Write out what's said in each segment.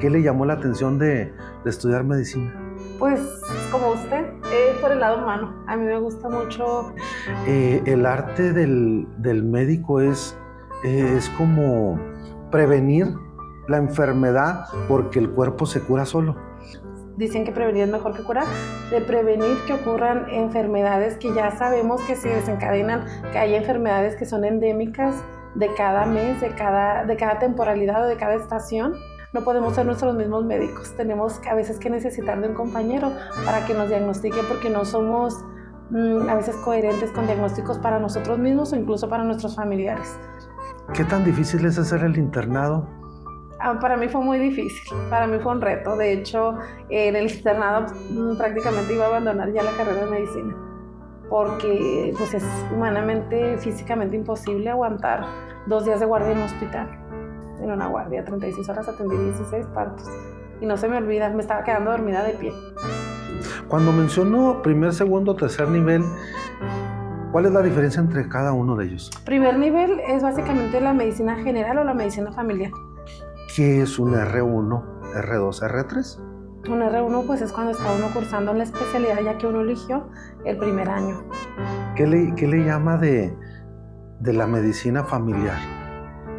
¿Qué le llamó la atención de estudiar medicina? Pues como usted, por el lado humano. A mí me gusta mucho. El arte del médico es como prevenir la enfermedad porque el cuerpo se cura solo. Dicen que prevenir es mejor que curar. De prevenir que ocurran enfermedades que ya sabemos que se desencadenan, que hay enfermedades que son endémicas de cada mes, de cada temporalidad o de cada estación. No podemos ser nuestros mismos médicos. Tenemos a veces que necesitar de un compañero para que nos diagnostique porque no somos a veces coherentes con diagnósticos para nosotros mismos o incluso para nuestros familiares. ¿Qué tan difícil es hacer el internado? Para mí fue muy difícil, para mí fue un reto. De hecho, en el internado prácticamente iba a abandonar ya la carrera de medicina porque pues, es humanamente, físicamente imposible aguantar 2 días de guardia en un hospital. En una guardia, 36 horas atendí 16 partos. Y no se me olvida, me estaba quedando dormida de pie. Cuando menciono primer, segundo, tercer nivel, ¿cuál es la diferencia entre cada uno de ellos? Primer nivel es básicamente la medicina general o la medicina familiar. ¿Qué es un R1, R2, R3? Un R1 pues es cuando está uno cursando la especialidad ya que uno eligió el primer año. ¿Qué le llama de la medicina familiar?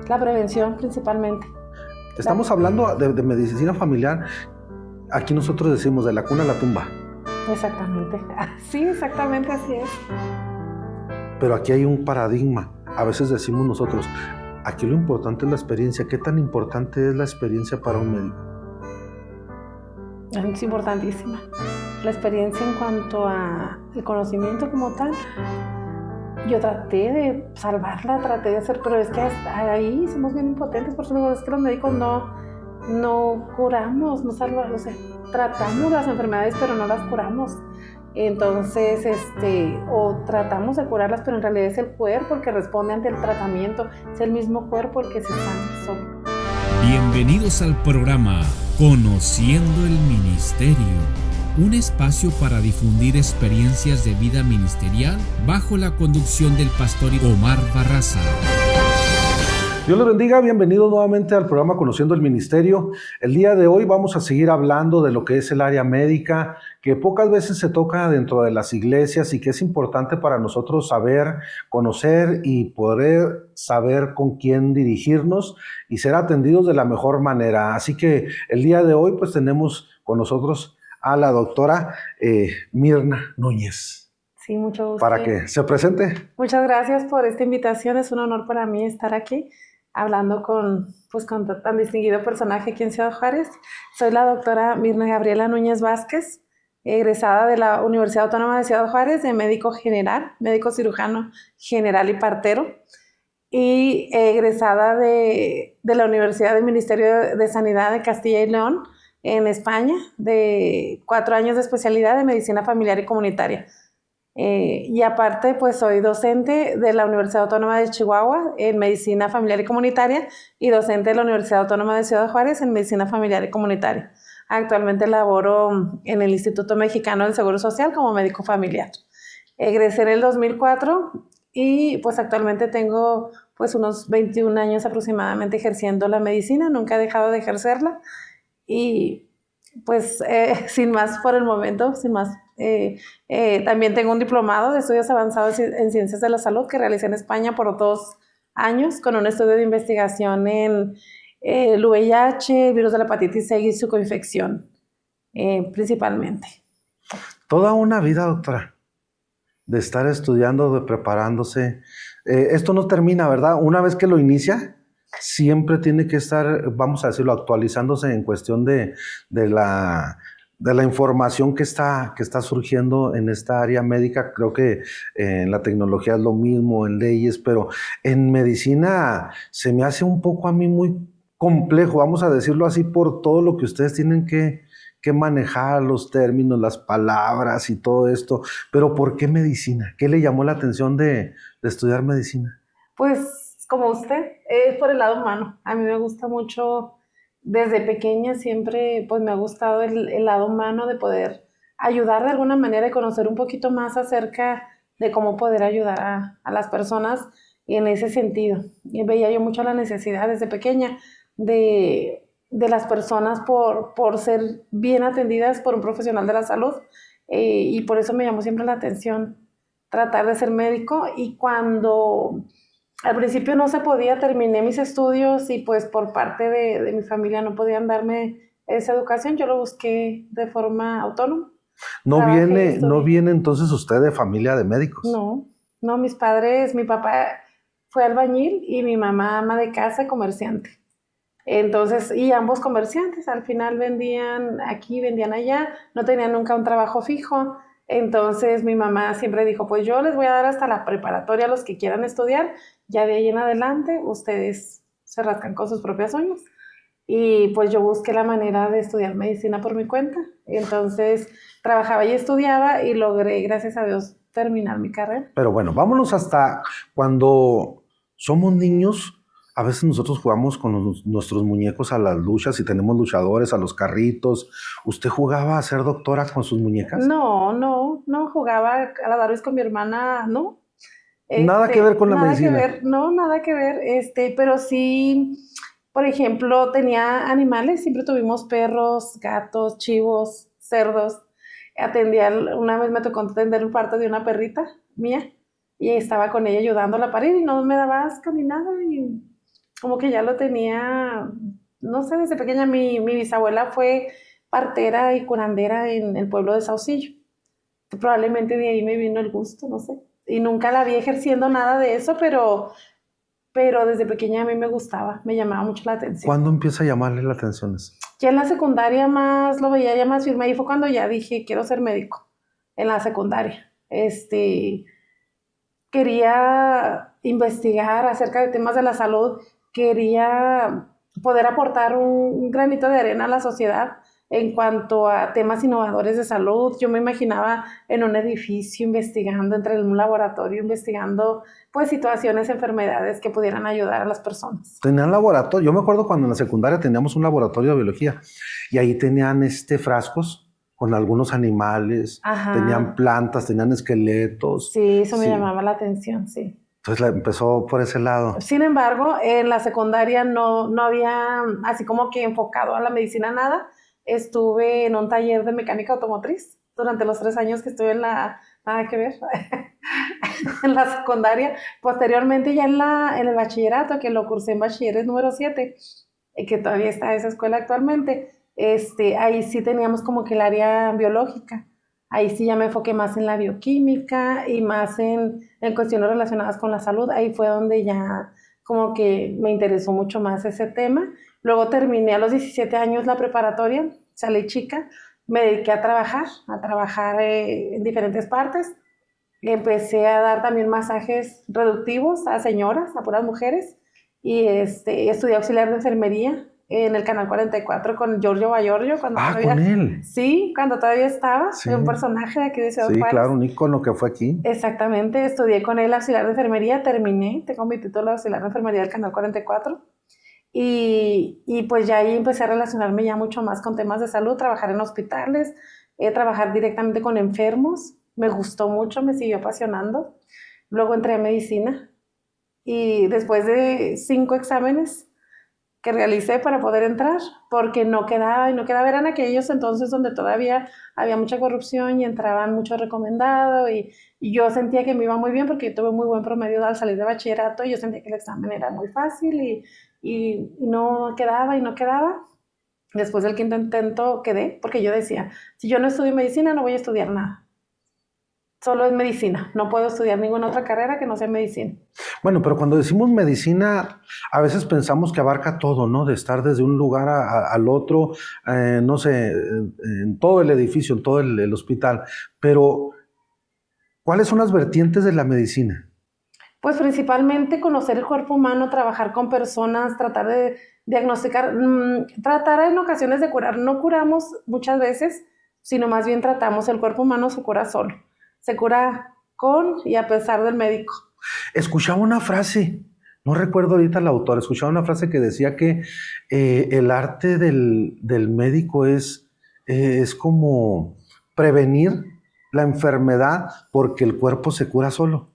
La prevención principalmente. Estamos hablando de medicina familiar, aquí nosotros decimos de la cuna a la tumba. Exactamente, sí, exactamente así es. Pero aquí hay un paradigma, a veces decimos nosotros, aquí lo importante es la experiencia. ¿Qué tan importante es la experiencia para un médico? Es importantísima. La experiencia en cuanto a el conocimiento como tal, yo traté de salvarla, traté de hacer, pero es que hasta ahí somos bien impotentes, por eso es que los médicos no curamos, no salvamos, o sea, tratamos las enfermedades, pero no las curamos. Entonces, o tratamos de curarlas, pero en realidad es el cuerpo el que responde ante el tratamiento, es el mismo cuerpo el que se sana solo. Bienvenidos al programa Conociendo el Ministerio, un espacio para difundir experiencias de vida ministerial bajo la conducción del pastor Omar Barraza. Dios les bendiga, bienvenidos nuevamente al programa Conociendo el Ministerio. El día de hoy vamos a seguir hablando de lo que es el área médica, que pocas veces se toca dentro de las iglesias y que es importante para nosotros saber, conocer y poder saber con quién dirigirnos y ser atendidos de la mejor manera. Así que el día de hoy pues tenemos con nosotros a la doctora Mirna Núñez. Sí, mucho gusto. Para que se presente. Muchas gracias por esta invitación, es un honor para mí estar aquí hablando con tan distinguido personaje aquí en Ciudad Juárez. Soy la doctora Mirna Gabriela Núñez Vázquez, egresada de la Universidad Autónoma de Ciudad Juárez, de médico general, médico cirujano general y partero, y egresada de la Universidad del Ministerio de Sanidad de Castilla y León, en España, de 4 años de especialidad de medicina familiar y comunitaria. Y aparte, pues soy docente de la Universidad Autónoma de Chihuahua en Medicina Familiar y Comunitaria y docente de la Universidad Autónoma de Ciudad Juárez en Medicina Familiar y Comunitaria. Actualmente laboro en el Instituto Mexicano del Seguro Social como médico familiar. Egresé en el 2004 y pues actualmente tengo pues unos 21 años aproximadamente ejerciendo la medicina, nunca he dejado de ejercerla y pues sin más por el momento, sin más. También tengo un diplomado de estudios avanzados en ciencias de la salud que realicé en España por 2 años con un estudio de investigación en el VIH, el virus de la hepatitis C y su coinfección, principalmente. Toda una vida, doctora, de estar estudiando, de preparándose. Esto no termina, ¿verdad? Una vez que lo inicia, siempre tiene que estar, vamos a decirlo, actualizándose en cuestión de la información que está surgiendo en esta área médica. Creo que en la tecnología es lo mismo, en leyes, pero en medicina se me hace un poco a mí muy complejo, vamos a decirlo así, por todo lo que ustedes tienen que manejar, los términos, las palabras y todo esto. Pero ¿por qué medicina? ¿Qué le llamó la atención de estudiar medicina? Pues como usted, es por el lado humano. A mí me gusta mucho. Desde pequeña siempre pues me ha gustado el lado humano de poder ayudar de alguna manera y conocer un poquito más acerca de cómo poder ayudar a las personas y en ese sentido. Y veía yo mucho la necesidad desde pequeña de de las personas por ser bien atendidas por un profesional de la salud, y por eso me llamó siempre la atención tratar de ser médico. Y cuando al principio no se podía, terminé mis estudios y pues por parte de mi familia no podían darme esa educación, yo lo busqué de forma autónoma. ¿No Trabajé y viene, no estudié. viene entonces usted de familia de médicos? No, mis padres, mi papá fue albañil y mi mamá ama de casa y comerciante. Entonces, y ambos comerciantes, al final vendían aquí, vendían allá, no tenían nunca un trabajo fijo. Entonces mi mamá siempre dijo, pues yo les voy a dar hasta la preparatoria a los que quieran estudiar, ya de ahí en adelante ustedes se rascan con sus propios uñas. Y pues yo busqué la manera de estudiar medicina por mi cuenta. Entonces trabajaba y estudiaba y logré, gracias a Dios, terminar mi carrera. Pero bueno, vámonos hasta cuando somos niños. A veces nosotros jugamos con nuestros muñecos a las luchas y tenemos luchadores, a los carritos. ¿Usted jugaba a ser doctora con sus muñecas? No jugaba a la Darwis con mi hermana, no. Nada que ver con la Nada medicina. que ver, no, nada que ver, pero sí, por ejemplo, tenía animales, siempre tuvimos perros, gatos, chivos, cerdos. Una vez me tocó atender un parto de una perrita mía y estaba con ella ayudándola a parir y no me daba asco ni nada, y como que ya lo tenía, no sé, desde pequeña. Mi bisabuela fue partera y curandera en el pueblo de Saucillo. Probablemente de ahí me vino el gusto, no sé. Y nunca la vi ejerciendo nada de eso, pero desde pequeña a mí me gustaba, me llamaba mucho la atención. ¿Cuándo empieza a llamarle la atención eso? Ya en la secundaria más lo veía ya más firme, ahí fue cuando ya dije, quiero ser médico, en la secundaria. Quería investigar acerca de temas de la salud, quería poder aportar un granito de arena a la sociedad en cuanto a temas innovadores de salud. Yo me imaginaba en un edificio investigando, entre un laboratorio investigando pues situaciones, enfermedades que pudieran ayudar a las personas. Tenían laboratorio. Yo me acuerdo cuando en la secundaria teníamos un laboratorio de biología y ahí tenían frascos con algunos animales, Ajá. Tenían plantas, tenían esqueletos. Sí, eso me llamaba la atención, sí. Entonces empezó por ese lado. Sin embargo, en la secundaria no había así como que enfocado a la medicina nada. Estuve en un taller de mecánica automotriz durante los 3 años que estuve nada que ver, en la secundaria. Posteriormente ya en el bachillerato, que lo cursé en bachilleres número 7, que todavía está esa escuela actualmente, ahí sí teníamos como que el área biológica. Ahí sí ya me enfoqué más en la bioquímica y más en cuestiones relacionadas con la salud. Ahí fue donde ya como que me interesó mucho más ese tema. Luego terminé a los 17 años la preparatoria, salí chica, me dediqué a trabajar en diferentes partes. Empecé a dar también masajes reductivos a señoras, a puras mujeres, y estudié auxiliar de enfermería en el Canal 44 con Giorgio Bayorgio. Con él. Sí, cuando todavía estaba, Sí. Un personaje de aquí de Ciudad Juárez. Sí, claro, un ícono que fue aquí. Exactamente, estudié con él auxiliar de enfermería, terminé, tengo mi título de auxiliar de enfermería del Canal 44. Y pues ya ahí empecé a relacionarme ya mucho más con temas de salud, trabajar en hospitales, trabajar directamente con enfermos. Me gustó mucho, me siguió apasionando. Luego entré a medicina y después de 5 exámenes que realicé para poder entrar, porque no quedaba, eran aquellos entonces donde todavía había mucha corrupción y entraban mucho recomendado, y yo sentía que me iba muy bien porque yo tuve muy buen promedio al salir de bachillerato y yo sentía que el examen era muy fácil y no quedaba. Después del 5.º intento quedé, porque yo decía, si yo no estudio medicina no voy a estudiar nada. Solo es medicina, no puedo estudiar ninguna otra carrera que no sea medicina. Bueno, pero cuando decimos medicina, a veces pensamos que abarca todo, ¿no? De estar desde un lugar al otro, no sé, en todo el edificio, en todo el hospital. Pero, ¿cuáles son las vertientes de la medicina? Pues principalmente conocer el cuerpo humano, trabajar con personas, tratar de diagnosticar, tratar en ocasiones de curar. No curamos muchas veces, sino más bien tratamos. El cuerpo humano se cura solo. Se cura con y a pesar del médico. Escuchaba una frase, no recuerdo ahorita el autor, escuchaba una frase que decía que el arte del médico es como prevenir la enfermedad porque el cuerpo se cura solo.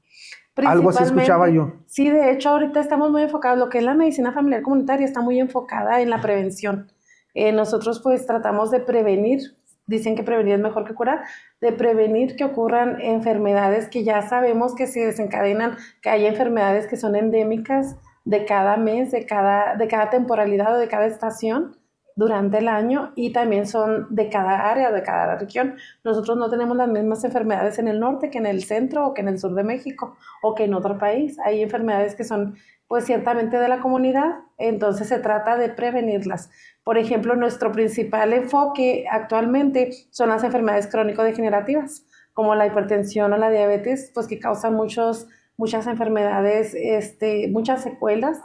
Algo así escuchaba yo. Sí, de hecho ahorita estamos muy enfocados, lo que es la medicina familiar comunitaria está muy enfocada en la prevención. Nosotros pues tratamos de prevenir, dicen que prevenir es mejor que curar, de prevenir que ocurran enfermedades que ya sabemos que se desencadenan, que hay enfermedades que son endémicas de cada mes, de cada temporalidad o de cada estación durante el año, y también son de cada área, de cada región. Nosotros no tenemos las mismas enfermedades en el norte que en el centro o que en el sur de México o que en otro país. Hay enfermedades que son pues ciertamente de la comunidad, entonces se trata de prevenirlas. Por ejemplo, nuestro principal enfoque actualmente son las enfermedades crónico-degenerativas, como la hipertensión o la diabetes, pues que causan muchas enfermedades, muchas secuelas,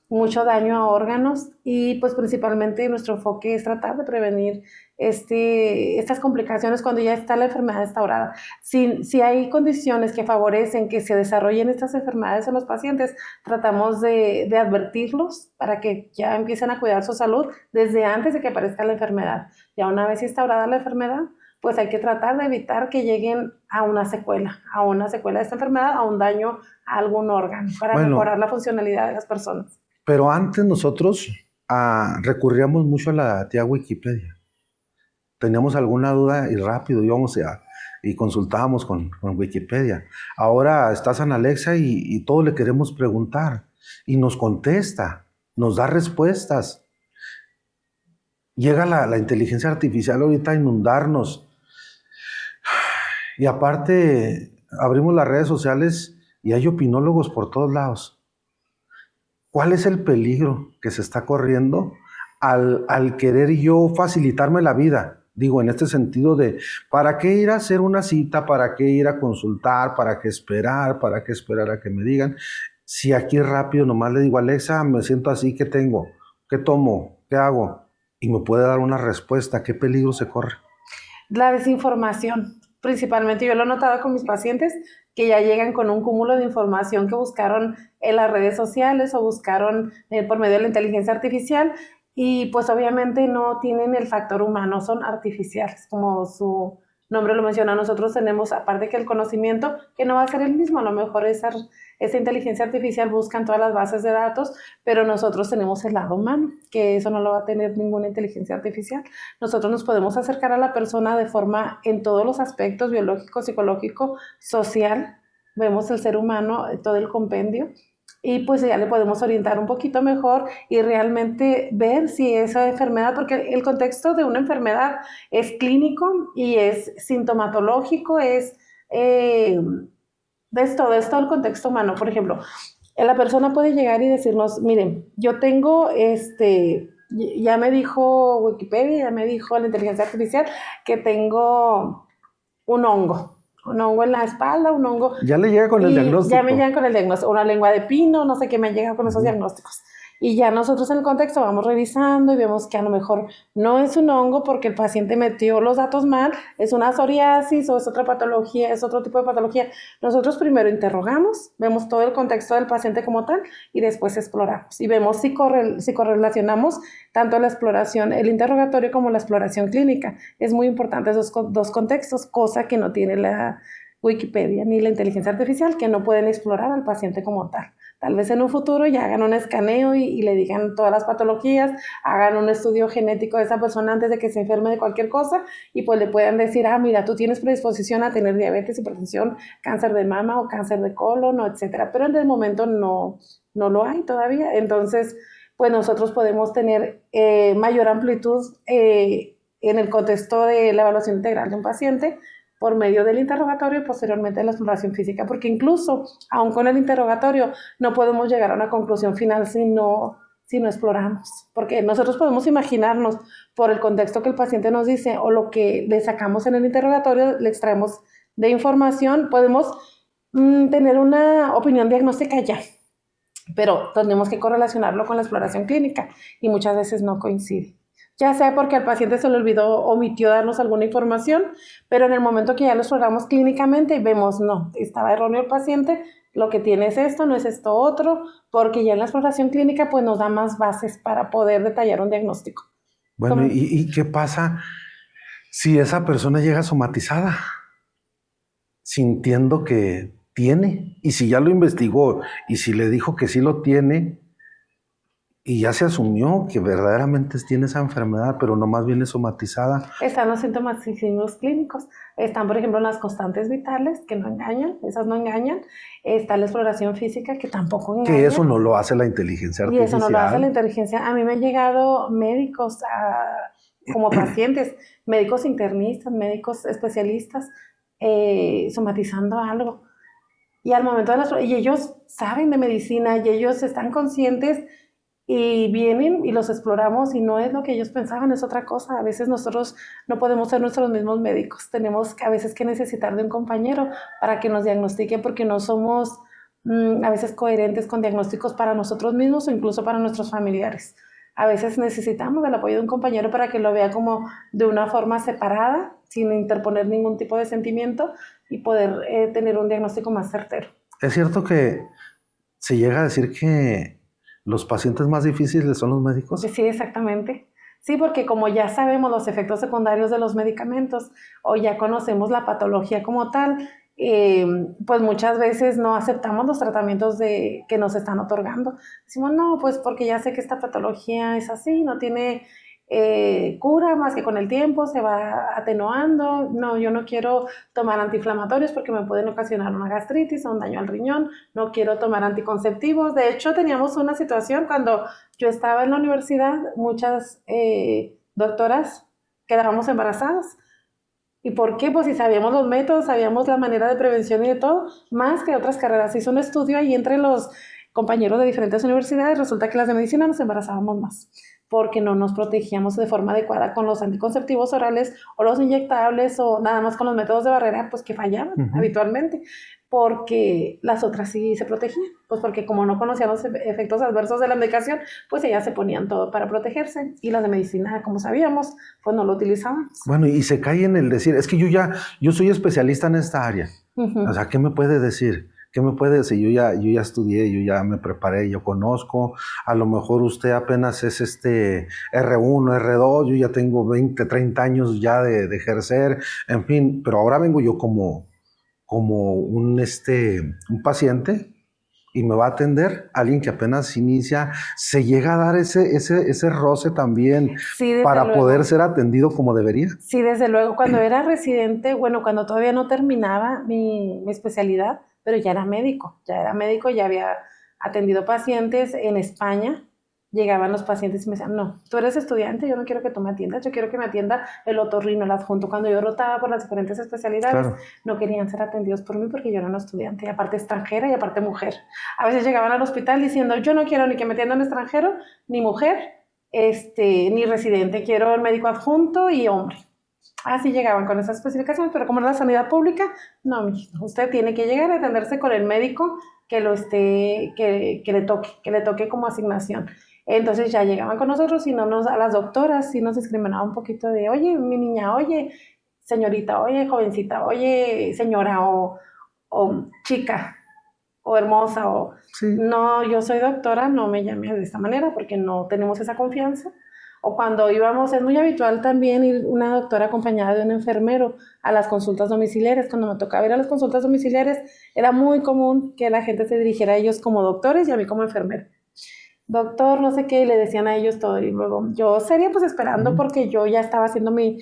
mucho daño a órganos, y pues principalmente nuestro enfoque es tratar de prevenir estas complicaciones cuando ya está la enfermedad instaurada. Si hay condiciones que favorecen que se desarrollen estas enfermedades en los pacientes, tratamos de advertirlos para que ya empiecen a cuidar su salud desde antes de que aparezca la enfermedad. Ya una vez instaurada la enfermedad, pues hay que tratar de evitar que lleguen a una secuela de esta enfermedad, a un daño a algún órgano, para mejorar la funcionalidad de las personas. Pero antes nosotros recurríamos mucho a la tía Wikipedia. Teníamos alguna duda y rápido íbamos y consultábamos con Wikipedia. Ahora estás en Alexa y todo le queremos preguntar y nos contesta, nos da respuestas. Llega la inteligencia artificial ahorita a inundarnos. Y aparte, abrimos las redes sociales y hay opinólogos por todos lados. ¿Cuál es el peligro que se está corriendo al querer yo facilitarme la vida? Digo, en este sentido de, ¿para qué ir a hacer una cita? ¿Para qué ir a consultar? ¿Para qué esperar? ¿Para qué esperar a que me digan? Si aquí rápido nomás le digo, Alexa, me siento así, ¿qué tengo? ¿Qué tomo? ¿Qué hago? Y me puede dar una respuesta. ¿Qué peligro se corre? La desinformación. Principalmente yo lo he notado con mis pacientes, que ya llegan con un cúmulo de información que buscaron en las redes sociales o buscaron por medio de la inteligencia artificial, y pues obviamente no tienen el factor humano, son artificiales, como su nombre lo menciona. Nosotros tenemos, aparte que el conocimiento, que no va a ser el mismo, a lo mejor esa inteligencia artificial busca en todas las bases de datos, pero nosotros tenemos el lado humano, que eso no lo va a tener ninguna inteligencia artificial. Nosotros nos podemos acercar a la persona de forma, en todos los aspectos, biológico, psicológico, social, vemos el ser humano, todo el compendio, y pues ya le podemos orientar un poquito mejor y realmente ver si esa enfermedad, porque el contexto de una enfermedad es clínico y es sintomatológico, es todo el contexto humano. Por ejemplo, la persona puede llegar y decirnos, miren, yo tengo ya me dijo Wikipedia, ya me dijo la inteligencia artificial que tengo un hongo en la espalda, un hongo. Ya le llega con el diagnóstico. Ya me llegan con el diagnóstico, una lengua de pino, no sé qué, me llega con esos diagnósticos. Y ya nosotros en el contexto vamos revisando y vemos que a lo mejor no es un hongo porque el paciente metió los datos mal, es una psoriasis o es otra patología, es otro tipo de patología. Nosotros primero interrogamos, vemos todo el contexto del paciente como tal y después exploramos y vemos si correlacionamos tanto la exploración, el interrogatorio como la exploración clínica. Es muy importante esos dos contextos, cosa que no tiene la Wikipedia ni la inteligencia artificial, que no pueden explorar al paciente como tal. Tal vez en un futuro ya hagan un escaneo y le digan todas las patologías, hagan un estudio genético de esa persona antes de que se enferme de cualquier cosa y pues le puedan decir, mira, tú tienes predisposición a tener diabetes, hipertensión, cáncer de mama o cáncer de colon, etcétera. Pero en el momento no lo hay todavía. Entonces, pues nosotros podemos tener mayor amplitud en el contexto de la evaluación integral de un paciente por medio del interrogatorio y posteriormente de la exploración física, porque incluso, aun con el interrogatorio, no podemos llegar a una conclusión final si no exploramos, porque nosotros podemos imaginarnos por el contexto que el paciente nos dice o lo que le sacamos en el interrogatorio, le extraemos de información, podemos tener una opinión diagnóstica ya, pero tenemos que correlacionarlo con la exploración clínica y muchas veces no coincide. Ya sea porque al paciente se le olvidó, omitió darnos alguna información, pero en el momento que ya lo exploramos clínicamente vemos, no, estaba erróneo el paciente, lo que tiene es esto, no es esto otro, porque ya en la exploración clínica pues nos da más bases para poder detallar un diagnóstico. Bueno, ¿y qué pasa si esa persona llega somatizada, sintiendo que tiene? Y si ya lo investigó y si le dijo que sí lo tiene, y ya se asumió que verdaderamente tiene esa enfermedad, pero nomás viene somatizada. Están los síntomas y signos clínicos. Están, por ejemplo, las constantes vitales, que no engañan, esas no engañan. Está la exploración física, que tampoco engaña. Que eso no lo hace la inteligencia Y artificial. eso no lo hace la inteligencia. A mí me han llegado médicos como pacientes, médicos internistas, médicos especialistas, somatizando algo. Y al momento de y ellos saben de medicina y ellos están conscientes y vienen y los exploramos y no es lo que ellos pensaban, es otra cosa. A veces nosotros no podemos ser nuestros mismos médicos, tenemos a veces que necesitar de un compañero para que nos diagnostique porque no somos a veces coherentes con diagnósticos para nosotros mismos o incluso para nuestros familiares. A veces necesitamos del apoyo de un compañero para que lo vea como de una forma separada, sin interponer ningún tipo de sentimiento y poder tener un diagnóstico más certero. Es cierto que se llega a decir que los pacientes más difíciles son los médicos. Sí, exactamente. Sí, porque como ya sabemos los efectos secundarios de los medicamentos o ya conocemos la patología como tal, pues muchas veces no aceptamos los tratamientos que nos están otorgando. Decimos, no, pues porque ya sé que esta patología es así, no tiene cura más que con el tiempo, se va atenuando. No, yo no quiero tomar antiinflamatorios porque me pueden ocasionar una gastritis o un daño al riñón. No quiero tomar anticonceptivos. De hecho, teníamos una situación cuando yo estaba en la universidad, muchas doctoras quedábamos embarazadas. ¿Y por qué? Pues si sabíamos los métodos, sabíamos la manera de prevención y de todo, más que otras carreras. Se hizo un estudio ahí entre los compañeros de diferentes universidades, resulta que las de medicina nos embarazábamos más, porque no nos protegíamos de forma adecuada con los anticonceptivos orales o los inyectables o nada más con los métodos de barrera, pues que fallaban habitualmente, porque las otras sí se protegían, pues porque como no conocían los efectos adversos de la medicación, pues ellas se ponían todo para protegerse y las de medicina, como sabíamos, pues no lo utilizaban. Bueno, y se cae en el decir, es que yo soy especialista en esta área. O sea, ¿qué me puede decir? ¿Qué me puede decir? Yo ya estudié, yo ya me preparé, yo conozco. A lo mejor usted apenas es R1, R2, yo ya tengo 20, 30 años ya de ejercer, en fin, pero ahora vengo yo como un paciente y me va a atender alguien que apenas inicia. Se llega a dar ese roce también, sí, para luego poder ser atendido como debería. Sí, desde luego. Cuando era residente, bueno, cuando todavía no terminaba mi especialidad, pero ya era médico, ya había atendido pacientes en España. Llegaban los pacientes y me decían, no, tú eres estudiante, yo no quiero que tú me atiendas, yo quiero que me atienda el otorrino, el adjunto. Cuando yo rotaba por las diferentes especialidades, claro, no querían ser atendidos por mí porque yo era una estudiante, y aparte extranjera y aparte mujer. A veces llegaban al hospital diciendo, yo no quiero ni que me atienda un extranjero, ni mujer, ni residente, quiero el médico adjunto y hombre. Así llegaban con esas especificaciones, pero como es la sanidad pública, no, usted tiene que llegar a atenderse con el médico que le toque como asignación. Entonces ya llegaban con nosotros y a las doctoras sí nos discriminaba un poquito de, oye, mi niña, oye, señorita, oye, jovencita, oye, señora, o chica, o hermosa, o sí. No, yo soy doctora, no me llame de esta manera porque no tenemos esa confianza. O cuando íbamos, es muy habitual también ir una doctora acompañada de un enfermero a las consultas domiciliares. Cuando me tocaba ir a las consultas domiciliares, era muy común que la gente se dirigiera a ellos como doctores y a mí como enfermero. Doctor, no sé qué, y le decían a ellos todo. Y luego yo sería pues esperando porque yo ya estaba haciendo mi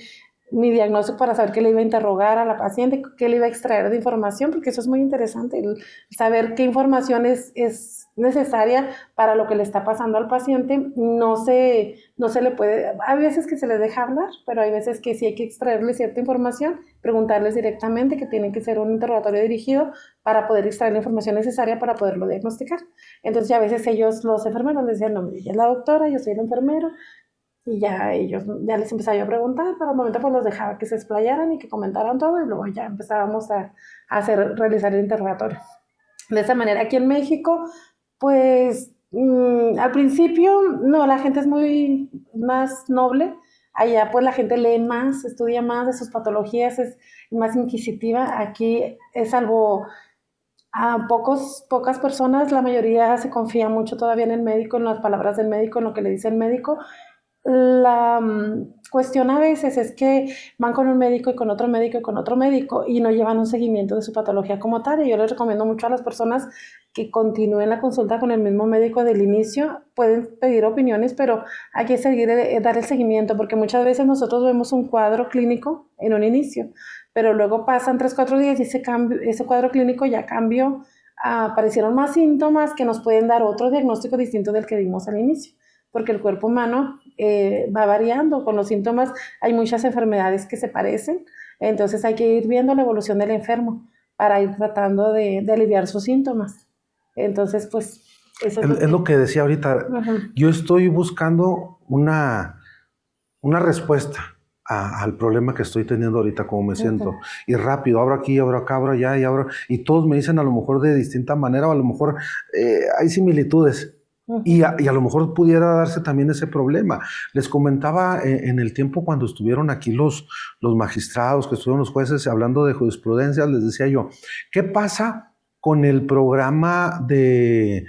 diagnóstico para saber qué le iba a interrogar a la paciente, qué le iba a extraer de información, porque eso es muy interesante, el saber qué información es necesaria para lo que le está pasando al paciente. No se le puede, hay veces que se les deja hablar, pero hay veces que sí hay que extraerle cierta información, preguntarles directamente, que tiene que ser un interrogatorio dirigido para poder extraer la información necesaria para poderlo diagnosticar. Entonces ya a veces ellos, los enfermeros, les decían, no, ella es la doctora, yo soy el enfermero, y ya ya les empezaba yo a preguntar, pero al momento pues los dejaba que se explayaran y que comentaran todo y luego ya empezábamos a realizar el interrogatorio. De esa manera aquí en México, pues al principio no, la gente es muy más noble. Allá pues la gente lee más, estudia más de sus patologías, es más inquisitiva. Aquí es salvo a pocas personas, la mayoría se confía mucho todavía en el médico, en las palabras del médico, en lo que le dice el médico. La cuestión a veces es que van con un médico y con otro médico y con otro médico y no llevan un seguimiento de su patología como tal. Y yo les recomiendo mucho a las personas que continúen la consulta con el mismo médico del inicio. Pueden pedir opiniones, pero hay que dar el seguimiento, porque muchas veces nosotros vemos un cuadro clínico en un inicio, pero luego pasan 3, 4 días y ese cuadro clínico ya cambió, aparecieron más síntomas que nos pueden dar otro diagnóstico distinto del que dimos al inicio, porque el cuerpo humano va variando con los síntomas. Hay muchas enfermedades que se parecen, entonces hay que ir viendo la evolución del enfermo para ir tratando de aliviar sus síntomas. Entonces, pues, eso Es lo que decía ahorita. Ujú. Yo estoy buscando una respuesta al problema que estoy teniendo ahorita, como me siento. Ujú. Y rápido, abro aquí, abro acá, abro allá y abro. Y todos me dicen a lo mejor de distinta manera, o a lo mejor hay similitudes. Ujú. Y a lo mejor pudiera darse también ese problema. Les comentaba en el tiempo cuando estuvieron aquí los magistrados, que estuvieron los jueces hablando de jurisprudencia, les decía yo, ¿qué pasa con el programa de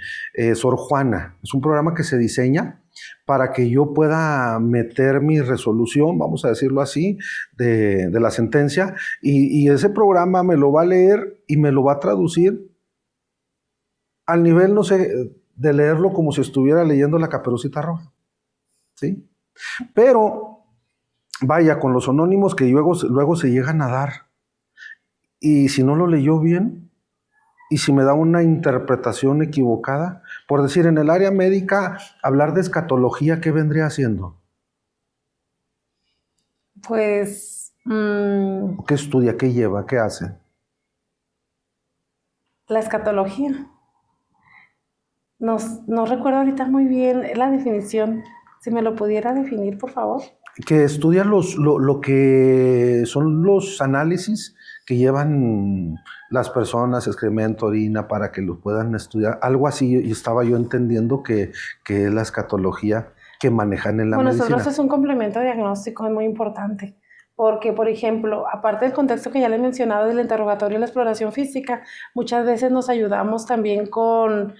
Sor Juana? Es un programa que se diseña para que yo pueda meter mi resolución, vamos a decirlo así, de la sentencia, y ese programa me lo va a leer y me lo va a traducir al nivel, no sé, de leerlo como si estuviera leyendo La Caperucita Roja, ¿sí? Pero, vaya, con los anónimos que luego se llegan a dar, y si no lo leyó bien, y si me da una interpretación equivocada, por decir, en el área médica, hablar de escatología, ¿qué vendría haciendo? Pues ¿Qué estudia? ¿Qué lleva? ¿Qué hace? la escatología. No recuerdo ahorita muy bien la definición. Si me lo pudiera definir, por favor. Que estudia lo que son los análisis que llevan las personas, excremento, orina, para que lo puedan estudiar. Algo así, y estaba yo entendiendo que es la escatología que manejan en la Bueno, medicina. nosotros es un complemento diagnóstico, es muy importante, porque, por ejemplo, aparte del contexto que ya le he mencionado del interrogatorio y la exploración física, muchas veces nos ayudamos también con,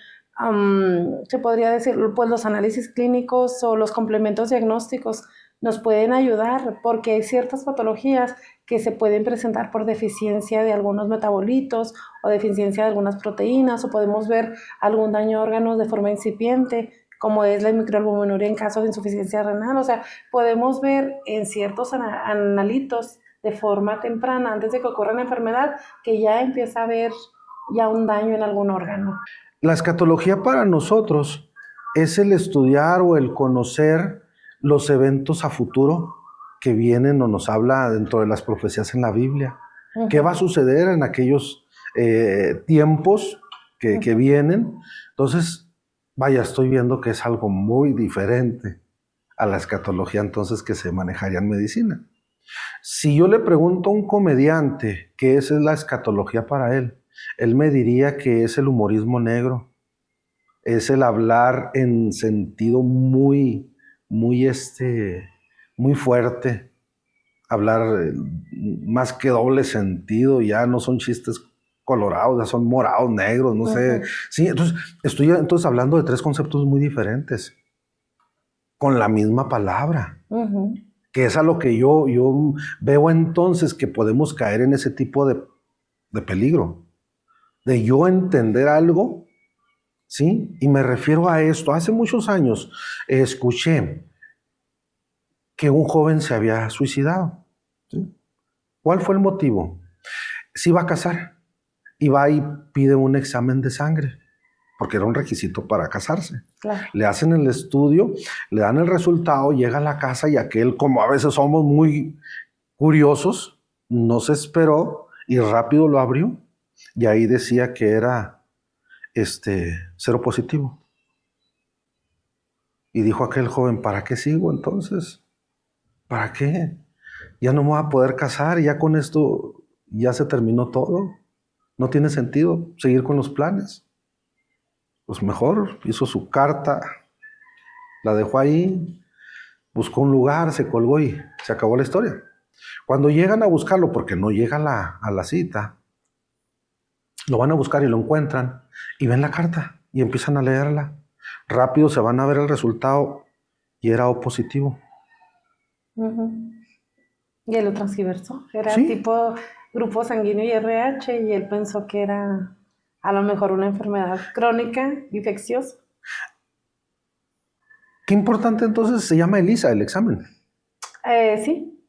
se podría decir, pues los análisis clínicos o los complementos diagnósticos nos pueden ayudar, porque hay ciertas patologías que se pueden presentar por deficiencia de algunos metabolitos o deficiencia de algunas proteínas, o podemos ver algún daño a órganos de forma incipiente, como es la microalbuminuria en caso de insuficiencia renal. O sea, podemos ver en ciertos analitos de forma temprana, antes de que ocurra la enfermedad, que ya empieza a haber ya un daño en algún órgano. La escatología para nosotros es el estudiar o el conocer los eventos a futuro que vienen o nos habla dentro de las profecías en la Biblia. Uh-huh. ¿Qué va a suceder en aquellos tiempos que vienen? Entonces, vaya, estoy viendo que es algo muy diferente a la escatología entonces que se manejaría en medicina. Si yo le pregunto a un comediante qué es la escatología para él me diría que es el humorismo negro, es el hablar en sentido muy fuerte, hablar más que doble sentido, ya no son chistes colorados, ya son morados, negros, no sé. Sí, entonces estoy hablando de tres conceptos muy diferentes, con la misma palabra. Uh-huh. Que es a lo que yo veo entonces que podemos caer en ese tipo de peligro, de yo entender algo, ¿sí? Y me refiero a esto. Hace muchos años escuché que un joven se había suicidado, ¿sí? ¿Cuál fue el motivo? Se iba a casar y va y pide un examen de sangre, porque era un requisito para casarse. Claro. Le hacen el estudio, le dan el resultado, llega a la casa y aquel, como a veces somos muy curiosos, no se esperó y rápido lo abrió y ahí decía que era cero positivo. Y dijo aquel joven, ¿para qué sigo entonces? ¿Para qué? Ya no me voy a poder casar, ya con esto ya se terminó todo. No tiene sentido seguir con los planes. Pues mejor hizo su carta, la dejó ahí, buscó un lugar, se colgó y se acabó la historia. Cuando llegan a buscarlo, porque no llega a la cita, lo van a buscar y lo encuentran y ven la carta y empiezan a leerla. Rápido se van a ver el resultado y era O positivo. Ujú. Y él lo transgiversó. Era Sí. tipo grupo sanguíneo y RH y él pensó que era a lo mejor una enfermedad crónica, infecciosa. Qué importante entonces se llama ELISA, el examen, Sí,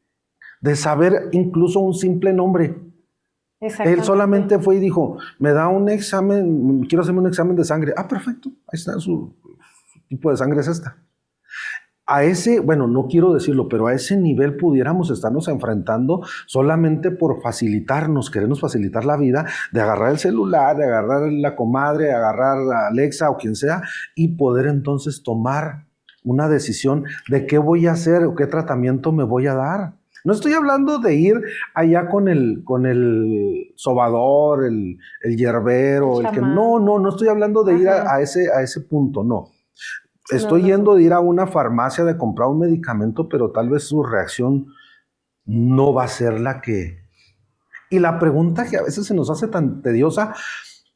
de saber incluso un simple nombre. Él exactamente. solamente fue y dijo, me da un examen, quiero hacerme un examen de sangre. Ah, perfecto, ahí está, su tipo de sangre es esta. A ese, bueno, no quiero decirlo, pero a ese nivel pudiéramos estarnos enfrentando solamente por facilitarnos, querernos facilitar la vida, de agarrar el celular, de agarrar la comadre, de agarrar a Alexa o quien sea, y poder entonces tomar una decisión de qué voy a hacer o qué tratamiento me voy a dar. No estoy hablando de ir allá con el sobador, el hierbero, el que Chamán. no estoy hablando de ir Ajá. a ese punto, no. Sí, no, Estoy no, yendo de ir a una farmacia de comprar un medicamento, pero tal vez su reacción no va a ser la que... Y la pregunta que a veces se nos hace tan tediosa,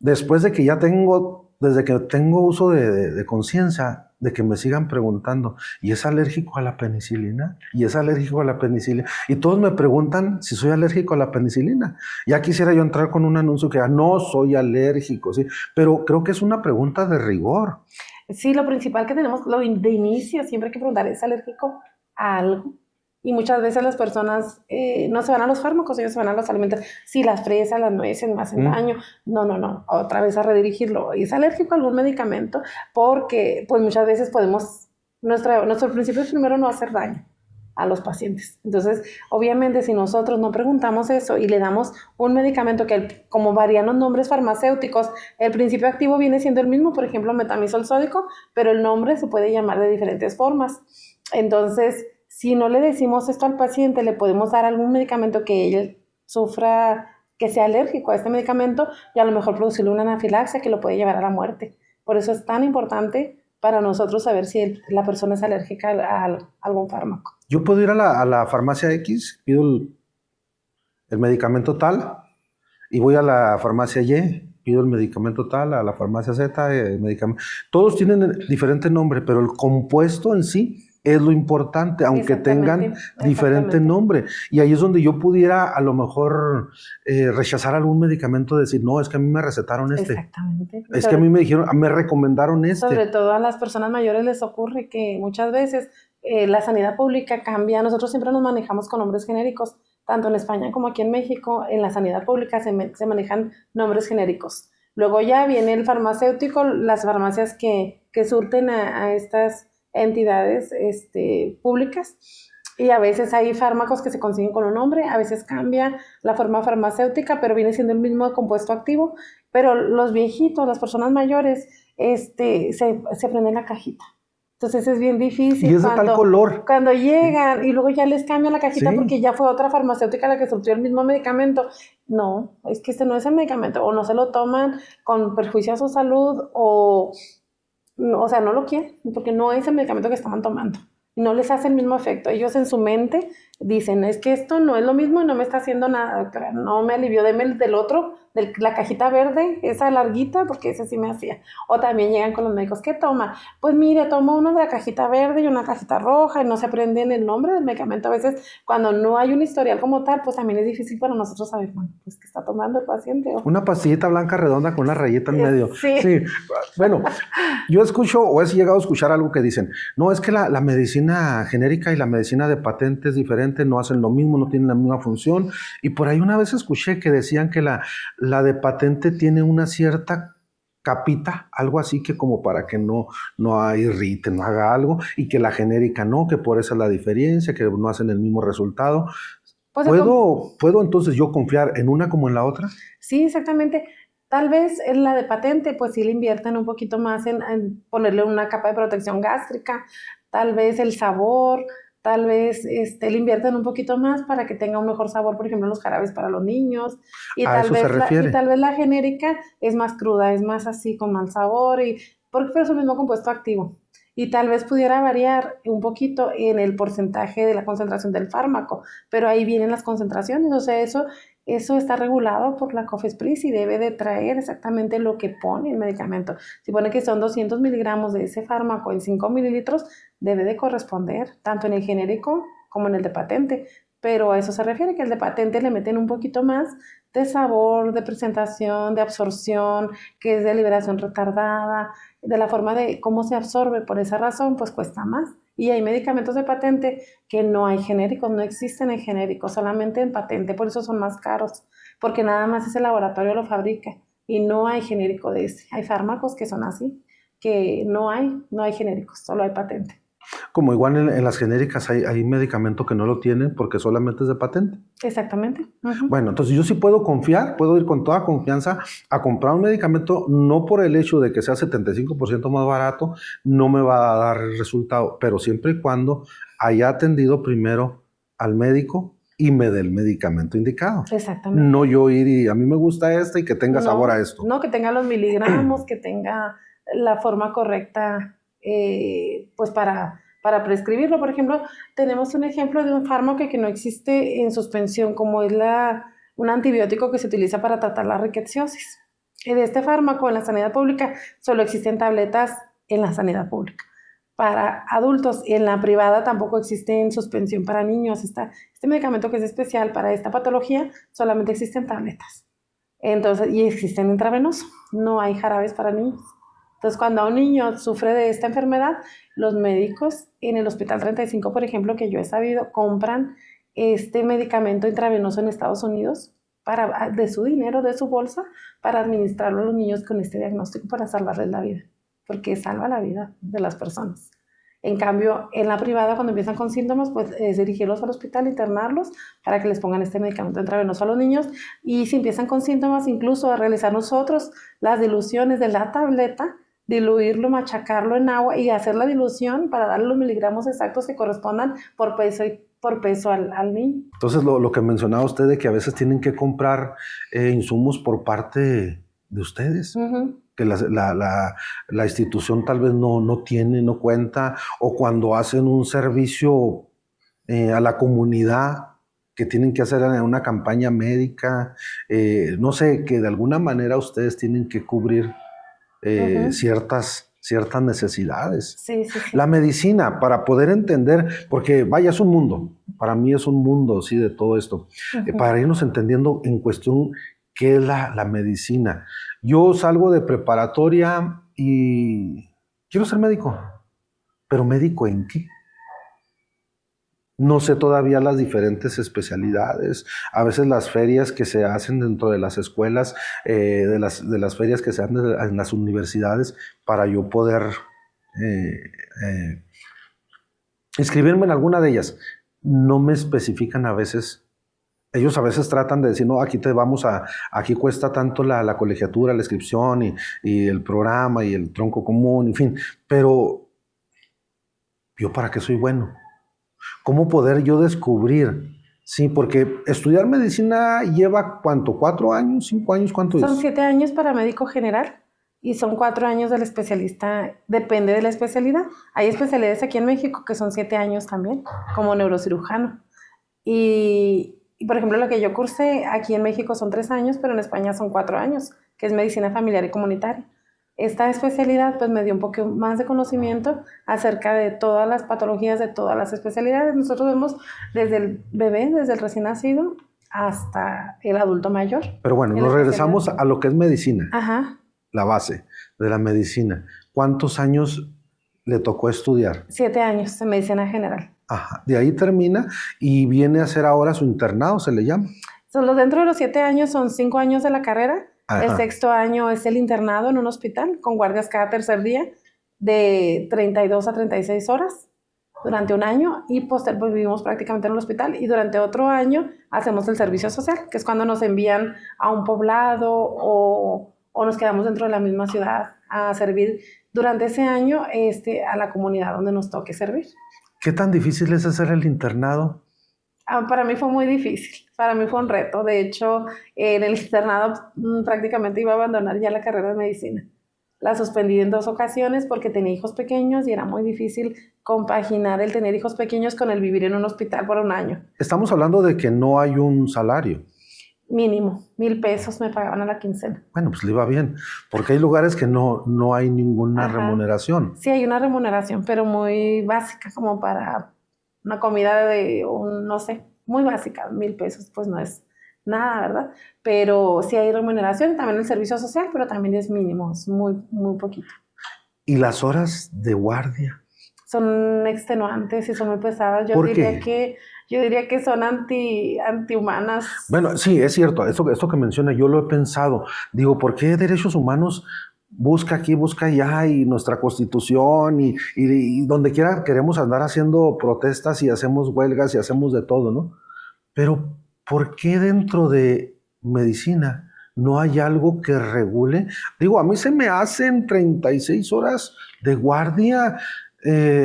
después de que ya tengo, desde que tengo uso de conciencia, de que me sigan preguntando, ¿y es alérgico a la penicilina? ¿Y es alérgico a la penicilina? Y todos me preguntan si soy alérgico a la penicilina. Ya quisiera yo entrar con un anuncio que no soy alérgico, ¿sí? Pero creo que es una pregunta de rigor. Sí, lo principal que tenemos de inicio, siempre hay que preguntar, ¿es alérgico a algo? Y muchas veces las personas no se van a los fármacos, ellos se van a los alimentos. Si las fresas, las nueces me hacen daño, no, otra vez a redirigirlo. ¿Es alérgico a algún medicamento? Porque pues muchas veces podemos, nuestro principio es primero no hacer daño a los pacientes. Entonces, obviamente, si nosotros no preguntamos eso y le damos un medicamento que, como varían los nombres farmacéuticos, el principio activo viene siendo el mismo, por ejemplo, metamizol sódico, pero el nombre se puede llamar de diferentes formas. Entonces, si no le decimos esto al paciente, le podemos dar algún medicamento que él sufra, que sea alérgico a este medicamento y a lo mejor producirle una anafilaxia que lo puede llevar a la muerte. Por eso es tan importante para nosotros saber si la persona es alérgica a algún fármaco. Yo puedo ir a la farmacia X, pido el medicamento tal, y voy a la farmacia Y, pido el medicamento tal, a la farmacia Z, medicamento. Todos tienen diferente nombre, pero el compuesto en sí es lo importante, aunque tengan diferente nombre. Y ahí es donde yo pudiera a lo mejor rechazar algún medicamento, decir, no, es que a mí me recetaron este. Exactamente. Es que a mí me dijeron, me recomendaron este. Sobre todo a las personas mayores les ocurre que muchas veces la sanidad pública cambia. Nosotros siempre nos manejamos con nombres genéricos, tanto en España como aquí en México. En la sanidad pública se manejan nombres genéricos. Luego ya viene el farmacéutico, las farmacias que surten a estas entidades públicas, y a veces hay fármacos que se consiguen con un nombre, a veces cambia la forma farmacéutica, pero viene siendo el mismo compuesto activo. Pero los viejitos, las personas mayores, se prenden la cajita. Entonces es bien difícil. Y es de tal color. Cuando llegan y luego ya les cambian la cajita, Sí, porque ya fue otra farmacéutica la que surtió el mismo medicamento. No, es que este no es el medicamento, o no se lo toman con perjuicio a su salud, o sea, no lo quieren, porque no es el medicamento que estaban tomando. No les hace el mismo efecto. Ellos en su mente dicen, es que esto no es lo mismo y no me está haciendo nada, no me alivió, deme el del otro, de la cajita verde, esa larguita, porque ese sí me hacía. O también llegan con los médicos, ¿qué toma? Pues mire, tomo uno de la cajita verde y una cajita roja, y no se aprenden el nombre del medicamento. A veces, cuando no hay un historial como tal, pues también es difícil para nosotros saber, bueno, pues qué está tomando el paciente. Una pastillita blanca redonda con una rayita en medio. Sí. Bueno, yo escucho o he llegado a escuchar algo que dicen, no, es que la medicina genérica y la medicina de patente es diferente, no hacen lo mismo, no tienen la misma función. Y por ahí una vez escuché que decían que la de patente tiene una cierta capita, algo así que como para que no irrite, no haga algo, y que la genérica no, que por eso es la diferencia, que no hacen el mismo resultado. Pues ¿Puedo entonces yo confiar en una como en la otra? Sí, exactamente. Tal vez en la de patente, pues sí le invierten un poquito más en ponerle una capa de protección gástrica, tal vez el sabor, tal vez le invierten un poquito más para que tenga un mejor sabor, por ejemplo, los jarabes para los niños, y A eso se refiere. y tal vez la genérica es más cruda, es más así con mal sabor, porque es el mismo compuesto activo. Y tal vez pudiera variar un poquito en el porcentaje de la concentración del fármaco, pero ahí vienen las concentraciones, o sea, eso está regulado por la COFEPRIS y debe de traer exactamente lo que pone el medicamento. Si pone que son 200 miligramos de ese fármaco en 5 mililitros, debe de corresponder tanto en el genérico como en el de patente, pero a eso se refiere, que el de patente le meten un poquito más de sabor, de presentación, de absorción, que es de liberación retardada, de la forma de cómo se absorbe. Por esa razón, pues cuesta más. Y hay medicamentos de patente que no hay genéricos, no existen en genéricos, solamente en patente, por eso son más caros, porque nada más ese laboratorio lo fabrica y no hay genérico de ese. Hay fármacos que son así, que no hay genéricos, solo hay patente. Como igual en las genéricas hay medicamento que no lo tienen porque solamente es de patente. Exactamente. Bueno, entonces yo sí puedo confiar, puedo ir con toda confianza a comprar un medicamento, no por el hecho de que sea 75% más barato, no me va a dar resultado, pero siempre y cuando haya atendido primero al médico y me dé el medicamento indicado. Exactamente. No yo ir y a mí me gusta y que tenga sabor a esto. No, que tenga los miligramos, que tenga la forma correcta, pues para prescribirlo. Por ejemplo, tenemos un ejemplo de un fármaco que no existe en suspensión, como es un antibiótico que se utiliza para tratar la riqueciosis. Y de este fármaco en la sanidad pública solo existen tabletas en la sanidad pública. Para adultos, en la privada tampoco existe en suspensión para niños. Este medicamento que es especial para esta patología solamente existen tabletas. Entonces, y existen intravenoso, no hay jarabes para niños. Entonces, cuando un niño sufre de esta enfermedad, los médicos en el Hospital 35, por ejemplo, que yo he sabido, compran este medicamento intravenoso en Estados Unidos de su dinero, de su bolsa, para administrarlo a los niños con este diagnóstico para salvarles la vida, porque salva la vida de las personas. En cambio, en la privada, cuando empiezan con síntomas, pues dirigirlos al hospital, internarlos para que les pongan este medicamento intravenoso a los niños. Y si empiezan con síntomas, incluso a realizar nosotros las diluciones de la tableta, diluirlo, machacarlo en agua y hacer la dilución para darle los miligramos exactos que correspondan por peso al niño. Entonces, lo que mencionaba usted de que a veces tienen que comprar insumos por parte de ustedes, que la institución tal vez no tiene, no cuenta, o cuando hacen un servicio a la comunidad que tienen que hacer una campaña médica, no sé, que de alguna manera ustedes tienen que cubrir ciertas necesidades. Sí. La medicina, para poder entender, porque vaya, es un mundo, para mí es un mundo, sí, de todo esto, para irnos entendiendo en cuestión qué es la medicina. Yo salgo de preparatoria y quiero ser médico, pero ¿médico en qué? No sé todavía las diferentes especialidades. A veces las ferias que se hacen dentro de las escuelas, de las ferias que se hacen en las universidades, para yo poder inscribirme en alguna de ellas. No me especifican a veces. Ellos a veces tratan de decir, no, aquí cuesta tanto la colegiatura, la inscripción y el programa y el tronco común, en fin. Pero, ¿yo para qué soy bueno? ¿Cómo poder yo descubrir? Sí, porque estudiar medicina lleva, ¿cuánto? ¿4 años? ¿5 años? ¿Cuánto es? Son 7 años para médico general y son 4 años del especialista, depende de la especialidad. Hay especialidades aquí en México que son 7 años también, como neurocirujano. Y por ejemplo, lo que yo cursé aquí en México son 3 años, pero en España son 4 años, que es medicina familiar y comunitaria. Esta especialidad pues me dio un poco más de conocimiento acerca de todas las patologías, de todas las especialidades. Nosotros vemos desde el bebé, desde el recién nacido, hasta el adulto mayor. Pero bueno, nos regresamos a lo que es medicina. Ajá. La base de la medicina. ¿Cuántos años le tocó estudiar? 7 años en medicina general. Ajá. De ahí termina y viene a hacer ahora su internado, se le llama. Dentro de los 7 años son 5 años de la carrera. Ajá. El 6º año es el internado en un hospital con guardias cada tercer día de 32 a 36 horas durante un año y pues vivimos prácticamente en el hospital y durante otro año hacemos el servicio social, que es cuando nos envían a un poblado o nos quedamos dentro de la misma ciudad a servir durante ese año a la comunidad donde nos toque servir. ¿Qué tan difícil es hacer el internado? Para mí fue muy difícil, para mí fue un reto. De hecho, en el internado prácticamente iba a abandonar ya la carrera de medicina. La suspendí en 2 ocasiones porque tenía hijos pequeños y era muy difícil compaginar el tener hijos pequeños con el vivir en un hospital por un año. Estamos hablando de que no hay un salario. Mínimo, 1,000 pesos me pagaban a la quincena. Bueno, pues le iba bien, porque hay lugares que no hay ninguna remuneración. Sí, hay una remuneración, pero muy básica, como para una comida de, no sé, muy básica, 1,000 pesos, pues no es nada, ¿verdad? Pero sí hay remuneración, también el servicio social, pero también es mínimo, es muy, muy poquito. ¿Y las horas de guardia? Son extenuantes y son muy pesadas. ¿Por qué? Yo diría que son antihumanas. Bueno, sí, es cierto, esto que menciona, yo lo he pensado. Digo, ¿por qué derechos humanos busca aquí, busca allá y nuestra constitución y donde quiera queremos andar haciendo protestas y hacemos huelgas y hacemos de todo, ¿no? Pero ¿por qué dentro de medicina no hay algo que regule? Digo, a mí se me hacen 36 horas de guardia,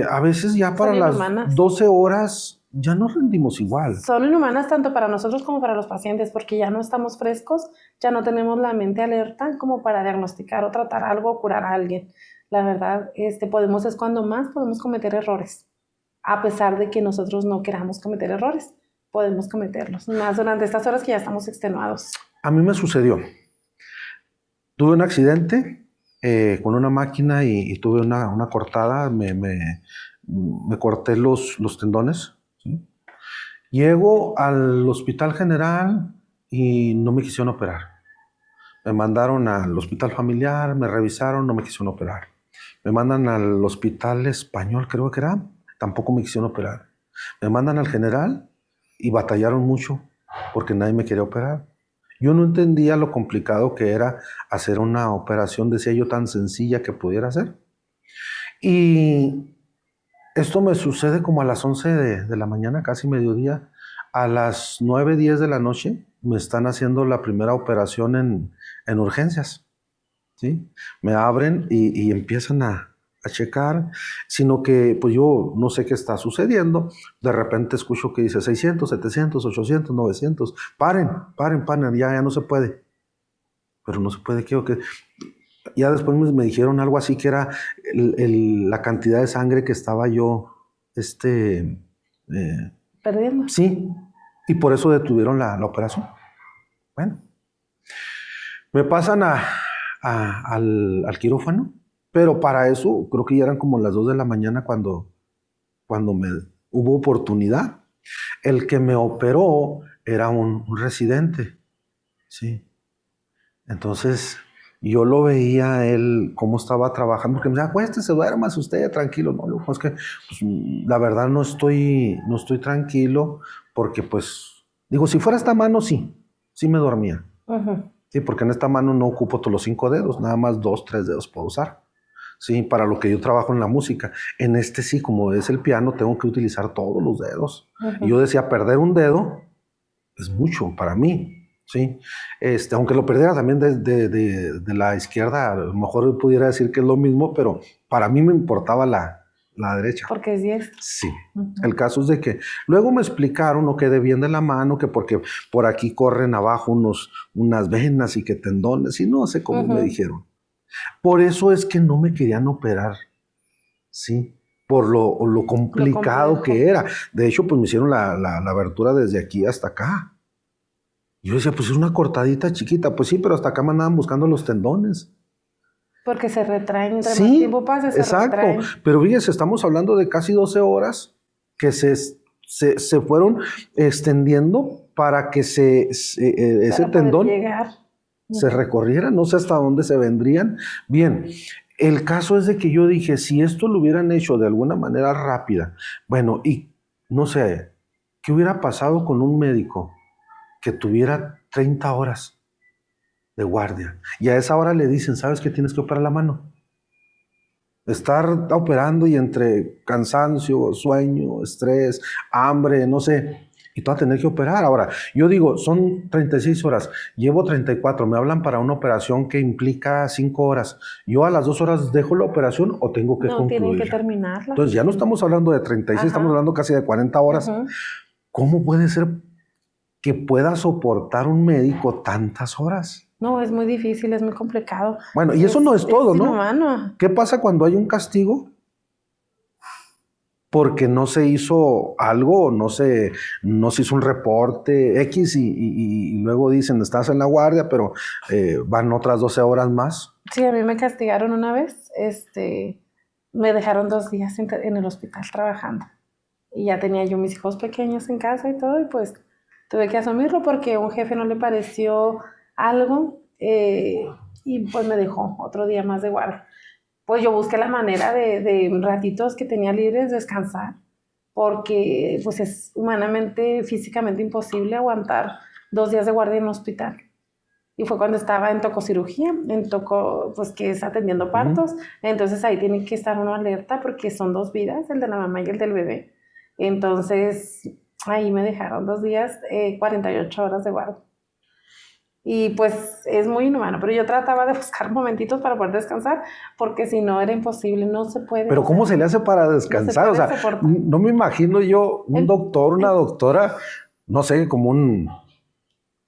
a veces ya para Son las inhumanas. 12 horas ya no rendimos igual. Son inhumanas tanto para nosotros como para los pacientes, porque ya no estamos frescos, ya no tenemos la mente alerta como para diagnosticar o tratar algo o curar a alguien. La verdad, es cuando más podemos cometer errores, a pesar de que nosotros no queramos cometer errores, podemos cometerlos, más durante estas horas que ya estamos extenuados. A mí me sucedió. Tuve un accidente con una máquina y tuve una cortada, me corté los tendones. ¿Sí? Llego al Hospital General y no me quisieron operar. Me mandaron al Hospital Familiar, me revisaron, no me quisieron operar. Me mandan al Hospital Español, creo que era, tampoco me quisieron operar. Me mandan al General y batallaron mucho porque nadie me quería operar. Yo no entendía lo complicado que era hacer una operación, decía yo, tan sencilla que pudiera hacer. Y esto me sucede como a las 11 de la mañana, casi mediodía. A las 9, 10 de la noche me están haciendo la primera operación en urgencias. ¿Sí? Me abren y empiezan a checar, sino que pues yo no sé qué está sucediendo. De repente escucho que dice 600, 700, 800, 900. Paren, ya no se puede. Pero no se puede, ¿qué o qué? Ya después me dijeron algo así que era la cantidad de sangre que estaba yo Perdiendo. Sí, y por eso detuvieron la operación. Bueno, me pasan al quirófano, pero para eso creo que ya eran como las 2 de la mañana cuando me hubo oportunidad. El que me operó era un residente, sí. Entonces yo lo veía a él cómo estaba trabajando, porque me decía, acuéstese, duérmase usted, tranquilo. No, es que pues, la verdad no estoy tranquilo, porque pues, digo, si fuera esta mano, sí me dormía. Uh-huh. Sí, porque en esta mano no ocupo todos los 5 dedos, nada más 2, 3 dedos puedo usar. Sí, para lo que yo trabajo en la música. En sí, como es el piano, tengo que utilizar todos los dedos. Uh-huh. Y yo decía, perder un dedo es mucho para mí. Sí, aunque lo perdiera también de la izquierda, a lo mejor pudiera decir que es lo mismo, pero para mí me importaba la derecha. Porque es diestro. Sí. Uh-huh. El caso es de que luego me explicaron, no quedé bien de la mano, que porque por aquí corren abajo unas venas y que tendones, y no sé cómo uh-huh. me dijeron. Por eso es que no me querían operar, sí, por lo complicado que era. De hecho, pues me hicieron la abertura desde aquí hasta acá. Yo decía, pues es una cortadita chiquita. Pues sí, pero hasta acá me andaban buscando los tendones. Porque se retraen, entre más tiempo pasa, se retraen. Exacto. Pero fíjense, estamos hablando de casi 12 horas que se fueron extendiendo para que ese tendón se recorriera. No sé hasta dónde se vendrían. Bien, el caso es de que yo dije, si esto lo hubieran hecho de alguna manera rápida, bueno, y no sé, ¿qué hubiera pasado con un médico que tuviera 30 horas de guardia? Y a esa hora le dicen, ¿sabes qué? Tienes que operar la mano. Estar operando y entre cansancio, sueño, estrés, hambre, no sé, y tú vas a tener que operar. Ahora, yo digo, son 36 horas, llevo 34, me hablan para una operación que implica 5 horas. ¿Yo a las 2 horas dejo la operación o tengo que concluir? No, tienen que terminarla. Entonces ya no estamos hablando de 36, ajá, estamos hablando casi de 40 horas. Uh-huh. ¿Cómo puede ser que pueda soportar un médico tantas horas? No, es muy difícil, es muy complicado. Bueno, y eso no es todo, ¿no? Inhumano. ¿Qué pasa cuando hay un castigo? Porque no se hizo algo, no se hizo un reporte X y luego dicen, estás en la guardia, pero van otras 12 horas más. Sí, a mí me castigaron una vez, me dejaron 2 días en el hospital trabajando. y ya tenía yo mis hijos pequeños en casa y todo, y pues tuve que asumirlo porque a un jefe no le pareció algo y pues me dejó otro día más de guardia. Pues yo busqué la manera de ratitos que tenía libres descansar, porque pues es humanamente, físicamente imposible aguantar 2 días de guardia en un hospital. Y fue cuando estaba en tococirugía, pues que es atendiendo partos. Entonces ahí tiene que estar uno alerta porque son 2 vidas, el de la mamá y el del bebé. Entonces ahí me dejaron 2 días, 48 horas de guardia. Y pues es muy inhumano, pero yo trataba de buscar momentitos para poder descansar, porque si no era imposible, no se puede. Pero ¿cómo se le hace para descansar? No se O puede sea, soportar. no me imagino yo un doctor, una doctora, no sé, como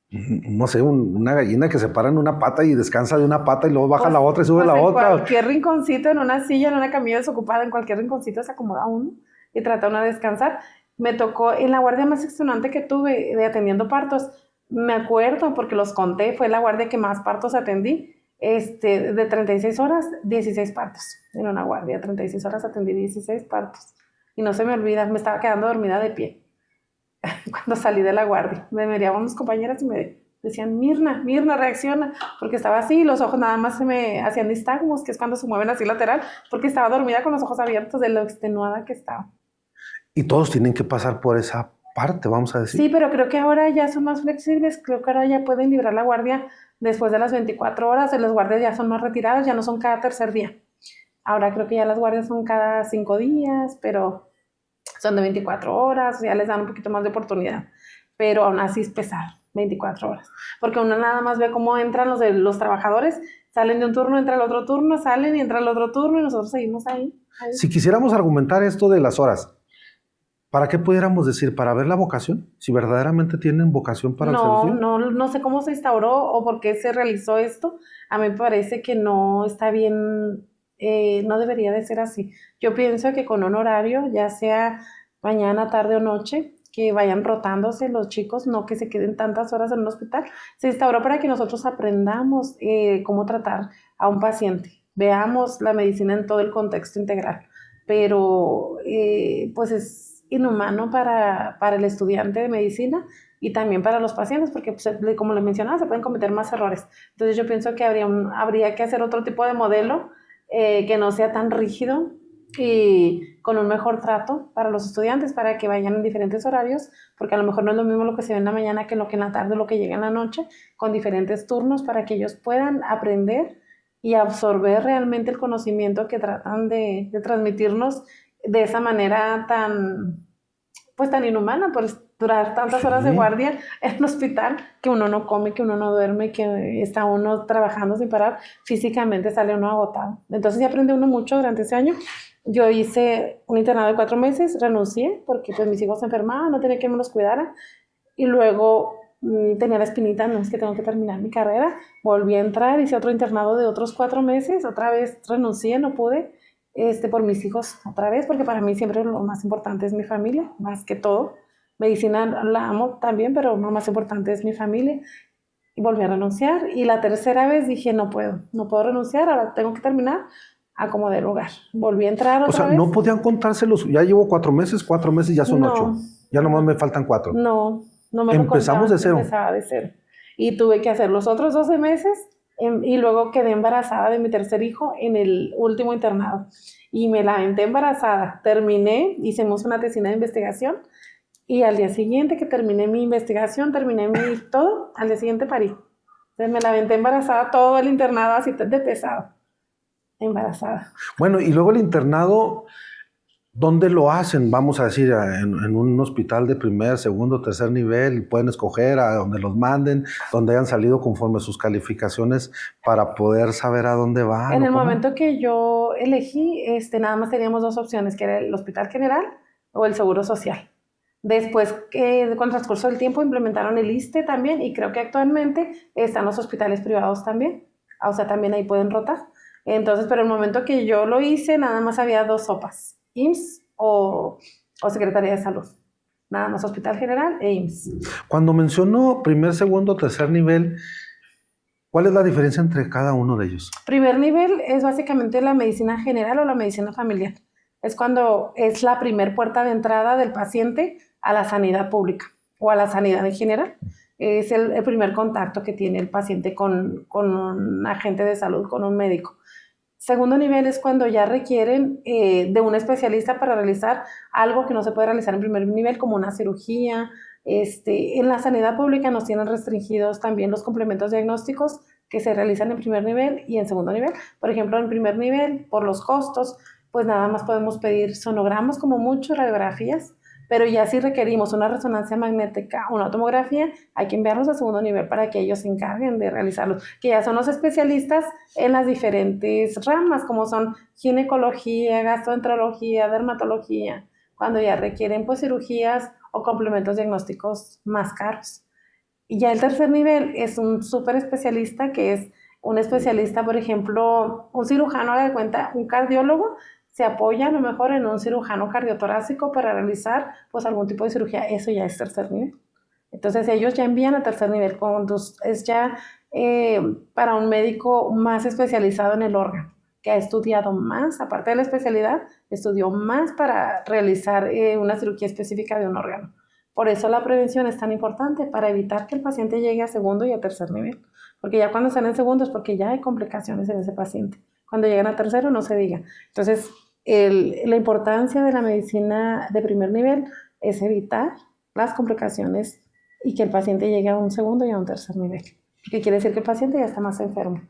no sé, una gallina que se para en una pata y descansa de una pata y luego baja la otra y sube la en otra. Cualquier rinconcito, en una silla, en una camilla desocupada, en cualquier rinconcito se acomoda uno y trata uno de descansar. Me tocó en la guardia más extenuante que tuve de atendiendo partos. Me acuerdo porque los conté, fue la guardia que más partos atendí. De 36 horas, 16 partos. En una guardia, 36 horas atendí 16 partos. Y no se me olvida, me estaba quedando dormida de pie cuando salí de la guardia. Me miraban mis compañeras y me decían, Mirna, reacciona, porque estaba así, los ojos nada más se me hacían nistagmos, que es cuando se mueven así lateral, porque estaba dormida con los ojos abiertos de lo extenuada que estaba. Y todos tienen que pasar por esa parte, vamos a decir. Sí, pero creo que ahora ya son más flexibles, creo que ahora ya pueden librar la guardia después de las 24 horas, las guardias ya son más retiradas, ya no son cada tercer día. Ahora creo que ya las guardias son cada 5 días, pero son de 24 horas, ya les dan un poquito más de oportunidad, pero aún así es pesar, 24 horas, porque uno nada más ve cómo entran los trabajadores, salen de un turno, entra el otro turno, salen y entra el otro turno y nosotros seguimos ahí. Si quisiéramos argumentar esto de las horas, ¿para qué pudiéramos decir? ¿Para ver la vocación? Si verdaderamente tienen vocación para el servicio. No sé cómo se instauró o por qué se realizó esto. A mí me parece que no está bien, no debería de ser así. Yo pienso que con un horario, ya sea mañana, tarde o noche, que vayan rotándose los chicos, no que se queden tantas horas en un hospital. Se instauró para que nosotros aprendamos cómo tratar a un paciente, veamos la medicina en todo el contexto integral, pero pues es inhumano para el estudiante de medicina y también para los pacientes, porque pues, como les mencionaba, se pueden cometer más errores. Entonces yo pienso que habría que hacer otro tipo de modelo que no sea tan rígido y con un mejor trato para los estudiantes, para que vayan en diferentes horarios, porque a lo mejor no es lo mismo lo que se ve en la mañana que lo que en la tarde o lo que llega en la noche, con diferentes turnos para que ellos puedan aprender y absorber realmente el conocimiento que tratan de transmitirnos de esa manera tan inhumana, por durar tantas horas de guardia en un hospital, que uno no come, que uno no duerme, que está uno trabajando sin parar, físicamente sale uno agotado. Entonces ya aprende uno mucho durante ese año. Yo hice un internado de 4 meses, renuncié porque pues mis hijos se enfermaban, no tenía quien me los cuidara, y luego tenía la espinita, no es que tengo que terminar mi carrera, volví a entrar, hice otro internado de otros 4 meses, otra vez renuncié, no pude, por mis hijos otra vez, porque para mí siempre lo más importante es mi familia, más que todo. Medicina la amo también, pero lo más importante es mi familia. Y volví a renunciar. Y la tercera vez dije, no puedo renunciar, ahora tengo que terminar a como de lugar. Volví a entrar otra vez. No podían contárselos, ya llevo 4 meses ya son 8. Ya nomás me faltan 4. No me Empezamos de cero. Empezaba de cero. Y tuve que hacer los otros 12 meses. Y luego quedé embarazada de mi tercer hijo en el último internado y me la aventé embarazada, terminé, hicimos una tesina de investigación y al día siguiente que terminé mi investigación, terminé mi todo, al día siguiente parí. Entonces me la aventé embarazada todo el internado así de pesado, embarazada. Bueno, y luego el internado, ¿dónde lo hacen? Vamos a decir, en un hospital de primer, segundo, tercer nivel, pueden escoger a donde los manden, donde hayan salido conforme sus calificaciones para poder saber a dónde van. En el momento que yo elegí, nada más teníamos 2 opciones, que era el hospital general o el seguro social. Después, con el transcurso del tiempo, implementaron el ISSSTE también y creo que actualmente están los hospitales privados también. O sea, también ahí pueden rotar. Entonces, pero el momento que yo lo hice, nada más había 2 sopas. IMSS o Secretaría de Salud. Nada más Hospital General e IMSS. Cuando mencionó primer, segundo, tercer nivel, ¿cuál es la diferencia entre cada uno de ellos? Primer nivel es básicamente la medicina general o la medicina familiar. Es cuando es la primer puerta de entrada del paciente a la sanidad pública o a la sanidad en general. Es el primer contacto que tiene el paciente con un agente de salud, con un médico. Segundo nivel es cuando ya requieren de un especialista para realizar algo que no se puede realizar en primer nivel, como una cirugía. En la sanidad pública nos tienen restringidos también los complementos diagnósticos que se realizan en primer nivel y en segundo nivel. Por ejemplo, en primer nivel, por los costos, pues nada más podemos pedir sonogramas como mucho, radiografías, pero ya si requerimos una resonancia magnética o una tomografía, hay que enviarlos a segundo nivel para que ellos se encarguen de realizarlos, que ya son los especialistas en las diferentes ramas, como son ginecología, gastroenterología, dermatología, cuando ya requieren pues cirugías o complementos diagnósticos más caros. Y ya el tercer nivel es un súper especialista, que es un especialista, por ejemplo, un cirujano, haga de cuenta, un cardiólogo, se apoya a lo mejor en un cirujano cardiotorácico para realizar pues algún tipo de cirugía. Eso ya es tercer nivel. Entonces ellos ya envían a tercer nivel, es ya para un médico más especializado en el órgano, que ha estudiado más, aparte de la especialidad, estudió más para realizar una cirugía específica de un órgano. Por eso la prevención es tan importante, para evitar que el paciente llegue a segundo y a tercer nivel. Porque ya cuando están en segundo es porque ya hay complicaciones en ese paciente. Cuando llegan a tercero no se diga. Entonces, la importancia de la medicina de primer nivel es evitar las complicaciones y que el paciente llegue a un segundo y a un tercer nivel. Que quiere decir que el paciente ya está más enfermo.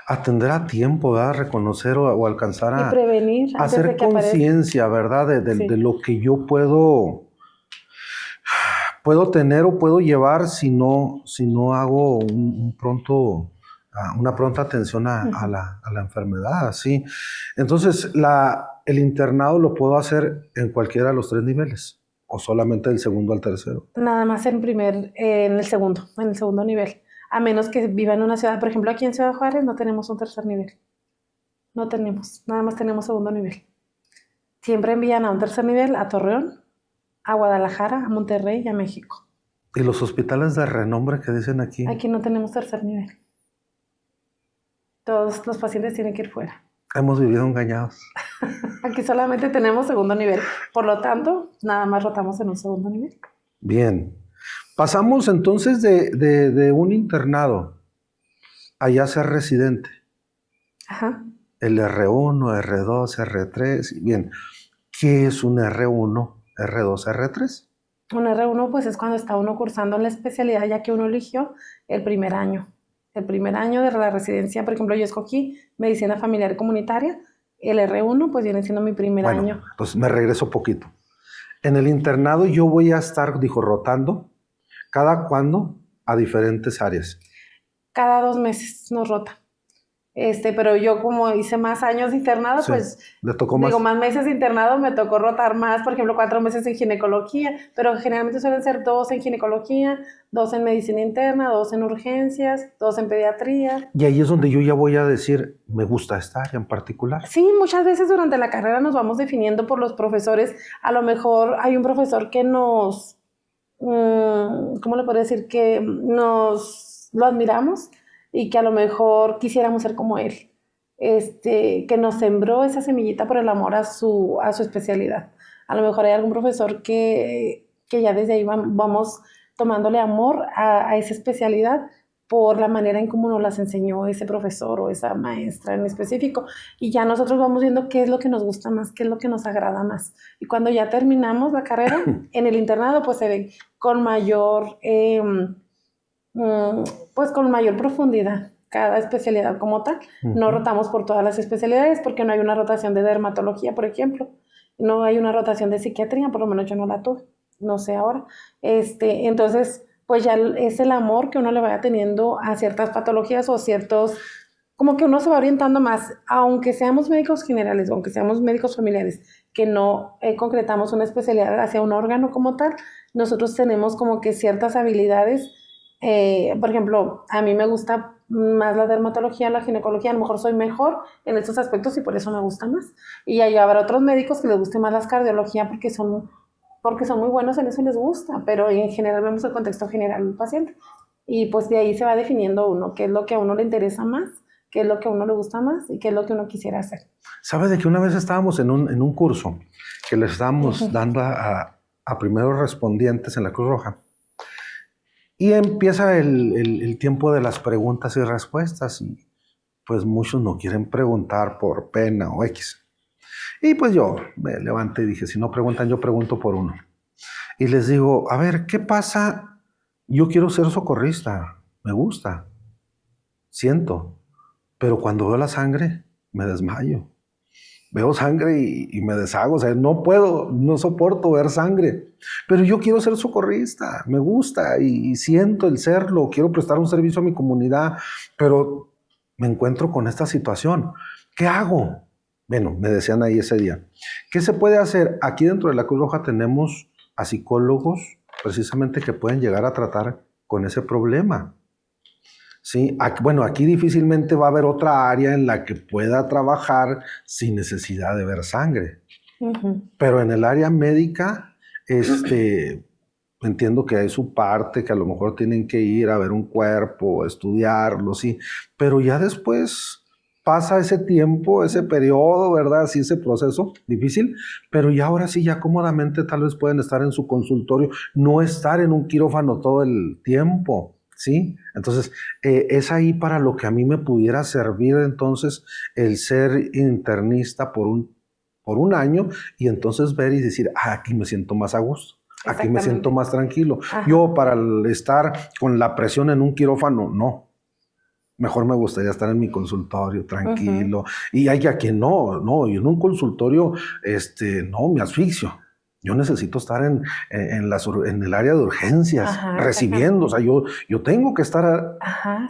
Atender a tiempo, ¿verdad? Reconocer o alcanzar a... Y prevenir. Hacer conciencia, ¿verdad? Sí. De lo que yo puedo tener o puedo llevar si no hago una pronta atención a la enfermedad, ¿sí? Entonces, el internado lo puedo hacer en cualquiera de los 3 niveles, o solamente del segundo al tercero. Nada más en el segundo nivel. A menos que viva en una ciudad, por ejemplo, aquí en Ciudad Juárez no tenemos un tercer nivel. No tenemos, nada más tenemos segundo nivel. Siempre envían a un tercer nivel a Torreón, a Guadalajara, a Monterrey y a México. ¿Y los hospitales de renombre que dicen aquí? Aquí no tenemos tercer nivel. Todos los pacientes tienen que ir fuera. Hemos vivido engañados. Aquí solamente tenemos segundo nivel. Por lo tanto, nada más rotamos en un segundo nivel. Bien. Pasamos entonces de un internado a ya ser residente. Ajá. El R1, R2, R3. Bien. ¿Qué es un R1, R2, R3? Un R1 pues es cuando está uno cursando la especialidad ya que uno eligió el primer año. El primer año de la residencia, por ejemplo, yo escogí medicina familiar y comunitaria. El R1 pues viene siendo mi primer año. Entonces me regreso poquito. En el internado yo voy a estar, rotando. ¿Cada cuándo? A diferentes áreas. Cada 2 meses nos rota. Pero yo como hice más años de internado, Sí, pues le tocó más. digo, más meses de internado, me tocó rotar más, por ejemplo, 4 meses en ginecología, pero generalmente suelen ser 2 en ginecología, 2 en medicina interna, 2 en urgencias, 2 en pediatría. Y ahí es donde yo ya voy a decir, me gusta esta área en particular. Sí, muchas veces durante la carrera nos vamos definiendo por los profesores. A lo mejor hay un profesor que nos, ¿cómo le puedo decir? Que lo admiramos y que a lo mejor quisiéramos ser como él. Que nos sembró esa semillita por el amor a su especialidad. A lo mejor hay algún profesor que ya desde ahí vamos tomándole amor a esa especialidad por la manera en cómo nos las enseñó ese profesor o esa maestra en específico. Y ya nosotros vamos viendo qué es lo que nos gusta más, qué es lo que nos agrada más. Y cuando ya terminamos la carrera, en el internado, pues se ve con mayor, con mayor profundidad cada especialidad como tal. No rotamos por todas las especialidades porque no hay una rotación de dermatología, por ejemplo. No hay una rotación de psiquiatría, por lo menos yo no la tuve. No sé ahora. Entonces, pues ya es el amor que uno le vaya teniendo a ciertas patologías o ciertos, como que uno se va orientando más, aunque seamos médicos generales, aunque seamos médicos familiares, que no concretamos una especialidad hacia un órgano como tal, nosotros tenemos como que ciertas habilidades. Por ejemplo, a mí me gusta más la dermatología, la ginecología, a lo mejor soy mejor en estos aspectos y por eso me gusta más. Y ahí habrá otros médicos que les guste más la cardiología porque son muy buenos en eso y les gusta, pero en general vemos el contexto general del paciente. Y pues de ahí se va definiendo uno, qué es lo que a uno le interesa más qué es lo que a uno le gusta más y qué es lo que uno quisiera hacer. ¿Sabe de que una vez estábamos en un curso que le estábamos Ujú. dando a primeros respondientes en la Cruz Roja? Y empieza el tiempo de las preguntas y respuestas y pues muchos no quieren preguntar por pena o X. Y pues yo me levanté y dije, si no preguntan, yo pregunto por uno. Y les digo, a ver, ¿qué pasa? Yo quiero ser socorrista, me gusta, siento, pero cuando veo la sangre, me desmayo. Veo sangre y me deshago, o sea, no puedo, no soporto ver sangre, pero yo quiero ser socorrista, me gusta y siento el serlo, quiero prestar un servicio a mi comunidad, pero me encuentro con esta situación. ¿Qué hago? Bueno, me decían ahí ese día, ¿qué se puede hacer? Aquí dentro de la Cruz Roja tenemos a psicólogos precisamente que pueden llegar a tratar con ese problema. Sí, bueno, aquí difícilmente va a haber otra área en la que pueda trabajar sin necesidad de ver sangre. Ujú. Pero en el área médica, entiendo que hay su parte, que a lo mejor tienen que ir a ver un cuerpo, estudiarlo, sí. Pero ya después pasa ese tiempo, ese periodo, ¿verdad? Así ese proceso difícil, pero ya ahora sí, ya cómodamente tal vez pueden estar en su consultorio, no estar en un quirófano todo el tiempo. ¿Sí? Entonces, es ahí para lo que a mí me pudiera servir entonces el ser internista por un año y entonces ver y decir, aquí me siento más a gusto, aquí me siento más tranquilo. Ajá. Yo para estar con la presión en un quirófano, no. Mejor me gustaría estar en mi consultorio, tranquilo. Y hay a quien no, y en un consultorio, no, me asfixio. Yo necesito estar en el área de urgencias, Ajá, recibiendo. O sea, yo tengo que estar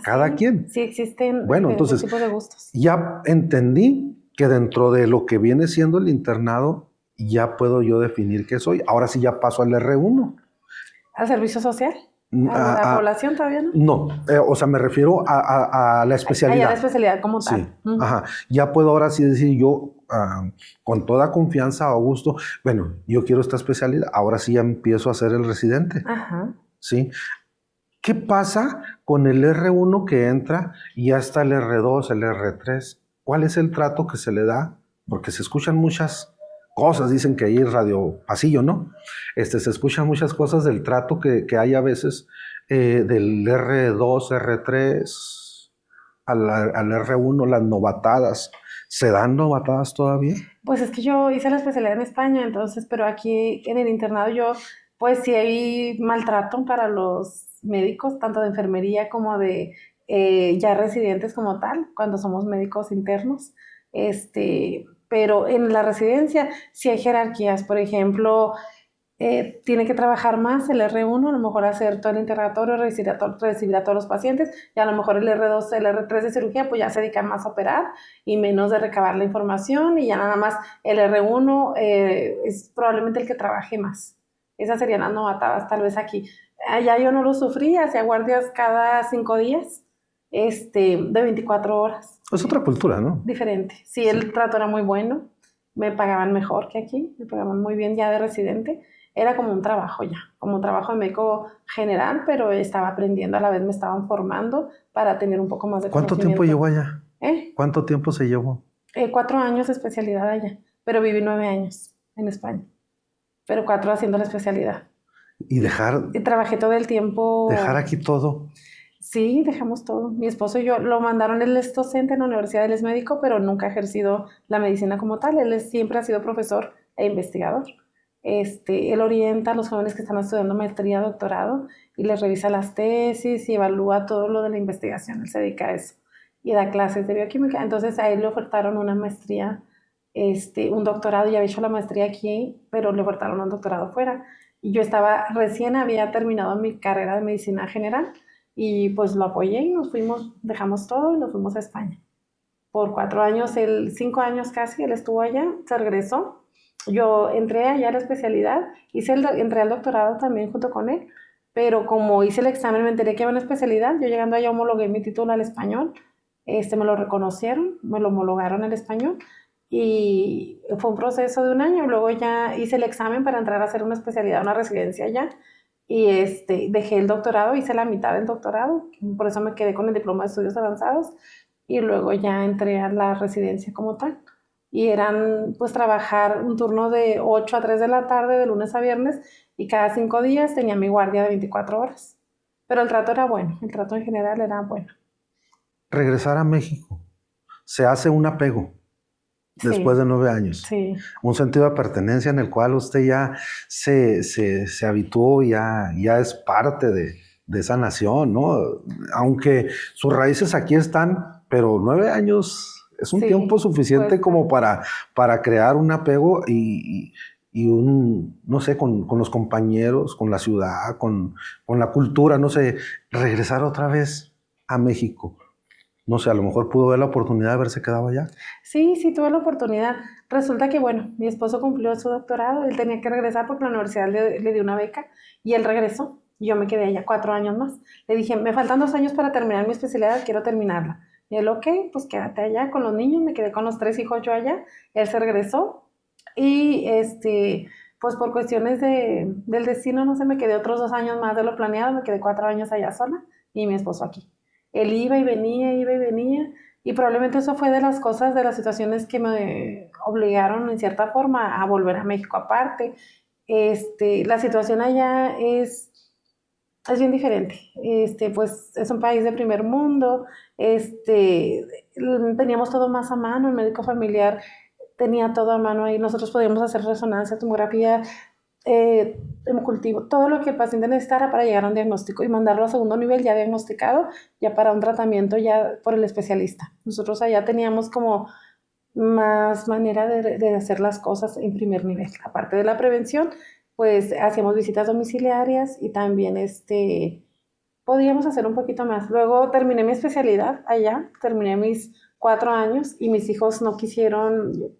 cada quien. Sí, existen Bueno, diferentes entonces, tipos de gustos. ya entendí que dentro de lo que viene siendo el internado, ya puedo yo definir qué soy. Ahora sí ya paso al R1. ¿Al servicio social? ¿A la población todavía no? No, o sea, me refiero a la especialidad. Ya la especialidad como tal. Sí, ajá. Ya puedo ahora sí decir yo, con toda confianza, Augusto, bueno, yo quiero esta especialidad, ahora sí ya empiezo a ser el residente. Ajá. ¿Sí? ¿Qué pasa con el R1 que entra y ya está el R2, el R3? ¿Cuál es el trato que se le da? Porque se escuchan muchas cosas, dicen que ahí es radio pasillo, ¿no? Se escuchan muchas cosas del trato que hay a veces del R2, R3 al R1, las novatadas. ¿Se dan novatadas todavía? Pues es que yo hice la especialidad en España, entonces, pero aquí en el internado yo, pues sí hay maltrato para los médicos, tanto de enfermería como de ya residentes como tal, cuando somos médicos internos. Pero en la residencia sí hay jerarquías, por ejemplo, tiene que trabajar más el R1, a lo mejor hacer todo el interrogatorio, recibir a todos los pacientes, y a lo mejor el R2, el R3 de cirugía, pues ya se dedican más a operar y menos de recabar la información, y ya nada más el R1 es probablemente el que trabaje más. Esas serían las novatadas tal vez aquí. Allá yo no lo sufrí, hacía guardias cada 5 días, de 24 horas. Es otra cultura, ¿no? Diferente. Sí, el trato era muy bueno, me pagaban mejor que aquí, me pagaban muy bien ya de residente. Era como un trabajo ya, como un trabajo de médico general, pero estaba aprendiendo, a la vez me estaban formando para tener un poco más de ¿Cuánto tiempo llevó allá? ¿Cuánto tiempo se llevó? 4 años de especialidad allá, pero viví 9 años en España, pero 4 haciendo la especialidad. ¿Y dejar? Y trabajé todo el tiempo. ¿Dejar aquí todo? Sí, dejamos todo. Mi esposo y yo lo mandaron, él es docente en la universidad, él es médico, pero nunca ha ejercido la medicina como tal, él siempre ha sido profesor e investigador. Él orienta a los jóvenes que están estudiando maestría, doctorado, y les revisa las tesis y evalúa todo lo de la investigación. Él se dedica a eso y da clases de bioquímica. Entonces a él le ofertaron una maestría, un doctorado, ya había hecho la maestría aquí, pero le ofertaron un doctorado fuera. Y yo recién había terminado mi carrera de medicina general y pues lo apoyé y nos fuimos, dejamos todo y nos fuimos a España. Por 4 años, 5 años casi, él estuvo allá, se regresó. Yo entré allá a la especialidad, entré al doctorado también junto con él, pero como hice el examen me enteré que había una especialidad, yo llegando allá homologué mi título al español, me lo reconocieron, me lo homologaron al español y fue un proceso de 1 año, luego ya hice el examen para entrar a hacer una especialidad, una residencia allá y dejé el doctorado, hice la mitad del doctorado, por eso me quedé con el diploma de estudios avanzados y luego ya entré a la residencia como tal. Y eran pues trabajar un turno de 8 a 3 de la tarde, de lunes a viernes, y cada 5 días tenía mi guardia de 24 horas. Pero el trato era bueno, el trato en general era bueno. Regresar a México, se hace un apego después Sí, de 9 años. sí, Un sentido de pertenencia en el cual usted ya se habituó, ya es parte de esa nación, ¿no? Aunque sus raíces aquí están, pero 9 años es un tiempo sí, suficiente cuesta. como para crear un apego y un, no sé, con los compañeros, con la ciudad, con la cultura, no sé, regresar otra vez a México. No sé, a lo mejor pudo ver la oportunidad de haberse quedado allá. Sí, sí, tuve la oportunidad. Resulta que, bueno, mi esposo cumplió su doctorado, él tenía que regresar porque la universidad le dio una beca y él regresó. Yo me quedé allá 4 años más. Le dije, me faltan 2 años para terminar mi especialidad, quiero terminarla. Y él, ok, pues quédate allá con los niños, me quedé con los 3 hijos yo allá. Él se regresó y, pues por cuestiones del destino, no sé, me quedé otros 2 años más de lo planeado, me quedé 4 años allá sola y mi esposo aquí. Él iba y venía. Y probablemente eso fue de las cosas, de las situaciones que me obligaron en cierta forma a volver a México aparte. La situación allá es bien diferente. Pues es un país de primer mundo. Teníamos todo más a mano, el médico familiar tenía todo a mano ahí. Nosotros podíamos hacer resonancia, tomografía, cultivo, todo lo que el paciente necesitara para llegar a un diagnóstico y mandarlo a segundo nivel ya diagnosticado, ya para un tratamiento ya por el especialista. Nosotros allá teníamos como más manera de hacer las cosas en primer nivel. Aparte de la prevención, pues hacíamos visitas domiciliarias y también podíamos hacer un poquito más. Luego terminé mi especialidad allá, terminé mis 4 años y mis hijos no quisieron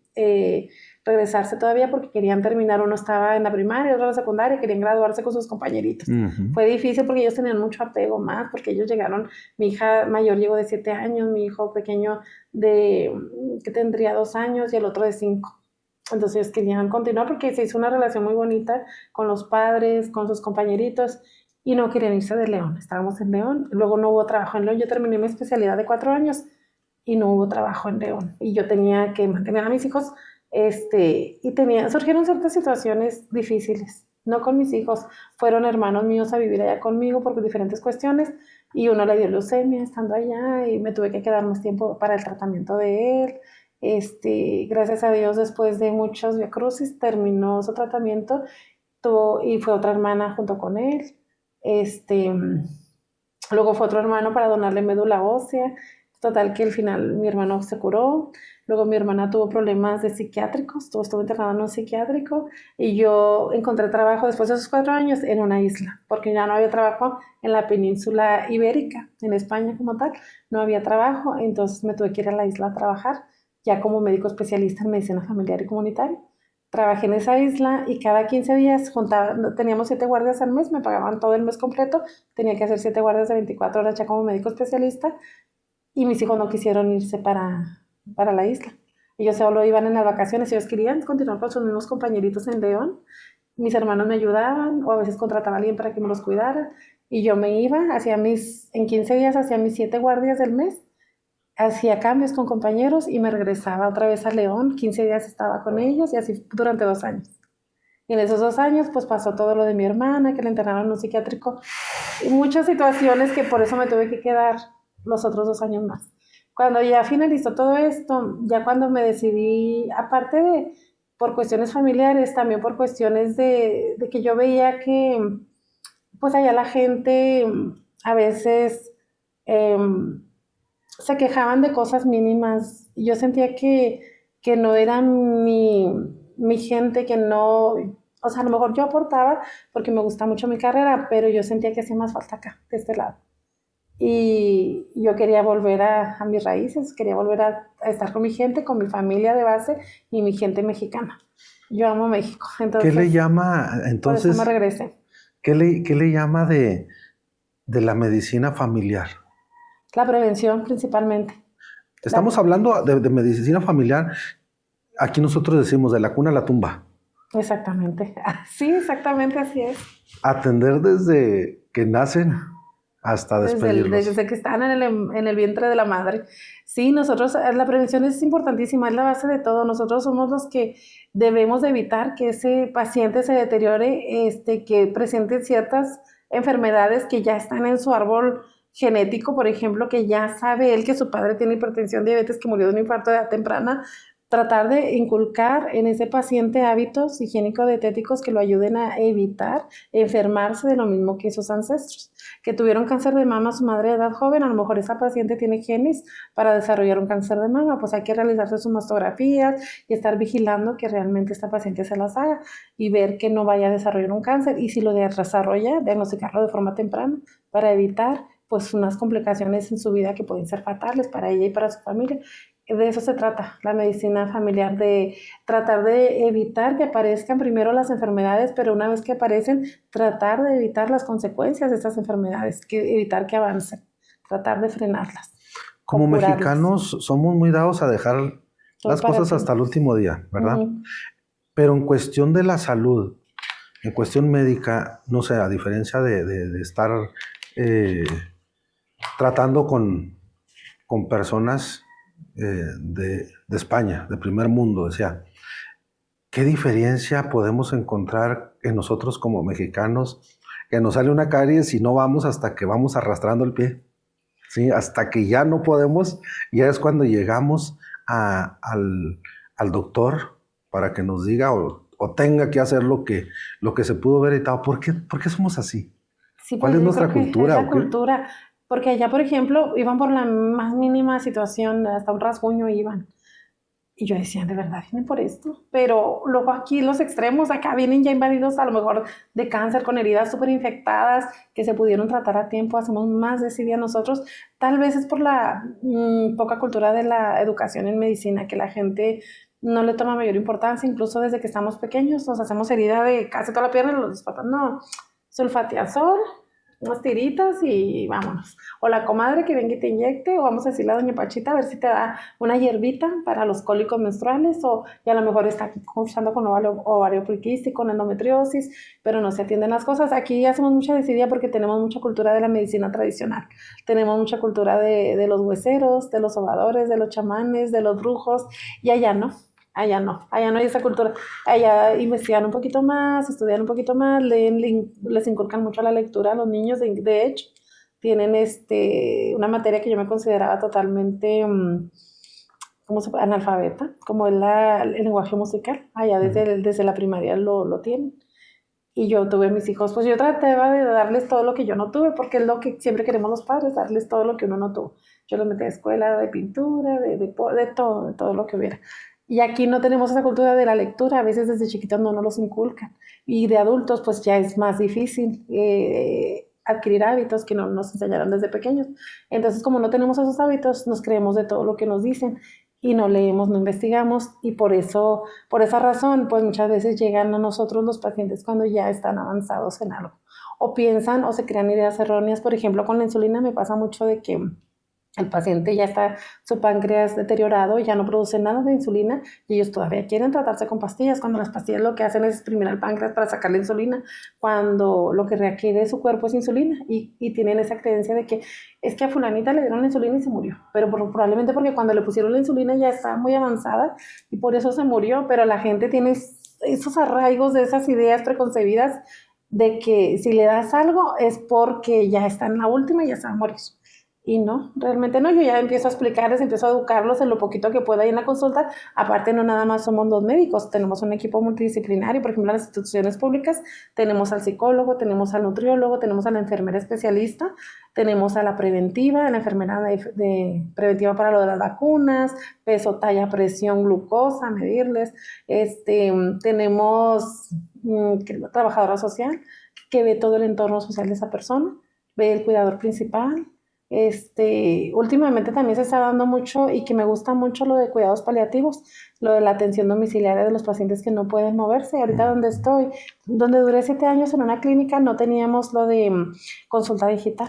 regresarse todavía porque querían terminar. Uno estaba en la primaria, otro en la secundaria, querían graduarse con sus compañeritos. Fue difícil porque ellos tenían mucho apego más, porque ellos llegaron, mi hija mayor llegó de 7 años, mi hijo pequeño que tendría 2 años y el otro de 5. Entonces querían continuar porque se hizo una relación muy bonita con los padres, con sus compañeritos y no querían irse de León. Estábamos en León, luego no hubo trabajo en León. Yo terminé mi especialidad de 4 años y no hubo trabajo en León. Y yo tenía que mantener a mis hijos, surgieron ciertas situaciones difíciles. No con mis hijos, fueron hermanos míos a vivir allá conmigo por diferentes cuestiones y uno le dio leucemia estando allá y me tuve que quedar más tiempo para el tratamiento de él. Gracias a Dios, después de muchos viacrucis, terminó su tratamiento y fue otra hermana junto con él. Luego fue otro hermano para donarle médula ósea. Total que al final mi hermano se curó. Luego mi hermana tuvo problemas de psiquiátricos, estuvo internada en un psiquiátrico y yo encontré trabajo después de esos 4 años en una isla, porque ya no había trabajo en la península ibérica, en España como tal, no había trabajo, entonces me tuve que ir a la isla a trabajar, ya como médico especialista en medicina familiar y comunitaria. Trabajé en esa isla y cada 15 días teníamos 7 guardias al mes, me pagaban todo el mes completo, tenía que hacer 7 guardias de 24 horas ya como médico especialista y mis hijos no quisieron irse para la isla. Ellos solo iban en las vacaciones, ellos querían continuar con sus mismos compañeritos en León. Mis hermanos me ayudaban o a veces contrataba a alguien para que me los cuidara y yo me iba, en 15 días hacía mis 7 guardias del mes, hacía cambios con compañeros y me regresaba otra vez a León, 15 días estaba con ellos y así durante 2 años. Y en esos 2 años pues pasó todo lo de mi hermana, que la internaron en un psiquiátrico y muchas situaciones que por eso me tuve que quedar los otros 2 años más. Cuando ya finalizó todo esto, ya cuando me decidí, aparte de por cuestiones familiares, también por cuestiones de que yo veía que pues allá la gente a veces se quejaban de cosas mínimas. Yo sentía que no era mi gente, que no, o sea, a lo mejor yo aportaba porque me gusta mucho mi carrera, pero yo sentía que hacía más falta acá, de este lado. Y yo quería volver a mis raíces, quería volver a estar con mi gente, con mi familia de base y mi gente mexicana. Yo amo México, entonces... ¿Qué le llama, entonces, por eso me regresé. ¿Qué le llama de la medicina familiar? La prevención principalmente. Estamos hablando de medicina familiar, aquí nosotros decimos de la cuna a la tumba. Exactamente, sí, exactamente así es. Atender desde que nacen hasta despedirlos. Desde que están en el vientre de la madre. Sí, nosotros, la prevención es importantísima, es la base de todo. Nosotros somos los que debemos de evitar que ese paciente se deteriore, que presente ciertas enfermedades que ya están en su árbol genético, por ejemplo, que ya sabe él que su padre tiene hipertensión, diabetes, que murió de un infarto de edad temprana. Tratar de inculcar en ese paciente hábitos higiénico-dietéticos que lo ayuden a evitar enfermarse de lo mismo que sus ancestros, que tuvieron cáncer de mama su madre de edad joven. A lo mejor esa paciente tiene genes para desarrollar un cáncer de mama, pues hay que realizarse sus mastografías y estar vigilando que realmente esta paciente se las haga y ver que no vaya a desarrollar un cáncer, y si lo desarrolla, diagnosticarlo de forma temprana para evitar pues unas complicaciones en su vida que pueden ser fatales para ella y para su familia. De eso se trata la medicina familiar, de tratar de evitar que aparezcan primero las enfermedades, pero una vez que aparecen, tratar de evitar las consecuencias de estas enfermedades, evitar que avancen, tratar de frenarlas. Como mexicanos somos muy dados a dejar las cosas hasta el último día, ¿verdad? Pero en cuestión de la salud, en cuestión médica, no sé, a diferencia de estar tratando con personas de España, de primer mundo, decía, ¿qué diferencia podemos encontrar en nosotros como mexicanos? Que nos sale una caries y no vamos hasta que vamos arrastrando el pie, ¿sí? Hasta que ya no podemos, ya es cuando llegamos al doctor para que nos diga o tenga que hacer lo que se pudo ver evitado. ¿Por qué somos así? Sí, ¿Cuál es nuestra cultura? Es la cultura. Porque allá, por ejemplo, iban por la más mínima situación, hasta un rasguño iban. Y yo decía, ¿de verdad vienen por esto? Pero luego aquí los extremos, acá vienen ya invadidos a lo mejor de cáncer, con heridas súper infectadas, que se pudieron tratar a tiempo. Hacemos más de ese día nosotros. Tal vez es por la poca cultura de la educación en medicina, que la gente no le toma mayor importancia. Incluso desde que estamos pequeños nos hacemos herida de casi toda la pierna, los papás no, sulfatiazol, unas tiritas y vámonos. O la comadre que venga y te inyecte, o vamos a decirle a doña Pachita a ver si te da una hierbita para los cólicos menstruales, y a lo mejor está cursando con ovario poliquístico, con endometriosis, pero no se atienden las cosas. Aquí hacemos mucha desidia porque tenemos mucha cultura de la medicina tradicional. Tenemos mucha cultura de los hueseros, de los sobadores, de los chamanes, de los brujos, y allá no. Allá no hay esa cultura. Allá investigan un poquito más, estudian un poquito más, leen, les inculcan mucho la lectura a los niños. De hecho, tienen una materia que yo me consideraba totalmente analfabeta, como el lenguaje musical. Allá desde la primaria lo tienen. Y yo tuve mis hijos, pues yo trataba de darles todo lo que yo no tuve, porque es lo que siempre queremos los padres, darles todo lo que uno no tuvo. Yo los metí a escuela de pintura, de todo lo que hubiera. Y aquí no tenemos esa cultura de la lectura, a veces desde chiquitos no nos los inculcan. Y de adultos pues ya es más difícil adquirir hábitos que no nos enseñaron desde pequeños. Entonces, como no tenemos esos hábitos, nos creemos de todo lo que nos dicen y no leemos, no investigamos, y por esa razón, pues muchas veces llegan a nosotros los pacientes cuando ya están avanzados en algo. O piensan o se crean ideas erróneas. Por ejemplo, con la insulina me pasa mucho de que el paciente ya está, su páncreas deteriorado, ya no produce nada de insulina y ellos todavía quieren tratarse con pastillas, cuando las pastillas lo que hacen es exprimir al páncreas para sacar la insulina, cuando lo que requiere su cuerpo es insulina, y tienen esa creencia de que es que a fulanita le dieron la insulina y se murió, pero probablemente porque cuando le pusieron la insulina ya estaba muy avanzada y por eso se murió. Pero la gente tiene esos arraigos de esas ideas preconcebidas de que si le das algo es porque ya está en la última y ya se va a morir. Y no, realmente no. Yo ya empiezo a explicarles, empiezo a educarlos en lo poquito que pueda ahí en la consulta. Aparte, no nada más somos dos médicos, tenemos un equipo multidisciplinario. Por ejemplo, en las instituciones públicas tenemos al psicólogo, tenemos al nutriólogo, tenemos a la enfermera especialista, tenemos a la preventiva, a la enfermera de preventiva para lo de las vacunas, peso, talla, presión, glucosa, medirles. Tenemos trabajadora social que ve todo el entorno social de esa persona, ve el cuidador principal. Últimamente también se está dando mucho, y que me gusta mucho, lo de cuidados paliativos, lo de la atención domiciliaria de los pacientes que no pueden moverse. Ahorita donde duré 7 años en una clínica, no teníamos lo de consulta digital.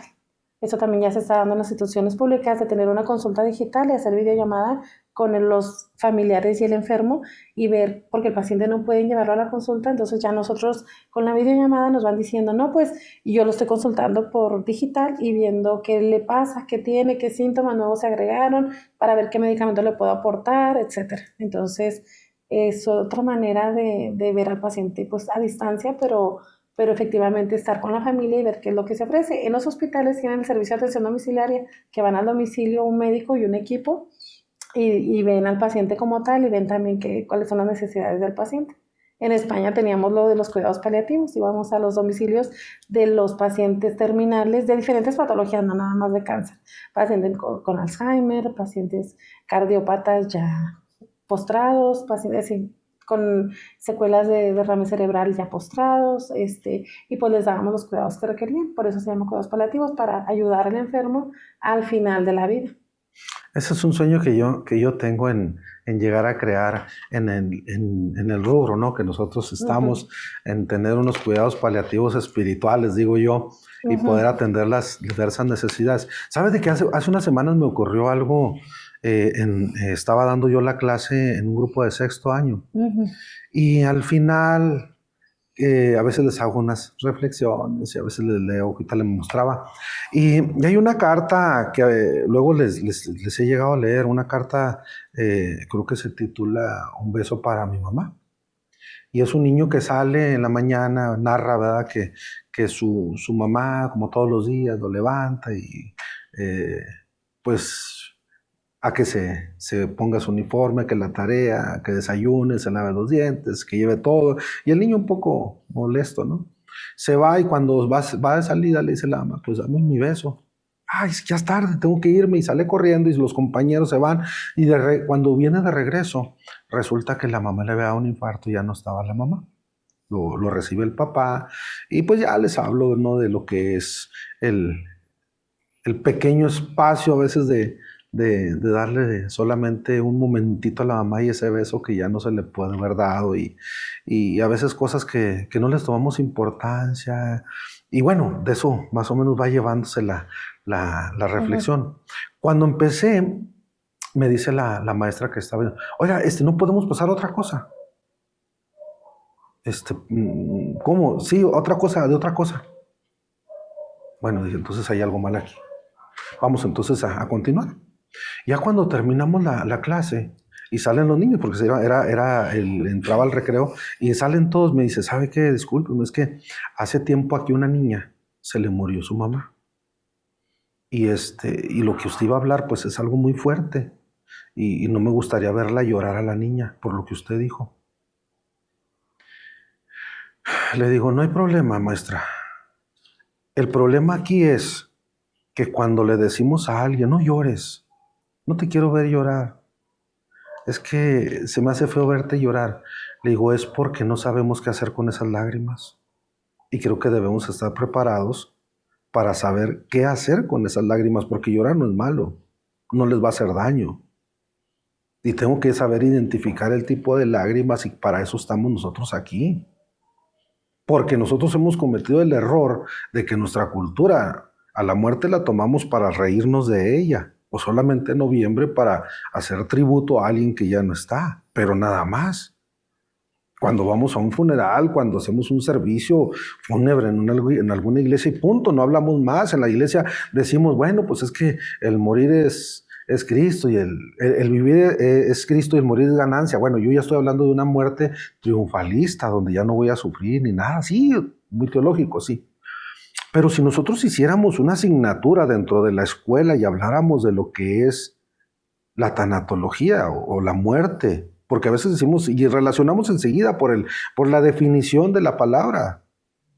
Eso también ya se está dando en las instituciones públicas, de tener una consulta digital y hacer videollamada con los familiares y el enfermo y ver, porque el paciente no puede llevarlo a la consulta, entonces ya nosotros con la videollamada nos van diciendo, no, pues yo lo estoy consultando por digital y viendo qué le pasa, qué tiene, qué síntomas nuevos se agregaron, para ver qué medicamento le puedo aportar, etcétera. Entonces, es otra manera de ver al paciente pues a distancia, pero efectivamente estar con la familia y ver qué es lo que se ofrece. En los hospitales tienen el servicio de atención domiciliaria, que van al domicilio un médico y un equipo y ven al paciente como tal y ven también cuáles son las necesidades del paciente. En España teníamos lo de los cuidados paliativos, íbamos a los domicilios de los pacientes terminales de diferentes patologías, no nada más de cáncer, pacientes con Alzheimer, pacientes cardiópatas ya postrados, pacientes con secuelas de derrame cerebral ya postrados, y pues les dábamos los cuidados que requerían. Por eso se llama cuidados paliativos, para ayudar al enfermo al final de la vida. Ese es un sueño que yo tengo en llegar a crear en el rubro, ¿no? Que nosotros estamos en tener unos cuidados paliativos espirituales, digo yo, y poder atender las diversas necesidades. ¿Sabes de que hace unas semanas me ocurrió algo? Estaba dando yo la clase en un grupo de 6º año y al final a veces les hago unas reflexiones y a veces les leo, ahorita les mostraba, y hay una carta que luego les he llegado a leer, una carta, creo que se titula Un beso para mi mamá, y es un niño que sale en la mañana, narra, ¿verdad?, que su mamá, como todos los días, lo levanta y pues a que se ponga su uniforme, que la tarea, que desayune, se lave los dientes, que lleve todo. Y el niño un poco molesto, ¿no? Se va y cuando va de salida le dice la mamá, pues dame mi beso. Ay, ya es tarde, tengo que irme. Y sale corriendo y los compañeros se van. Y cuando viene de regreso, resulta que la mamá le había dado un infarto y ya no estaba la mamá. Lo recibe el papá. Y pues ya les hablo, ¿no?, de lo que es el pequeño espacio a veces de darle solamente un momentito a la mamá y ese beso que ya no se le puede haber dado y a veces cosas que no les tomamos importancia. Y bueno, de eso más o menos va llevándose la reflexión. Cuando empecé, me dice la maestra que estaba viendo, oiga, no podemos pasar a otra cosa. ¿Cómo? Sí, otra cosa, de otra cosa. Bueno, dije, entonces hay algo mal aquí. Vamos entonces a continuar. Ya cuando terminamos la clase y salen los niños, porque entraba al recreo y salen todos, me dice, ¿sabe qué? Discúlpeme, es que hace tiempo aquí una niña se le murió su mamá. Y lo que usted iba a hablar, pues es algo muy fuerte. Y no me gustaría verla llorar a la niña por lo que usted dijo. Le digo, no hay problema, maestra. El problema aquí es que cuando le decimos a alguien, no llores, no te quiero ver llorar, es que se me hace feo verte llorar. Le digo, es porque no sabemos qué hacer con esas lágrimas. Y creo que debemos estar preparados para saber qué hacer con esas lágrimas, porque llorar no es malo, no les va a hacer daño. Y tengo que saber identificar el tipo de lágrimas y para eso estamos nosotros aquí. Porque nosotros hemos cometido el error de que nuestra cultura a la muerte la tomamos para reírnos de ella, o solamente en noviembre para hacer tributo a alguien que ya no está, pero nada más. Cuando vamos a un funeral, cuando hacemos un servicio fúnebre en alguna iglesia y punto, no hablamos más. En la iglesia decimos, bueno, pues es que el morir es Cristo y el vivir es Cristo y el morir es ganancia. Bueno, yo ya estoy hablando de una muerte triunfalista, donde ya no voy a sufrir ni nada. Sí, muy teológico, sí. Pero si nosotros hiciéramos una asignatura dentro de la escuela y habláramos de lo que es la tanatología o la muerte, porque a veces decimos y relacionamos enseguida por la definición de la palabra,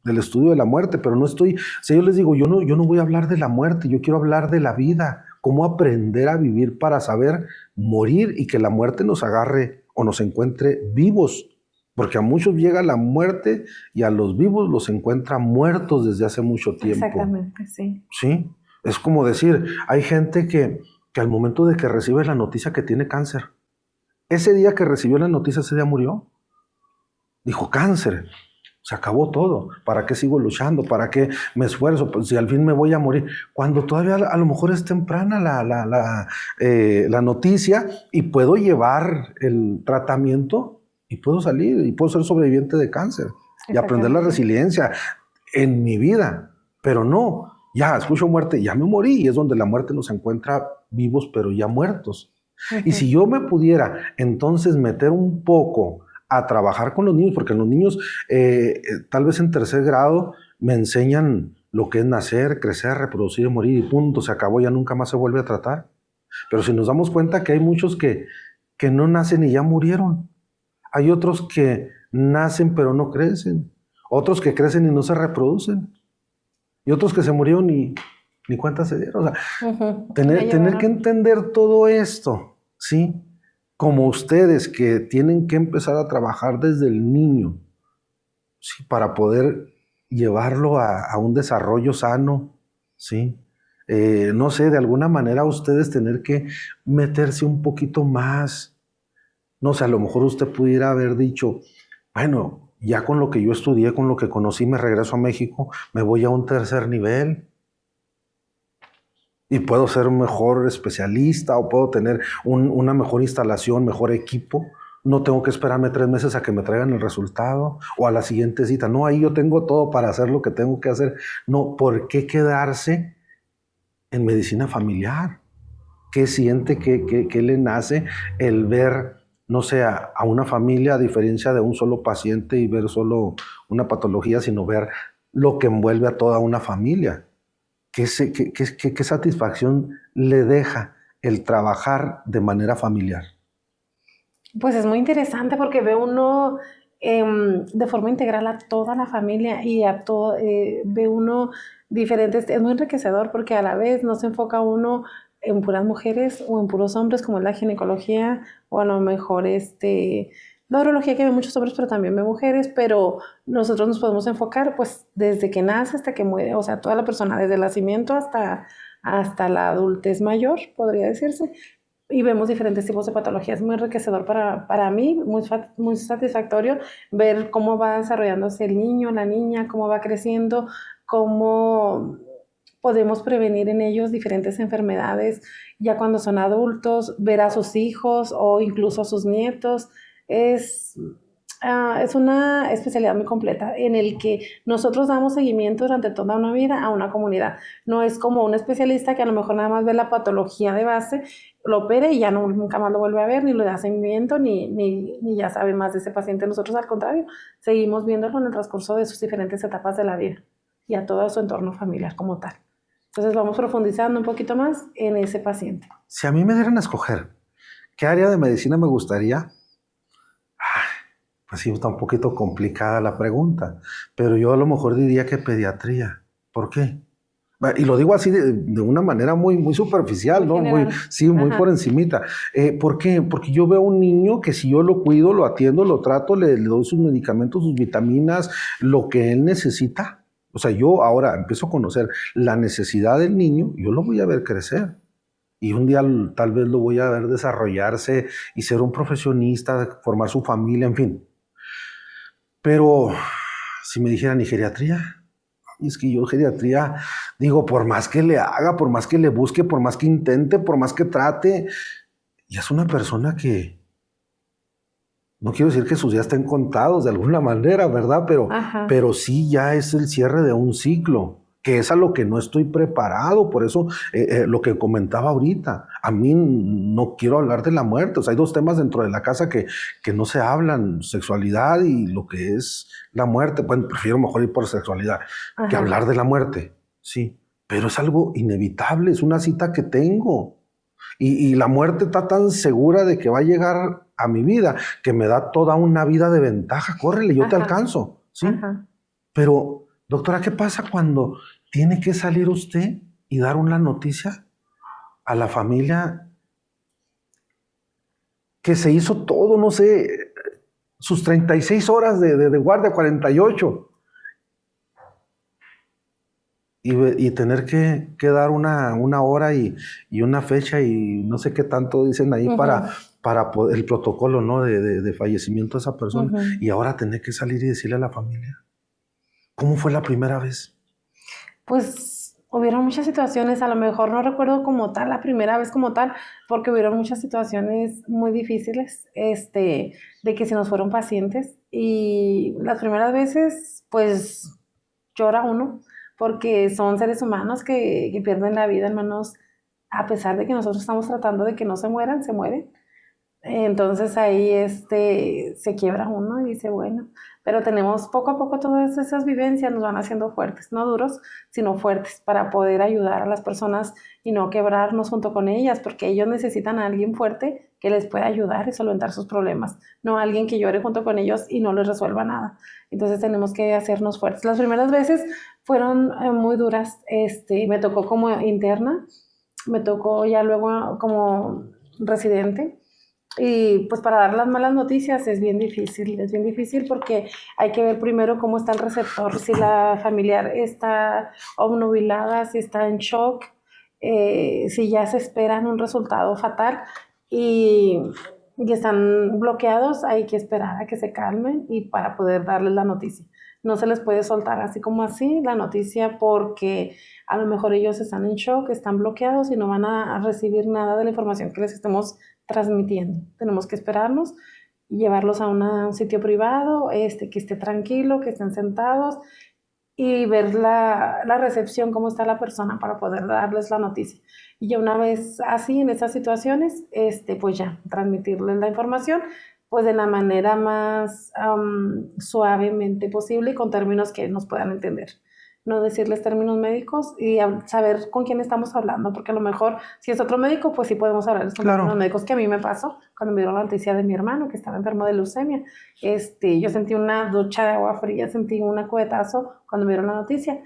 del estudio de la muerte, pero no estoy, si yo les digo, yo no voy a hablar de la muerte, yo quiero hablar de la vida, cómo aprender a vivir para saber morir y que la muerte nos agarre o nos encuentre vivos, porque a muchos llega la muerte y a los vivos los encuentra muertos desde hace mucho tiempo. Exactamente, sí. Sí, es como decir, hay gente que al momento de que recibe la noticia que tiene cáncer, ese día que recibió la noticia, ese día murió. Dijo cáncer. O Se acabó todo. ¿Para qué sigo luchando? ¿Para qué me esfuerzo? Pues si al fin me voy a morir. Cuando todavía a lo mejor es temprana la noticia y puedo llevar el tratamiento y puedo salir y puedo ser sobreviviente de cáncer y aprender la resiliencia en mi vida. Pero no, ya escucho muerte, ya me morí, y es donde la muerte nos encuentra vivos pero ya muertos. Y si yo me pudiera entonces meter un poco a trabajar con los niños, porque los niños tal vez en 3er grado me enseñan lo que es nacer, crecer, reproducir y morir, y punto, se acabó, ya nunca más se vuelve a tratar. Pero si nos damos cuenta que hay muchos que no nacen y ya murieron, hay otros que nacen pero no crecen, otros que crecen y no se reproducen, y otros que se murieron y ni cuenta se dieron. O sea, tener que entender todo esto, ¿sí? Como ustedes que tienen que empezar a trabajar desde el niño, ¿sí? Para poder llevarlo a un desarrollo sano, ¿sí? No sé, de alguna manera ustedes tener que meterse un poquito más. No sé, a lo mejor usted pudiera haber dicho, bueno, ya con lo que yo estudié, con lo que conocí, me regreso a México, me voy a un 3er nivel. Y puedo ser un mejor especialista o puedo tener una mejor instalación, mejor equipo. No tengo que esperarme 3 meses a que me traigan el resultado o a la siguiente cita. No, ahí yo tengo todo para hacer lo que tengo que hacer. No, ¿por qué quedarse en medicina familiar? ¿Qué siente, qué le nace el ver, no sé, a una familia, a diferencia de un solo paciente y ver solo una patología, sino ver lo que envuelve a toda una familia? ¿Qué satisfacción le deja el trabajar de manera familiar? Pues es muy interesante porque ve uno de forma integral a toda la familia y a todo, ve uno diferentes, es muy enriquecedor porque a la vez no se enfoca uno en puras mujeres o en puros hombres como es la ginecología o a lo mejor la urología que ve muchos hombres pero también ve mujeres, pero nosotros nos podemos enfocar pues desde que nace hasta que muere, o sea, toda la persona desde el nacimiento hasta la adultez mayor, podría decirse, y vemos diferentes tipos de patologías. Muy enriquecedor para mí, muy satisfactorio ver cómo va desarrollándose el niño, la niña, cómo va creciendo, cómo podemos prevenir en ellos diferentes enfermedades ya cuando son adultos, ver a sus hijos o incluso a sus nietos. Es una especialidad muy completa en el que nosotros damos seguimiento durante toda una vida a una comunidad. No es como un especialista que a lo mejor nada más ve la patología de base, lo opera y ya nunca más lo vuelve a ver, ni le da seguimiento, ni ya sabe más de ese paciente. Nosotros, al contrario, seguimos viéndolo en el transcurso de sus diferentes etapas de la vida y a todo su entorno familiar como tal. Entonces vamos profundizando un poquito más en ese paciente. Si a mí me dieran a escoger qué área de medicina me gustaría, pues sí, está un poquito complicada la pregunta, pero yo a lo mejor diría que pediatría. ¿Por qué? Y lo digo así de una manera muy superficial, ¿no? Muy por encimita. ¿Por qué? Porque yo veo un niño que si yo lo cuido, lo atiendo, lo trato, le doy sus medicamentos, sus vitaminas, lo que él necesita. O sea, yo ahora empiezo a conocer la necesidad del niño, yo lo voy a ver crecer. Y un día tal vez lo voy a ver desarrollarse y ser un profesionista, formar su familia, en fin. Pero si me dijeran, ¿y geriatría? Es que yo geriatría, digo, por más que le haga, por más que le busque, por más que intente, por más que trate, ya es una persona que, no quiero decir que sus días estén contados de alguna manera, ¿verdad? Pero sí ya es el cierre de un ciclo, que es a lo que no estoy preparado. Por eso lo que comentaba ahorita, a mí no quiero hablar de la muerte. O sea, hay 2 temas dentro de la casa que no se hablan, sexualidad y lo que es la muerte. Bueno, prefiero mejor ir por sexualidad que hablar de la muerte, sí. Pero es algo inevitable, es una cita que tengo. Y la muerte está tan segura de que va a llegar a mi vida que me da toda una vida de ventaja. Córrele, yo te alcanzo, ¿sí? Pero, doctora, ¿qué pasa cuando tiene que salir usted y dar una noticia a la familia que se hizo todo, no sé, sus 36 horas de guardia, 48? Y tener que dar una hora y una fecha y no sé qué tanto dicen ahí para el protocolo, ¿no? de fallecimiento de esa persona. Y ahora tener que salir y decirle a la familia. ¿Cómo fue la primera vez? Pues hubieron muchas situaciones, a lo mejor no recuerdo como tal, la primera vez como tal, porque hubieron muchas situaciones muy difíciles, de que se nos fueron pacientes y las primeras veces, pues llora uno, porque son seres humanos que pierden la vida, hermanos, a pesar de que nosotros estamos tratando de que no se mueran, se mueren. Entonces ahí se quiebra uno y dice, bueno, pero tenemos poco a poco todas esas vivencias nos van haciendo fuertes, no duros, sino fuertes para poder ayudar a las personas y no quebrarnos junto con ellas, porque ellos necesitan a alguien fuerte que les pueda ayudar y solventar sus problemas, no a alguien que llore junto con ellos y no les resuelva nada. Entonces tenemos que hacernos fuertes. Las primeras veces fueron muy duras, me tocó como interna, me tocó ya luego como residente. Y pues para dar las malas noticias es bien difícil porque hay que ver primero cómo está el receptor, si la familiar está obnubilada, si está en shock, si ya se esperan un resultado fatal y, y están bloqueados, hay que esperar a que se calmen y para poder darles la noticia. No se les puede soltar así como así la noticia porque a lo mejor ellos están en shock, están bloqueados y no van a recibir nada de la información que les estemos transmitiendo. Tenemos que esperarnos y llevarlos a un sitio privado, que esté tranquilo, que estén sentados y ver la recepción, cómo está la persona para poder darles la noticia. Y ya una vez así, en esas situaciones, pues ya, transmitirles la información, pues de la manera más suavemente posible y con términos que nos puedan entender. No decirles términos médicos y saber con quién estamos hablando, porque a lo mejor si es otro médico, pues sí podemos hablar con términos médicos, que a mí me pasó cuando me dieron la noticia de mi hermano que estaba enfermo de leucemia. Yo sentí una ducha de agua fría, sentí un acuetazo cuando me dieron la noticia,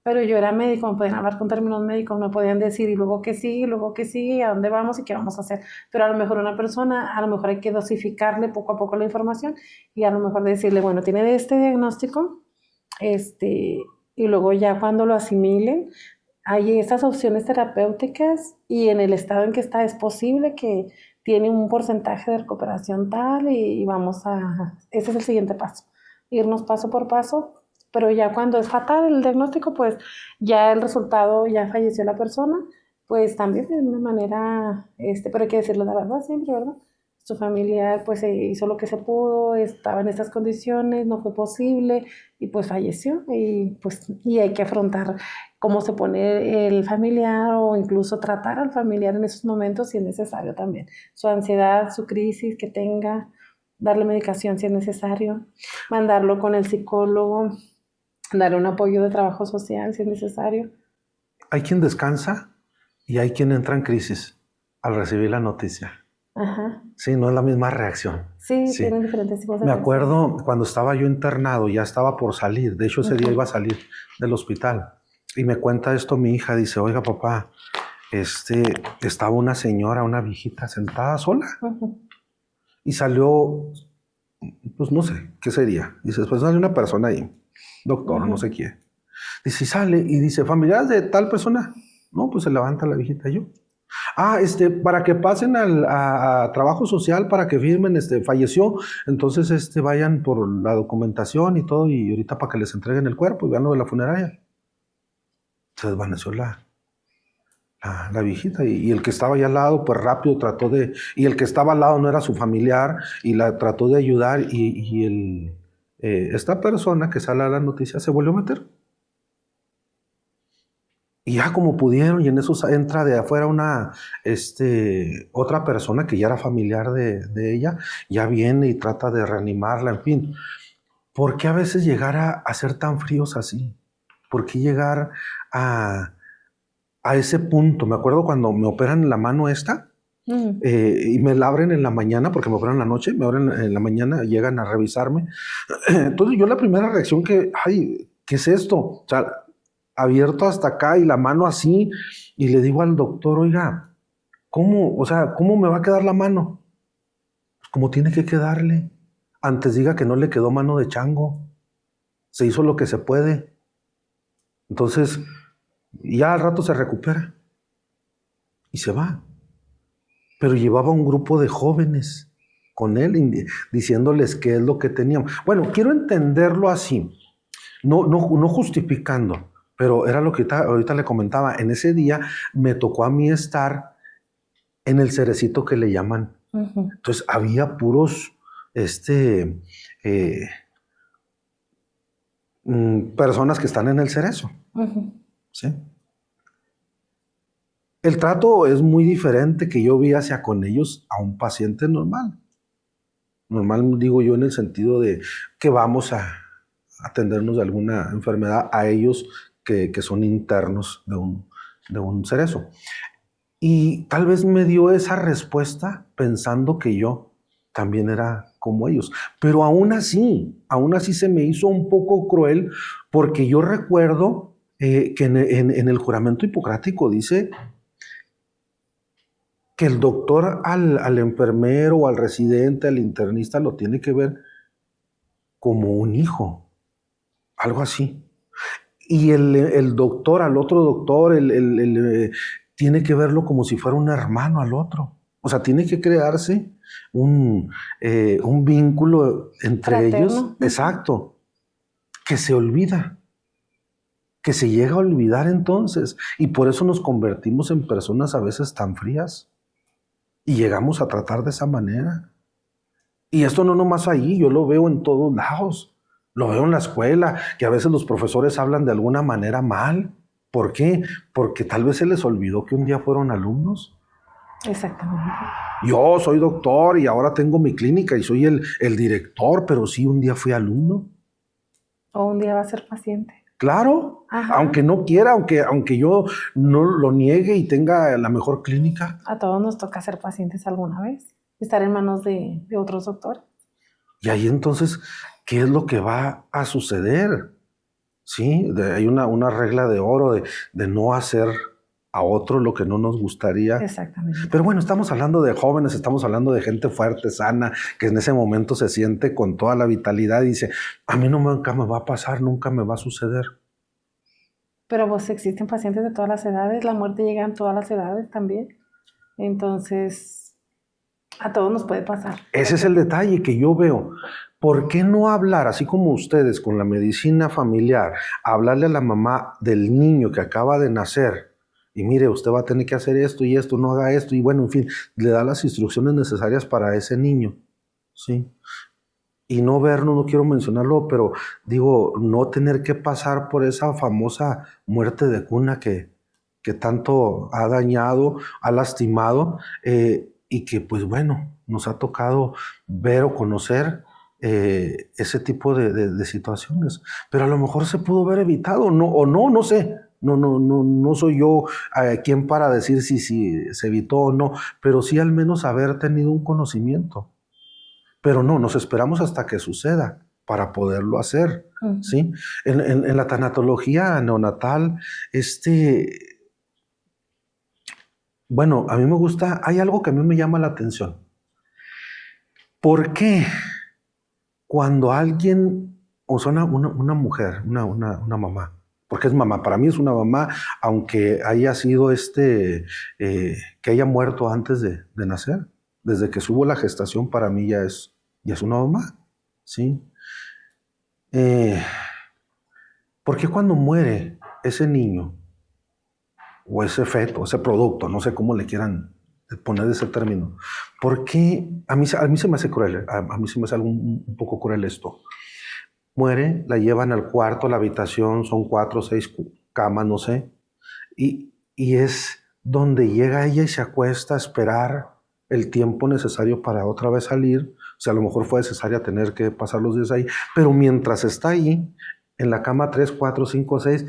pero yo era médico, me podían hablar con términos médicos, me podían decir y luego que sí, a dónde vamos y qué vamos a hacer. Pero a lo mejor una persona, a lo mejor hay que dosificarle poco a poco la información y a lo mejor decirle, bueno, tiene este diagnóstico, y luego ya cuando lo asimilen, hay estas opciones terapéuticas y en el estado en que está es posible que tiene un porcentaje de recuperación tal y ese es el siguiente paso, irnos paso por paso, pero ya cuando es fatal el diagnóstico, pues ya el resultado, ya falleció la persona, pues también de una manera, pero hay que decirle la verdad siempre, ¿verdad? Su familiar pues hizo lo que se pudo, estaba en estas condiciones, no fue posible y pues falleció y hay que afrontar cómo se pone el familiar o incluso tratar al familiar en esos momentos si es necesario también. Su ansiedad, su crisis que tenga, darle medicación si es necesario, mandarlo con el psicólogo, darle un apoyo de trabajo social si es necesario. Hay quien descansa y hay quien entra en crisis al recibir la noticia. Ajá. Sí, no es la misma reacción. Sí, tienen diferentes tipos de Me acuerdo cuando estaba yo internado, ya estaba por salir, de hecho ese día iba a salir del hospital y me cuenta esto mi hija, dice, oiga papá, estaba una señora, una viejita sentada sola y salió, pues no sé, ¿qué sería? Dice, después sale una persona ahí, doctor, no sé quién. Dice, sale y dice, ¿familiares de tal persona? No, pues se levanta la viejita y yo. Para que pasen a trabajo social, para que firmen, falleció, entonces vayan por la documentación y todo, y ahorita para que les entreguen el cuerpo y vean lo de la funeraria. Se desvaneció la viejita y el que estaba allá al lado, pues rápido trató y el que estaba al lado no era su familiar, y la trató de ayudar, y esta persona que sale a la noticia se volvió a meter. Y ya como pudieron, y en eso entra de afuera otra persona que ya era familiar de ella, ya viene y trata de reanimarla, en fin. ¿Por qué a veces llegar a ser tan fríos así? ¿Por qué llegar a ese punto? Me acuerdo cuando me operan la mano y me la abren en la mañana, porque me operan en la noche, me abren en la mañana, llegan a revisarme. Entonces yo la primera reacción ¿qué es esto? O sea, abierto hasta acá y la mano así, y le digo al doctor, oiga, ¿cómo me va a quedar la mano? Pues como tiene que quedarle. Antes diga que no le quedó mano de chango. Se hizo lo que se puede. Entonces, ya al rato se recupera y se va. Pero llevaba un grupo de jóvenes con él, diciéndoles qué es lo que teníamos. Bueno, quiero entenderlo así. no justificando, pero era lo que ahorita le comentaba. En ese día me tocó a mí estar en el cerecito que le llaman. Ujú. Entonces había puros personas que están en el cerezo. Ujú. ¿Sí? El trato es muy diferente que yo vi hacia con ellos a un paciente normal. Normal digo yo en el sentido de que vamos a atendernos de alguna enfermedad a ellos que son internos de un cerezo. Y tal vez me dio esa respuesta pensando que yo también era como ellos. Pero aún así se me hizo un poco cruel porque yo recuerdo que en el juramento hipocrático dice que el doctor al enfermero o al residente, al internista, lo tiene que ver como un hijo, algo así. Y el doctor al otro doctor, tiene que verlo como si fuera un hermano al otro. O sea, tiene que crearse un vínculo entre Fraterno. ellos. Exacto. Que se olvida. Que se llega a olvidar entonces. Y por eso nos convertimos en personas a veces tan frías. Y llegamos a tratar de esa manera. Y esto no nomás ahí, yo lo veo en todos lados. Lo veo en la escuela, que a veces los profesores hablan de alguna manera mal. ¿Por qué? Porque tal vez se les olvidó que un día fueron alumnos. Exactamente. Yo soy doctor y ahora tengo mi clínica y soy el director, pero sí un día fui alumno. O un día va a ser paciente. Claro, Ajá. aunque no quiera, aunque yo no lo niegue y tenga la mejor clínica. A todos nos toca ser pacientes alguna vez. Estar en manos de otros doctores. Y ahí entonces, ¿qué es lo que va a suceder? Sí, hay una regla de oro de no hacer a otro lo que no nos gustaría. Exactamente. Pero bueno, estamos hablando de jóvenes, estamos hablando de gente fuerte, sana, que en ese momento se siente con toda la vitalidad y dice, a mí nunca me va a pasar, nunca me va a suceder. Pero pues existen pacientes de todas las edades, la muerte llega en todas las edades también. Entonces, a todos nos puede pasar. Ese es el detalle que yo veo. ¿Por qué no hablar, así como ustedes con la medicina familiar, hablarle a la mamá del niño que acaba de nacer? Y mire, usted va a tener que hacer esto y esto, no haga esto. Y bueno, en fin, le da las instrucciones necesarias para ese niño. ¿Sí? Y no vernos, no quiero mencionarlo, pero digo, no tener que pasar por esa famosa muerte de cuna que tanto ha dañado, ha lastimado, y que pues bueno, nos ha tocado ver o conocer ese tipo de situaciones. Pero a lo mejor se pudo haber evitado, no sé. No soy yo quien para decir si se evitó o no, pero sí al menos haber tenido un conocimiento. Pero no, nos esperamos hasta que suceda para poderlo hacer, Ujú. ¿sí? En la tanatología neonatal, bueno, a mí me gusta, hay algo que a mí me llama la atención. ¿Por qué cuando alguien, o sea, una mujer, una mamá, porque es mamá, para mí es una mamá, aunque haya sido que haya muerto antes de nacer, desde que subo la gestación, para mí ya es una mamá, ¿sí? ¿Por qué cuando muere ese niño, o ese feto, ese producto, no sé cómo le quieran poner ese término, por qué a mí se me hace cruel, a mí se me hace algo un poco cruel esto? Muere, la llevan al cuarto, a la habitación, son 4 o 6 camas, no sé, y es donde llega ella y se acuesta a esperar el tiempo necesario para otra vez salir. O sea, a lo mejor fue necesaria tener que pasar los días ahí, pero mientras está ahí, en la cama 3, 4, 5, 6,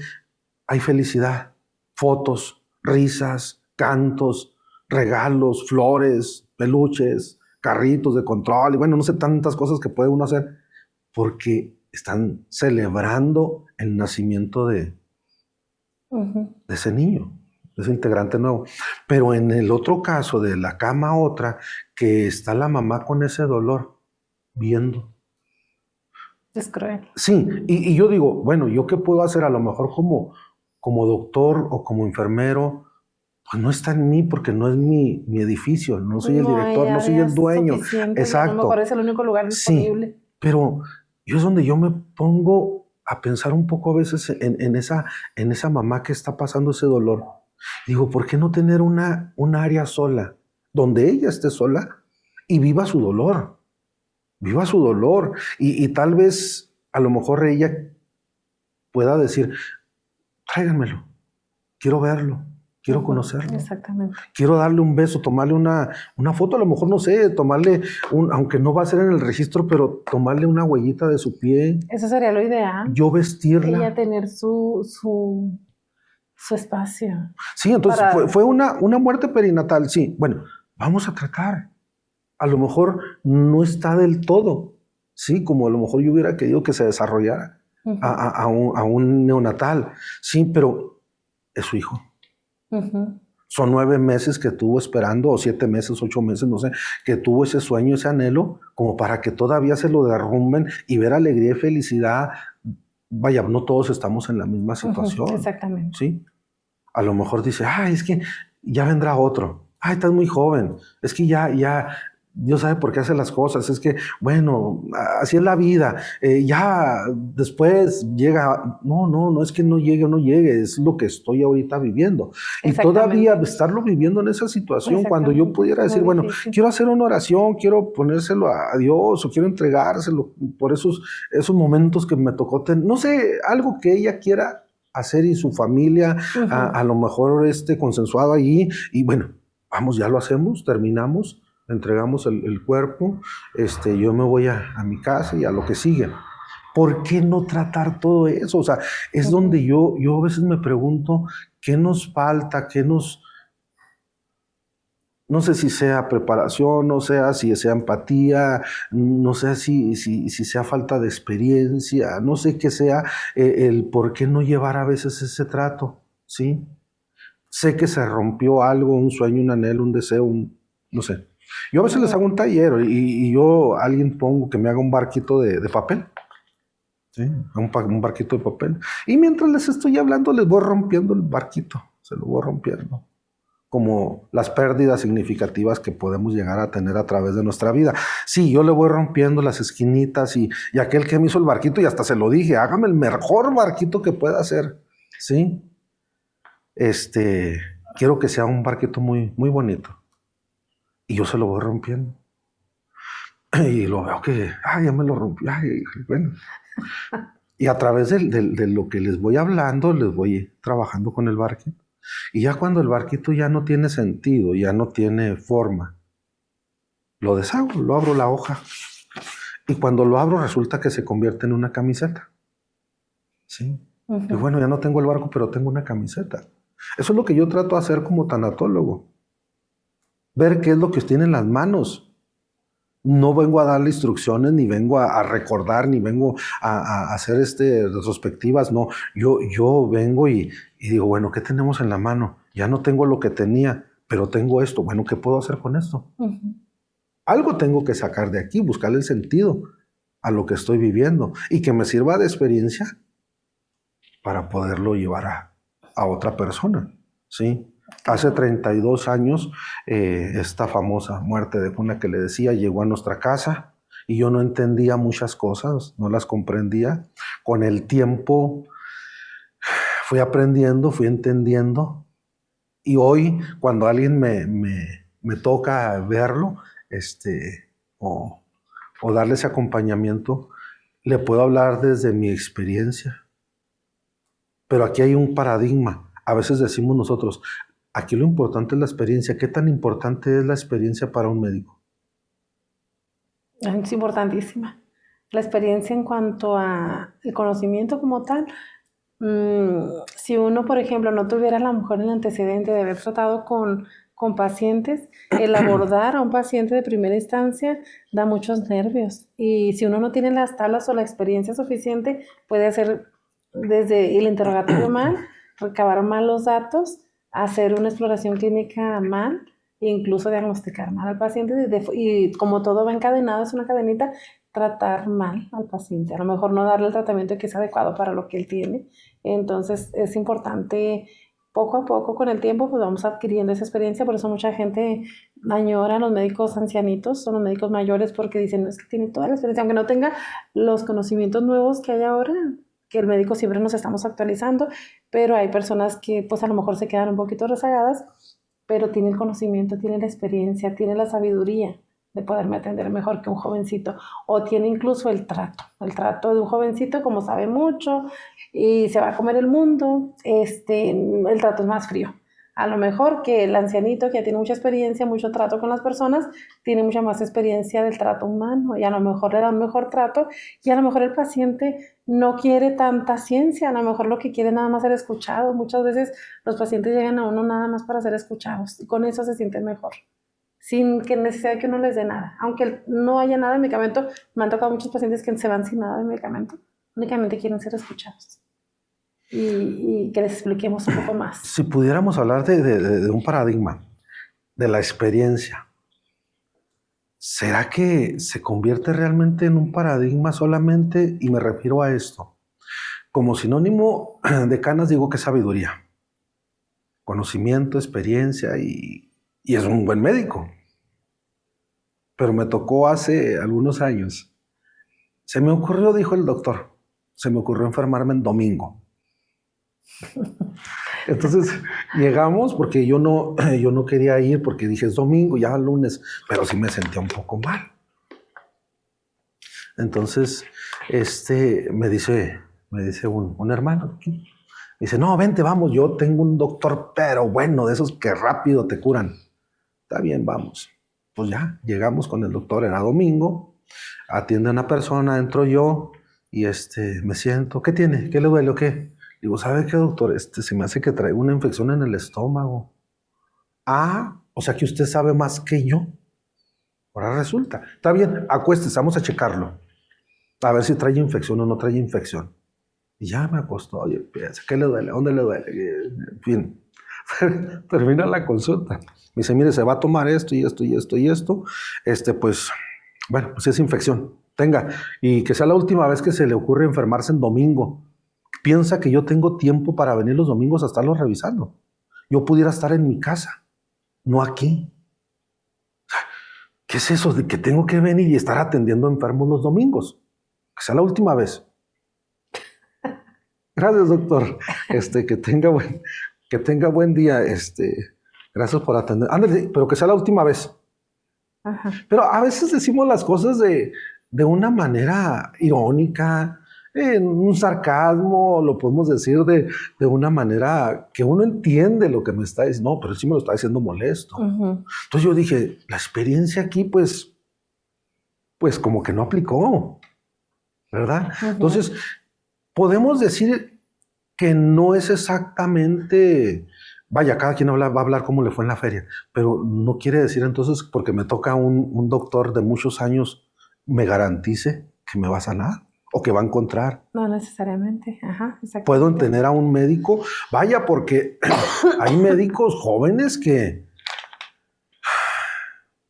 hay felicidad, fotos, risas, cantos, regalos, flores, peluches, carritos de control, y bueno, no sé, tantas cosas que puede uno hacer, porque están celebrando el nacimiento de ese niño, de ese integrante nuevo. Pero en el otro caso, de la cama a otra, que está la mamá con ese dolor, viendo. Es cruel. Sí, y yo digo, bueno, ¿yo qué puedo hacer? A lo mejor como doctor o como enfermero, pues no está en mí porque no es mi edificio, no soy el director, no soy el dueño. Suficiente, Exacto. a lo mejor es el único lugar disponible. Sí, pero yo es donde yo me pongo a pensar un poco a veces en esa mamá que está pasando ese dolor. Digo, ¿por qué no tener una área sola, donde ella esté sola y viva su dolor? Viva su dolor. Y tal vez, a lo mejor ella pueda decir, tráiganmelo, quiero verlo, quiero conocerlo. Exactamente. Quiero darle un beso, tomarle una foto, a lo mejor, no sé, tomarle, aunque no va a ser en el registro, pero tomarle una huellita de su pie. Eso sería lo ideal. Yo vestirla. Ella tener su espacio. Sí, entonces fue una muerte perinatal, sí. Bueno, vamos a tratar. A lo mejor no está del todo, sí, como a lo mejor yo hubiera querido que se desarrollara a un neonatal, sí, pero es su hijo. Son 9 meses que tuvo esperando, o 7 meses, 8 meses, no sé, que tuvo ese sueño, ese anhelo, como para que todavía se lo derrumben y ver alegría y felicidad. Vaya, no todos estamos en la misma situación. Exactamente. ¿Sí? A lo mejor dice, ay, es que ya vendrá otro. Ay, estás muy joven. Es que ya, Dios sabe por qué hace las cosas. Es que, bueno, así es la vida. Ya después llega. No es que no llegue o no llegue. Es lo que estoy ahorita viviendo. Y todavía estarlo viviendo en esa situación, cuando yo pudiera decir, bueno, quiero hacer una oración, quiero ponérselo a Dios o quiero entregárselo por esos momentos que me tocó tener. No sé, algo que ella quiera hacer y su familia, a lo mejor consensuado allí. Y bueno, vamos, ya lo hacemos, terminamos. Entregamos el cuerpo, yo me voy a mi casa y a lo que sigue. ¿Por qué no tratar todo eso? O sea, es donde yo a veces me pregunto, ¿qué nos falta? No sé si sea preparación, no sé si sea empatía, no sé si sea falta de experiencia, no sé qué sea el por qué no llevar a veces ese trato, ¿sí? Sé que se rompió algo, un sueño, un anhelo, un deseo, no sé. Yo a veces les hago un taller y yo a alguien pongo que me haga un barquito de papel. ¿Sí? Un barquito de papel. Y mientras les estoy hablando, les voy rompiendo el barquito. Se lo voy rompiendo. Como las pérdidas significativas que podemos llegar a tener a través de nuestra vida. Sí, yo le voy rompiendo las esquinitas y aquel que me hizo el barquito, y hasta se lo dije, hágame el mejor barquito que pueda hacer. ¿Sí? Quiero que sea un barquito muy, muy bonito. Y yo se lo voy rompiendo. Y lo veo que, ya me lo rompió. Bueno. Y a través de lo que les voy hablando, les voy trabajando con el barquito. Y ya cuando el barquito ya no tiene sentido, ya no tiene forma, lo deshago, lo abro la hoja. Y cuando lo abro resulta que se convierte en una camiseta. ¿Sí? Y bueno, ya no tengo el barco, pero tengo una camiseta. Eso es lo que yo trato de hacer como tanatólogo. Ver qué es lo que tiene en las manos. No vengo a darle instrucciones, ni vengo a recordar, ni vengo a hacer retrospectivas. No, yo vengo y digo, bueno, ¿qué tenemos en la mano? Ya no tengo lo que tenía, pero tengo esto. Bueno, ¿qué puedo hacer con esto? Algo tengo que sacar de aquí, buscarle el sentido a lo que estoy viviendo y que me sirva de experiencia para poderlo llevar a otra persona, ¿sí? Hace 32 años, esta famosa muerte de cuna que le decía llegó a nuestra casa y yo no entendía muchas cosas, no las comprendía. Con el tiempo fui aprendiendo, fui entendiendo y hoy cuando alguien me toca verlo o darle ese acompañamiento, le puedo hablar desde mi experiencia. Pero aquí hay un paradigma. A veces decimos nosotros, aquí lo importante es la experiencia. ¿Qué tan importante es la experiencia para un médico? Es importantísima. La experiencia en cuanto a el conocimiento como tal. Si uno, por ejemplo, no tuviera a lo mejor el antecedente de haber tratado con pacientes, el abordar a un paciente de primera instancia da muchos nervios. Y si uno no tiene las tablas o la experiencia suficiente, puede hacer desde el interrogatorio mal, recabar mal los datos, hacer una exploración clínica mal, e incluso diagnosticar mal al paciente. Y como todo va encadenado, es una cadenita, tratar mal al paciente. A lo mejor no darle el tratamiento que es adecuado para lo que él tiene. Entonces es importante, poco a poco, con el tiempo, pues vamos adquiriendo esa experiencia. Por eso mucha gente añora a los médicos ancianitos, son los médicos mayores, porque dicen, no, es que tiene toda la experiencia, aunque no tenga los conocimientos nuevos que hay ahora. que el médico siempre nos estamos actualizando, pero hay personas que pues a lo mejor se quedan un poquito rezagadas, pero tienen el conocimiento, tienen la experiencia, tienen la sabiduría de poderme atender mejor que un jovencito, o tiene incluso el trato de un jovencito, como sabe mucho y se va a comer el mundo, el trato es más frío. A lo mejor que el ancianito que ya tiene mucha experiencia, mucho trato con las personas, tiene mucha más experiencia del trato humano y a lo mejor le da un mejor trato y a lo mejor el paciente no quiere tanta ciencia, a lo mejor lo que quiere nada más ser escuchado. Muchas veces los pacientes llegan a uno nada más para ser escuchados y con eso se sienten mejor, sin que necesidad de que uno les dé nada. Aunque no haya nada de medicamento, me han tocado muchos pacientes que se van sin nada de medicamento, únicamente quieren ser escuchados. Y que les expliquemos un poco más. Si pudiéramos hablar de un paradigma, de la experiencia, ¿será que se convierte realmente en un paradigma solamente? Y me refiero a esto. Como sinónimo de canas digo que es sabiduría, conocimiento, experiencia y es un buen médico. Pero me tocó hace algunos años. Se me ocurrió, dijo el doctor, se me ocurrió enfermarme en domingo. Entonces llegamos porque yo no quería ir porque dije es domingo, ya lunes, pero sí me sentía un poco mal. Entonces me dice un hermano, me dice, no, vente, vamos, yo tengo un doctor, pero bueno, de esos que rápido te curan. Está bien, vamos. Pues ya, llegamos con el doctor, era domingo, atiende a una persona, entro yo y me siento, ¿qué tiene? ¿Qué le duele o qué? Digo, ¿sabe qué, doctor? Se me hace que traigo una infección en el estómago. Ah, o sea que usted sabe más que yo. Ahora resulta. Está bien, acuéstese, vamos a checarlo. A ver si trae infección o no trae infección. Y ya me acostó. Oye, ¿qué le duele? ¿Dónde le duele? En fin, termina la consulta. Me dice, mire, se va a tomar esto y esto y esto y esto. Pues, bueno, pues es infección. Tenga. Y que sea la última vez que se le ocurre enfermarse en domingo. Piensa que yo tengo tiempo para venir los domingos a estarlos revisando. Yo pudiera estar en mi casa, no aquí. ¿Qué es eso de que tengo que venir y estar atendiendo enfermos los domingos? Que sea la última vez. Gracias, doctor. Que tenga buen día. Gracias por atender. Ándale, pero que sea la última vez. Ajá. Pero a veces decimos las cosas de una manera irónica, en un sarcasmo, lo podemos decir de una manera que uno entiende lo que me está diciendo. No, pero sí me lo está diciendo molesto. Uh-huh. Entonces yo dije, la experiencia aquí, pues como que no aplicó, ¿verdad? Uh-huh. Entonces, podemos decir que no es exactamente, vaya, cada quien va a hablar cómo le fue en la feria, pero no quiere decir entonces, porque me toca un doctor de muchos años, me garantice que me va a sanar. O que va a encontrar. No necesariamente. Ajá, puedo tener a un médico, vaya, porque hay médicos jóvenes que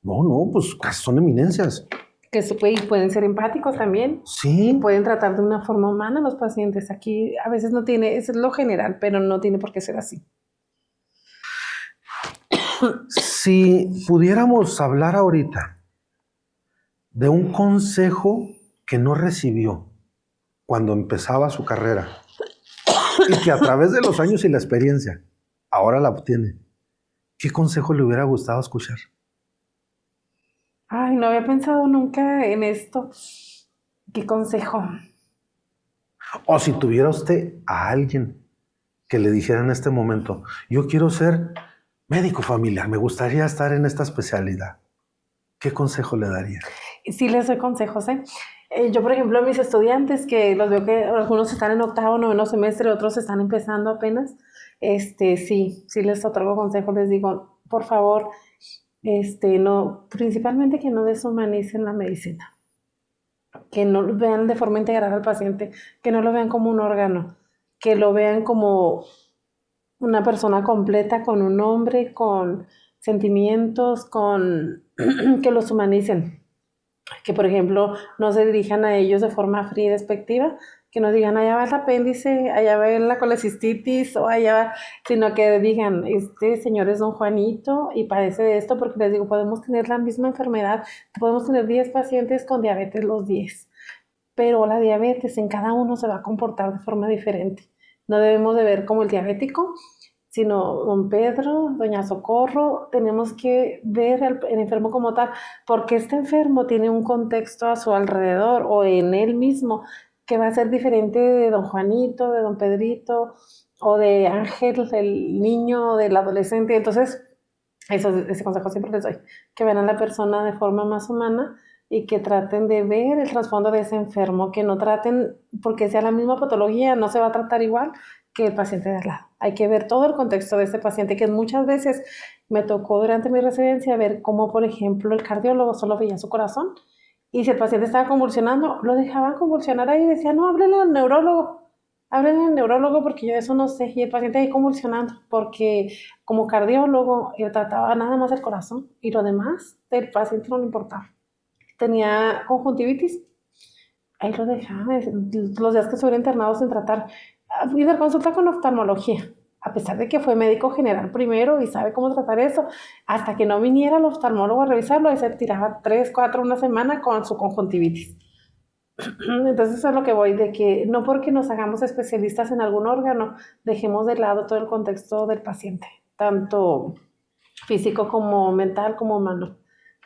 pues son eminencias. Que pueden ser empáticos también. Sí. Pueden tratar de una forma humana a los pacientes. Aquí a veces no tiene, eso es lo general, pero no tiene por qué ser así. Si pudiéramos hablar ahorita de un consejo que no recibió cuando empezaba su carrera y que a través de los años y la experiencia ahora la obtiene, ¿qué consejo le hubiera gustado escuchar? Ay, no había pensado nunca en esto. ¿Qué consejo? O si tuviera usted a alguien que le dijera en este momento, yo quiero ser médico familiar, me gustaría estar en esta especialidad, ¿qué consejo le daría? Sí les doy consejos, yo, por ejemplo, a mis estudiantes, que los veo que algunos están en octavo, noveno semestre, otros están empezando apenas, sí les otorgo consejos, les digo, por favor, no, principalmente que no deshumanicen la medicina, que no lo vean de forma integral al paciente, que no lo vean como un órgano, que lo vean como una persona completa, con un nombre, con sentimientos, que los humanicen. Que, por ejemplo, no se dirijan a ellos de forma fría y despectiva, que no digan, allá va el apéndice, allá va la colecistitis, o allá va, sino que digan, este señor es don Juanito y padece de esto, porque les digo, podemos tener la misma enfermedad, podemos tener 10 pacientes con diabetes los 10, pero la diabetes en cada uno se va a comportar de forma diferente. No debemos de ver como el diabético, sino don Pedro, doña Socorro, tenemos que ver el enfermo como tal, porque este enfermo tiene un contexto a su alrededor o en él mismo que va a ser diferente de don Juanito, de don Pedrito o de Ángel, del niño, del adolescente. Entonces, ese consejo siempre les doy, que vean a la persona de forma más humana y que traten de ver el trasfondo de ese enfermo, que no traten, porque sea la misma patología, no se va a tratar igual que el paciente de al lado. Hay que ver todo el contexto de ese paciente, que muchas veces me tocó durante mi residencia ver cómo, por ejemplo, el cardiólogo solo veía su corazón y si el paciente estaba convulsionando, lo dejaban convulsionar ahí y decía, no, háblenle al neurólogo porque yo eso no sé. Y el paciente ahí convulsionando, porque como cardiólogo yo trataba nada más el corazón y lo demás del paciente no le importaba. Tenía conjuntivitis, ahí lo dejaba, los días que estuve internado sin tratar. Fui a consulta con oftalmología, a pesar de que fue médico general primero y sabe cómo tratar eso, hasta que no viniera el oftalmólogo a revisarlo, ahí se tiraba 3, 4, una semana con su conjuntivitis. Entonces eso es lo que voy, de que no porque nos hagamos especialistas en algún órgano, dejemos de lado todo el contexto del paciente, tanto físico como mental como humano,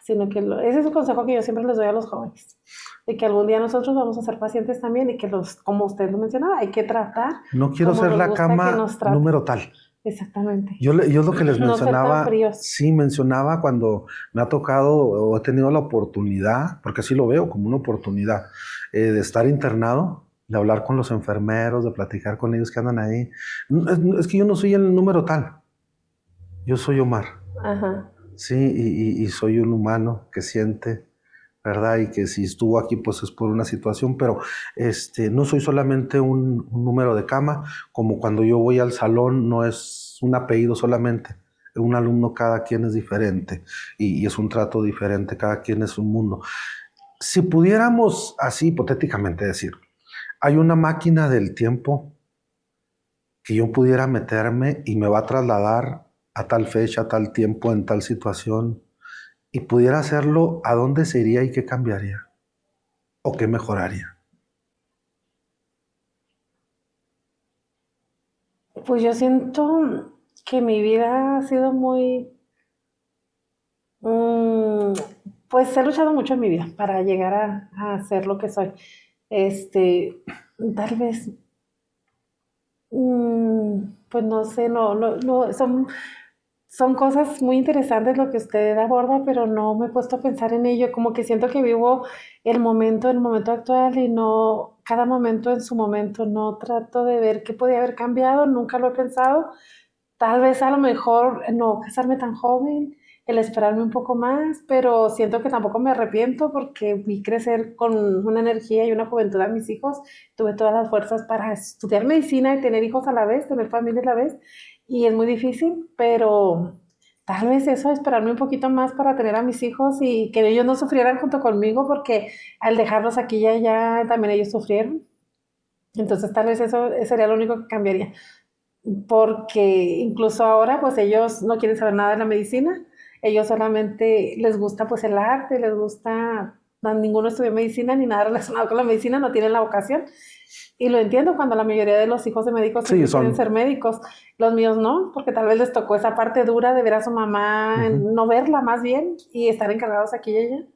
sino que ese es el consejo que yo siempre les doy a los jóvenes, de que algún día nosotros vamos a ser pacientes también y que como usted lo mencionaba, hay que tratar. No quiero ser la cama número tal. Exactamente. Yo lo que les mencionaba, no sí mencionaba cuando me ha tocado o he tenido la oportunidad, porque así lo veo como una oportunidad, de estar internado, de hablar con los enfermeros, de platicar con ellos que andan ahí. Es que yo no soy el número tal, yo soy Omar. Ajá. Sí, y soy un humano que siente, ¿verdad? Y que si estuvo aquí, pues es por una situación, pero no soy solamente un número de cama, como cuando yo voy al salón, no es un apellido solamente, un alumno, cada quien es diferente, y es un trato diferente, cada quien es un mundo. Si pudiéramos así hipotéticamente decir, hay una máquina del tiempo que yo pudiera meterme y me va a trasladar a tal fecha, a tal tiempo, en tal situación, y pudiera hacerlo, ¿a dónde se iría y qué cambiaría? ¿O qué mejoraría? Pues yo siento que mi vida ha sido muy, pues he luchado mucho en mi vida para llegar a ser lo que soy. Tal vez, pues no sé, no, son cosas muy interesantes lo que usted aborda, pero no me he puesto a pensar en ello. Como que siento que vivo el momento actual y no cada momento en su momento. No trato de ver qué podía haber cambiado, nunca lo he pensado. Tal vez a lo mejor no casarme tan joven, el esperarme un poco más, pero siento que tampoco me arrepiento porque vi crecer con una energía y una juventud a mis hijos. Tuve todas las fuerzas para estudiar medicina y tener hijos a la vez, tener familia a la vez. Y es muy difícil, pero tal vez eso, esperarme un poquito más para tener a mis hijos y que ellos no sufrieran junto conmigo, porque al dejarlos aquí y allá también ellos sufrieron. Entonces tal vez eso sería lo único que cambiaría, porque incluso ahora pues ellos no quieren saber nada de la medicina, ellos solamente les gusta pues el arte, les gusta, ninguno estudió medicina ni nada relacionado con la medicina, no tienen la vocación. Y lo entiendo cuando la mayoría de los hijos de médicos sí, quieren ser médicos. Los míos no, porque tal vez les tocó esa parte dura de ver a su mamá, no verla más bien, y estar encargados aquí y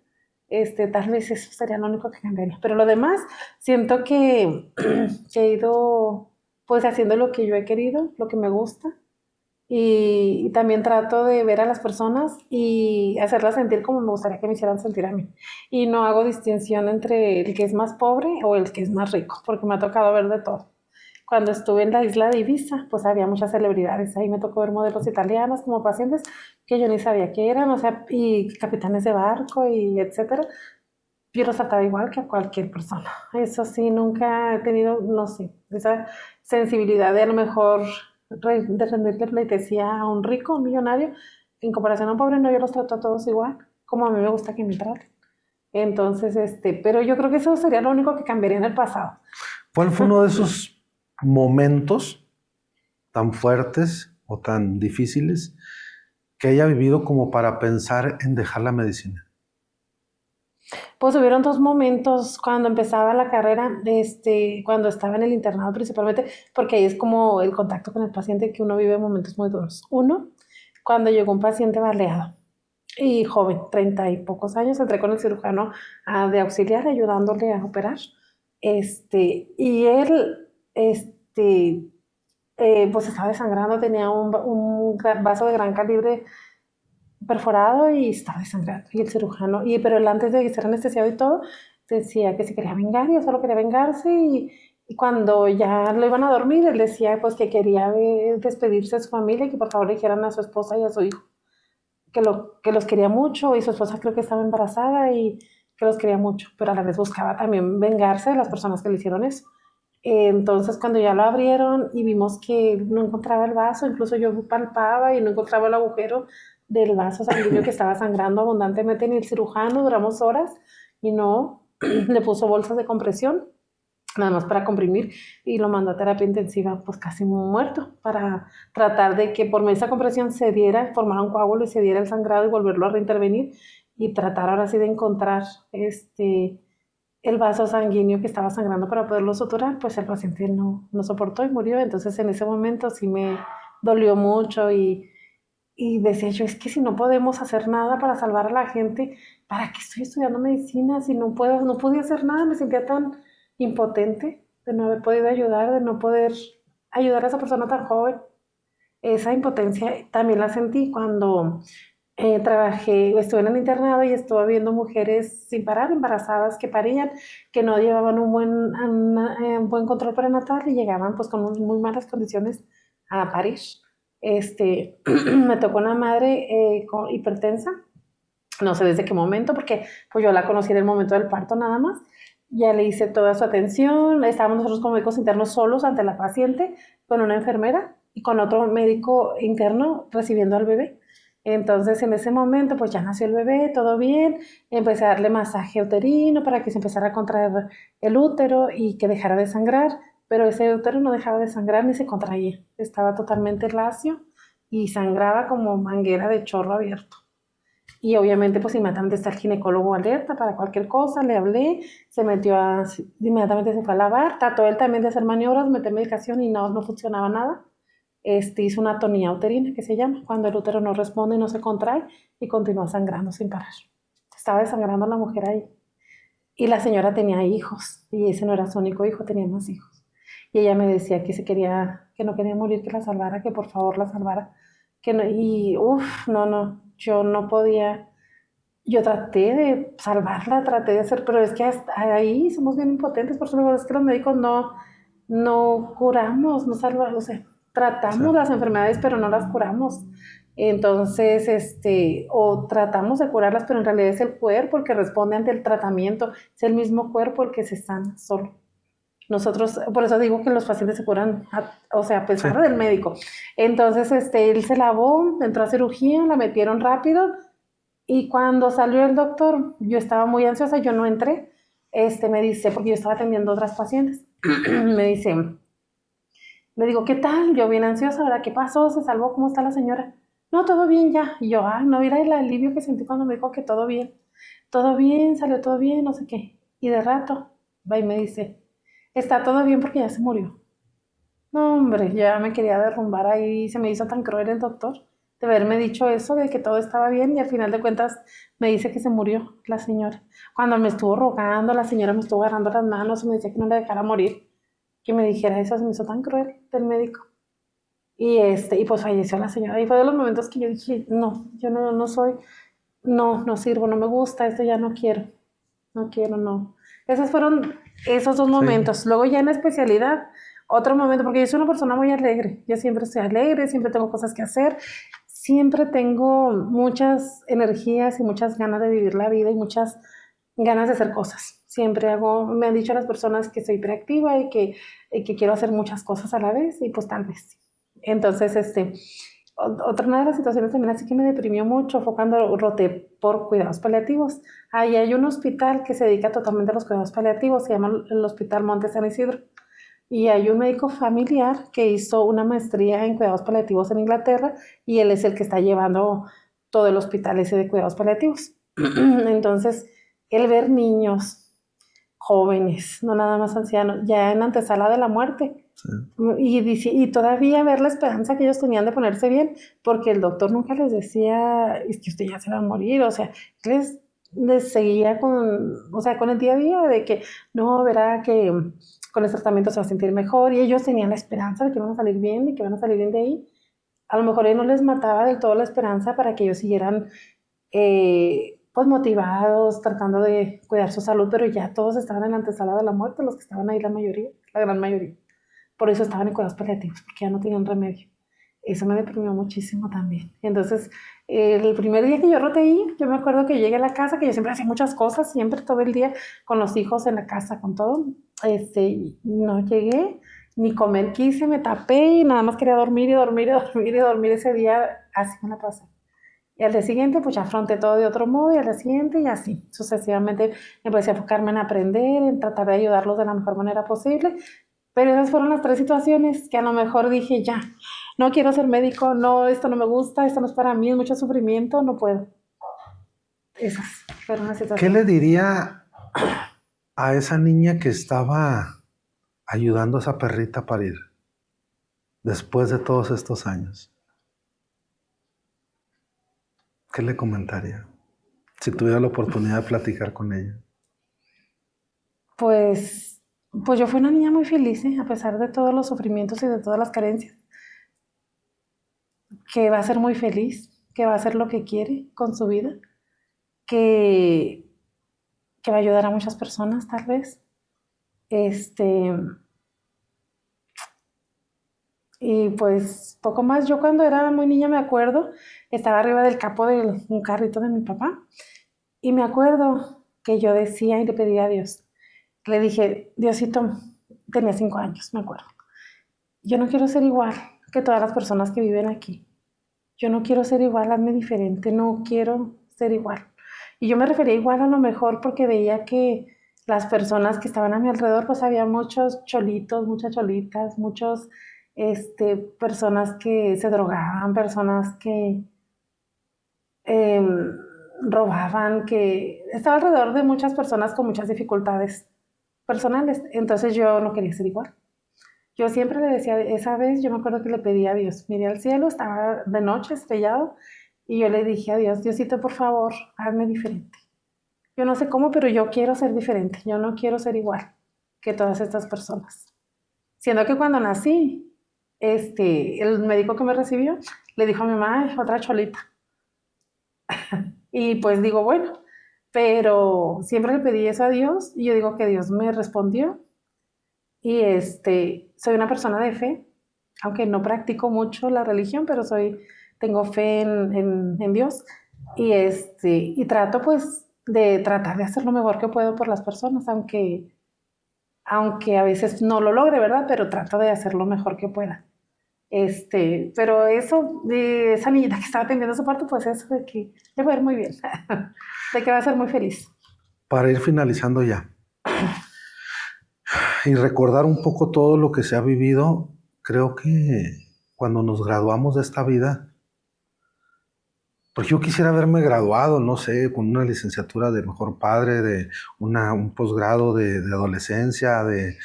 allá. Tal vez eso sería lo único que cambiaría. Pero lo demás, siento que he ido pues haciendo lo que yo he querido, lo que me gusta. Y también trato de ver a las personas y hacerlas sentir como me gustaría que me hicieran sentir a mí. Y no hago distinción entre el que es más pobre o el que es más rico, porque me ha tocado ver de todo. Cuando estuve en la isla de Ibiza, pues había muchas celebridades. Ahí me tocó ver modelos italianas como pacientes que yo ni sabía qué eran, o sea, y capitanes de barco y etcétera. Yo los trataba igual que a cualquier persona. Eso sí, nunca he tenido, no sé, esa sensibilidad de a lo mejor de rendirle pleitesía a un rico, un millonario, en comparación a un pobre. No, yo los trato a todos igual, como a mí me gusta que me traten. Entonces, pero yo creo que eso sería lo único que cambiaría en el pasado. ¿Cuál fue uno de esos momentos tan fuertes o tan difíciles que haya vivido como para pensar en dejar la medicina? Pues hubieron dos momentos cuando empezaba la carrera, cuando estaba en el internado principalmente, porque ahí es como el contacto con el paciente que uno vive momentos muy duros. Uno, cuando llegó un paciente baleado y joven, 30 y pocos años, entré con el cirujano de auxiliar ayudándole a operar. Y él, pues estaba desangrando, tenía un vaso de gran calibre perforado y estaba desangrando. Y el cirujano, pero él antes de ser anestesiado y todo, decía que se quería vengar y él solo quería vengarse. Y cuando ya lo iban a dormir, él decía pues que quería despedirse de su familia y que por favor le dijeran a su esposa y a su hijo que los quería mucho, y su esposa creo que estaba embarazada y que los quería mucho, pero a la vez buscaba también vengarse de las personas que le hicieron eso. Entonces cuando ya lo abrieron y vimos que no encontraba el vaso, incluso yo palpaba y no encontraba el agujero del vaso sanguíneo que estaba sangrando abundantemente, en el cirujano duramos horas y no, le puso bolsas de compresión nada más para comprimir, y lo mandó a terapia intensiva pues casi muerto, para tratar de que por medio de esa compresión se diera, formara un coágulo y se diera el sangrado y volverlo a reintervenir y tratar ahora sí de encontrar el vaso sanguíneo que estaba sangrando para poderlo suturar. Pues el paciente no soportó y murió. Entonces en ese momento sí me dolió mucho y decía yo, es que si no podemos hacer nada para salvar a la gente, ¿para qué estoy estudiando medicina? Si no podía hacer nada, me sentía tan impotente de no haber podido ayudar, de no poder ayudar a esa persona tan joven. Esa impotencia también la sentí cuando estuve en el internado y estuve viendo mujeres sin parar, embarazadas, que parían, que no llevaban un buen control prenatal y llegaban pues con muy malas condiciones a parir. Me tocó una madre hipertensa, no sé desde qué momento, porque pues yo la conocí en el momento del parto nada más. Ya le hice toda su atención, estábamos nosotros como médicos internos solos ante la paciente, con una enfermera y con otro médico interno recibiendo al bebé. Entonces en ese momento pues ya nació el bebé, todo bien, empecé a darle masaje uterino para que se empezara a contraer el útero y que dejara de sangrar, pero ese útero no dejaba de sangrar ni se contraía, estaba totalmente lacio y sangraba como manguera de chorro abierto. Y obviamente pues inmediatamente está el ginecólogo alerta para cualquier cosa, le hablé, inmediatamente se fue a lavar, trató él también de hacer maniobras, meter medicación y no funcionaba nada. Hizo una atonía uterina, que se llama, cuando el útero no responde y no se contrae y continúa sangrando sin parar. Estaba desangrando la mujer ahí. Y la señora tenía hijos y ese no era su único hijo, tenía más hijos. Y ella me decía que no quería morir, que la salvara, que por favor la salvara. Que no, y yo no podía, yo traté de salvarla, traté de hacer, pero es que hasta ahí somos bien impotentes, por eso es que los médicos no curamos, no salvamos, o sea, tratamos las enfermedades, pero no las curamos. Entonces, o tratamos de curarlas, pero en realidad es el cuerpo el que responde ante el tratamiento, es el mismo cuerpo el que se sana solo. Nosotros, por eso digo que los pacientes se curan, o sea, a pesar del médico. Entonces, él se lavó, entró a cirugía, la metieron rápido y cuando salió el doctor, yo estaba muy ansiosa, yo no entré. Me dice, porque yo estaba atendiendo a otras pacientes, me dice, le digo, ¿qué tal? Yo bien ansiosa, ¿verdad? ¿Qué pasó? ¿Se salvó? ¿Cómo está la señora? No, todo bien ya. Y yo, no, mira el alivio que sentí cuando me dijo que todo bien, salió todo bien, no sé qué. Y de rato, va y me dice, está todo bien porque ya se murió. No, hombre, ya me quería derrumbar ahí, se me hizo tan cruel el doctor de haberme dicho eso, de que todo estaba bien, y al final de cuentas me dice que se murió la señora. Cuando me estuvo rogando, la señora me estuvo agarrando las manos, me decía que no la dejara morir, que me dijera eso, se me hizo tan cruel del médico. Y pues falleció la señora, y fue de los momentos que yo dije, no, yo no sirvo, no me gusta, esto ya no quiero. Esos fueron esos dos momentos. Luego ya en la especialidad, otro momento, porque yo soy una persona muy alegre, yo siempre estoy alegre, siempre tengo cosas que hacer, siempre tengo muchas energías y muchas ganas de vivir la vida y muchas ganas de hacer cosas. Siempre me han dicho las personas que soy hiperactiva y que quiero hacer muchas cosas a la vez, y pues tal vez sí. Entonces, otra de las situaciones también así que me deprimió mucho fue cuando roté por cuidados paliativos. Ahí hay un hospital que se dedica totalmente a los cuidados paliativos, se llama el Hospital Monte San Isidro. Y hay un médico familiar que hizo una maestría en cuidados paliativos en Inglaterra, y él es el que está llevando todo el hospital ese de cuidados paliativos. Entonces, el ver niños jóvenes, no nada más ancianos, ya en antesala de la muerte. Sí. Y todavía ver la esperanza que ellos tenían de ponerse bien, porque el doctor nunca les decía, es que usted ya se va a morir, o sea, les seguía o sea, con el día a día de que no, verá que con el tratamiento se va a sentir mejor, y ellos tenían la esperanza de que van a salir bien y que van a salir bien de ahí. A lo mejor él no les mataba del todo la esperanza para que ellos siguieran pues motivados, tratando de cuidar su salud, pero ya todos estaban en la antesala de la muerte, los que estaban ahí, la mayoría, la gran mayoría. Por eso estaban en cuidados paliativos, porque ya no tenían remedio. Eso me deprimió muchísimo también. Entonces, el primer día que yo roteí, yo me acuerdo que llegué a la casa, que yo siempre hacía muchas cosas, siempre todo el día con los hijos en la casa, con todo. No llegué, ni comer quise, me tapé y nada más quería dormir y dormir y dormir y dormir ese día, así me la pasé. Y al día siguiente, pues ya afronté todo de otro modo, y al día siguiente, y así, sucesivamente, empecé a enfocarme en aprender, en tratar de ayudarlos de la mejor manera posible. Pero esas fueron las 3 situaciones que a lo mejor dije, ya, no quiero ser médico, no, esto no me gusta, esto no es para mí, es mucho sufrimiento, no puedo. Esas fueron las ¿Qué situaciones. le diría a esa niña que estaba ayudando a esa perrita a parir después de todos estos años? ¿Qué le comentaría si tuviera la oportunidad de platicar con ella? Pues yo fui una niña muy feliz, a pesar de todos los sufrimientos y de todas las carencias, que va a ser muy feliz, que va a hacer lo que quiere con su vida, que, que va a ayudar a muchas personas tal vez. Este, y pues poco más. Yo cuando era muy niña me acuerdo, estaba arriba del capó de un carrito de mi papá, y me acuerdo que yo decía y le pedía a Dios, le dije, Diosito, tenía 5 años, me acuerdo, yo no quiero ser igual que todas las personas que viven aquí. Yo no quiero ser igual, hazme diferente, no quiero ser igual. Y yo me refería igual a lo mejor porque veía que las personas que estaban a mi alrededor, pues había muchos cholitos, muchas cholitas, muchos, personas que se drogaban, personas que em, robaban, que estaba alrededor de muchas personas con muchas dificultades personales. Entonces yo no quería ser igual. Yo siempre le decía, esa vez yo me acuerdo que le pedí a Dios, miré al cielo, estaba de noche estrellado, y yo le dije a Dios, Diosito, por favor, hazme diferente. Yo no sé cómo, pero yo quiero ser diferente, yo no quiero ser igual que todas estas personas. Siendo que cuando nací, el médico que me recibió le dijo a mi mamá, "Ay, otra cholita". Y pues digo, bueno, pero siempre le pedí eso a Dios, y yo digo que Dios me respondió. Y soy una persona de fe, aunque no practico mucho la religión, pero tengo fe en Dios, y trato pues de tratar de hacer lo mejor que puedo por las personas, aunque a veces no lo logre, ¿verdad? Pero trato de hacer lo mejor que pueda. Pero eso, de esa niñita que estaba atendiendo su parto, pues eso de que le va a ir muy bien, de que va a ser muy feliz. Para ir finalizando ya y recordar un poco todo lo que se ha vivido, creo que cuando nos graduamos de esta vida, porque yo quisiera haberme graduado, no sé, con una licenciatura de mejor padre, de un posgrado de adolescencia, de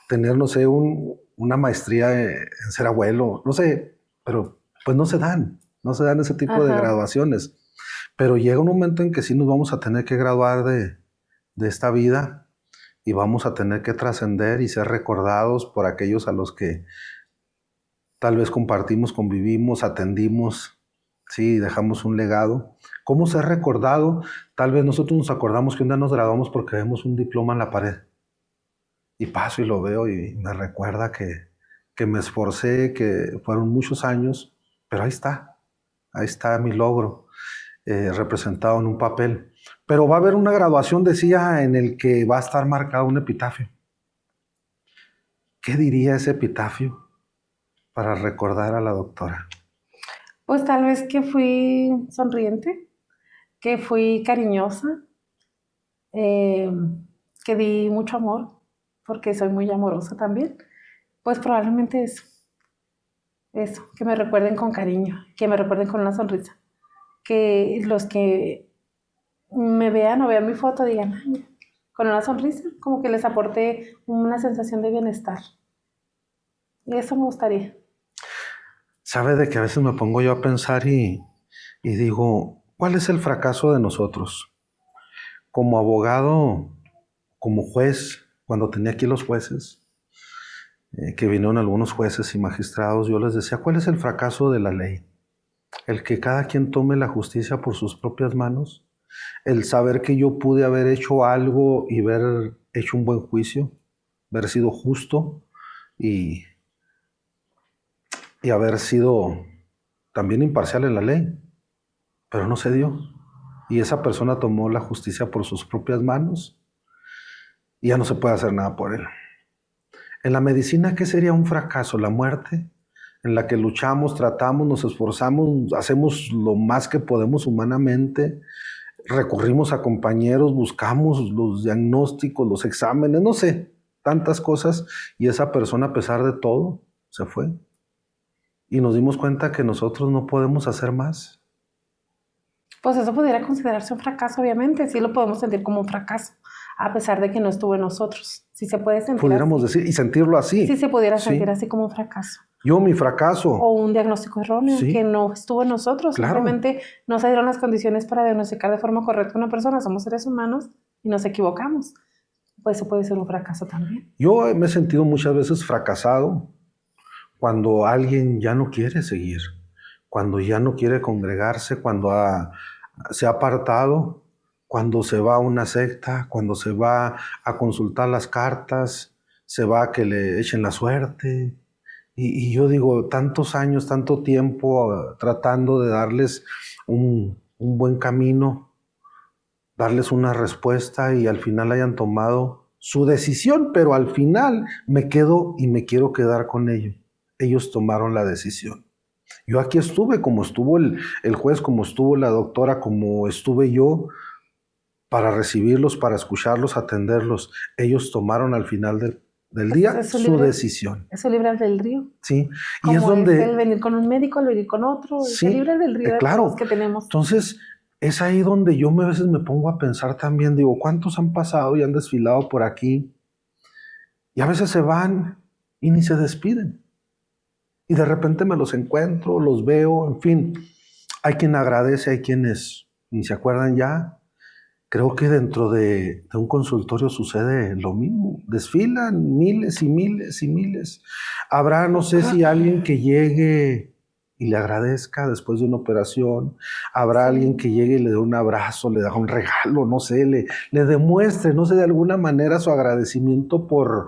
tener, no sé, una maestría en ser abuelo, no sé, pero pues no se dan ese tipo de Ajá. graduaciones. Pero llega un momento en que sí nos vamos a tener que graduar de esta vida, y vamos a tener que trascender y ser recordados por aquellos a los que tal vez compartimos, convivimos, atendimos, sí, dejamos un legado. ¿Cómo ser recordado? Tal vez nosotros nos acordamos que un día nos graduamos porque vemos un diploma en la pared, y paso y lo veo y me recuerda que me esforcé, que fueron muchos años, pero ahí está mi logro representado en un papel. Pero va a haber una graduación, decía, en el que va a estar marcado un epitafio. ¿Qué diría ese epitafio para recordar a la doctora? Pues tal vez que fui sonriente, que fui cariñosa, eh, que di mucho amor, porque soy muy amorosa también. Pues probablemente eso, que me recuerden con cariño, que me recuerden con una sonrisa, que los que me vean o vean mi foto, digan, "Ay, mira", con una sonrisa, como que les aporte una sensación de bienestar. Y eso me gustaría. Sabe de que a veces me pongo yo a pensar y digo, ¿cuál es el fracaso de nosotros? Como abogado, como juez, cuando tenía aquí los jueces, que vinieron algunos jueces y magistrados, yo les decía, ¿cuál es el fracaso de la ley? El que cada quien tome la justicia por sus propias manos, el saber que yo pude haber hecho algo y haber hecho un buen juicio, haber sido justo y haber sido también imparcial en la ley, pero no se dio. Y esa persona tomó la justicia por sus propias manos y ya no se puede hacer nada por él. En la medicina, ¿qué sería un fracaso? La muerte, en la que luchamos, tratamos, nos esforzamos, hacemos lo más que podemos humanamente, recurrimos a compañeros, buscamos los diagnósticos, los exámenes, no sé, tantas cosas, y esa persona, a pesar de todo, se fue. Y nos dimos cuenta que nosotros no podemos hacer más. Pues eso pudiera considerarse un fracaso, obviamente. Sí lo podemos sentir como un fracaso, a pesar de que no estuvo en nosotros. Sí se puede sentir Pudiéramos así. decir, y sentirlo así. Sí se pudiera Sí. sentir así como un fracaso. Yo, mi fracaso. O un diagnóstico erróneo, Sí. que no estuvo en nosotros. Claro. Simplemente no se dieron las condiciones para diagnosticar de forma correcta a una persona. Somos seres humanos y nos equivocamos. Pues eso puede ser un fracaso también. Yo me he sentido muchas veces fracasado cuando alguien ya no quiere seguir, cuando ya no quiere congregarse, cuando se ha apartado, cuando se va a una secta, cuando se va a consultar las cartas, se va a que le echen la suerte. Y yo digo, tantos años, tanto tiempo tratando de darles un buen camino, darles una respuesta y al final hayan tomado su decisión, pero al final me quedo y me quiero quedar con ellos. Ellos tomaron la decisión. Yo aquí estuve como estuvo el juez, como estuvo la doctora, como estuve yo para recibirlos, para escucharlos, atenderlos. Ellos tomaron al final del día Es su decisión. Es libre albedrío. Sí, y Como es donde... el venir con un médico, el venir con otro, Sí, es libre albedrío claro. que tenemos. Entonces, es ahí donde yo a veces me pongo a pensar también, digo, ¿cuántos han pasado y han desfilado por aquí? Y a veces se van y ni se despiden. Y de repente me los encuentro, los veo, en fin. Hay quien agradece, hay quienes ni se acuerdan ya. Creo que dentro de un consultorio sucede lo mismo. Desfilan miles y miles y miles. Habrá, no sé si alguien que llegue y le agradezca después de una operación. Habrá alguien que llegue y le dé un abrazo, le da un regalo, no sé, le demuestre, no sé, de alguna manera su agradecimiento por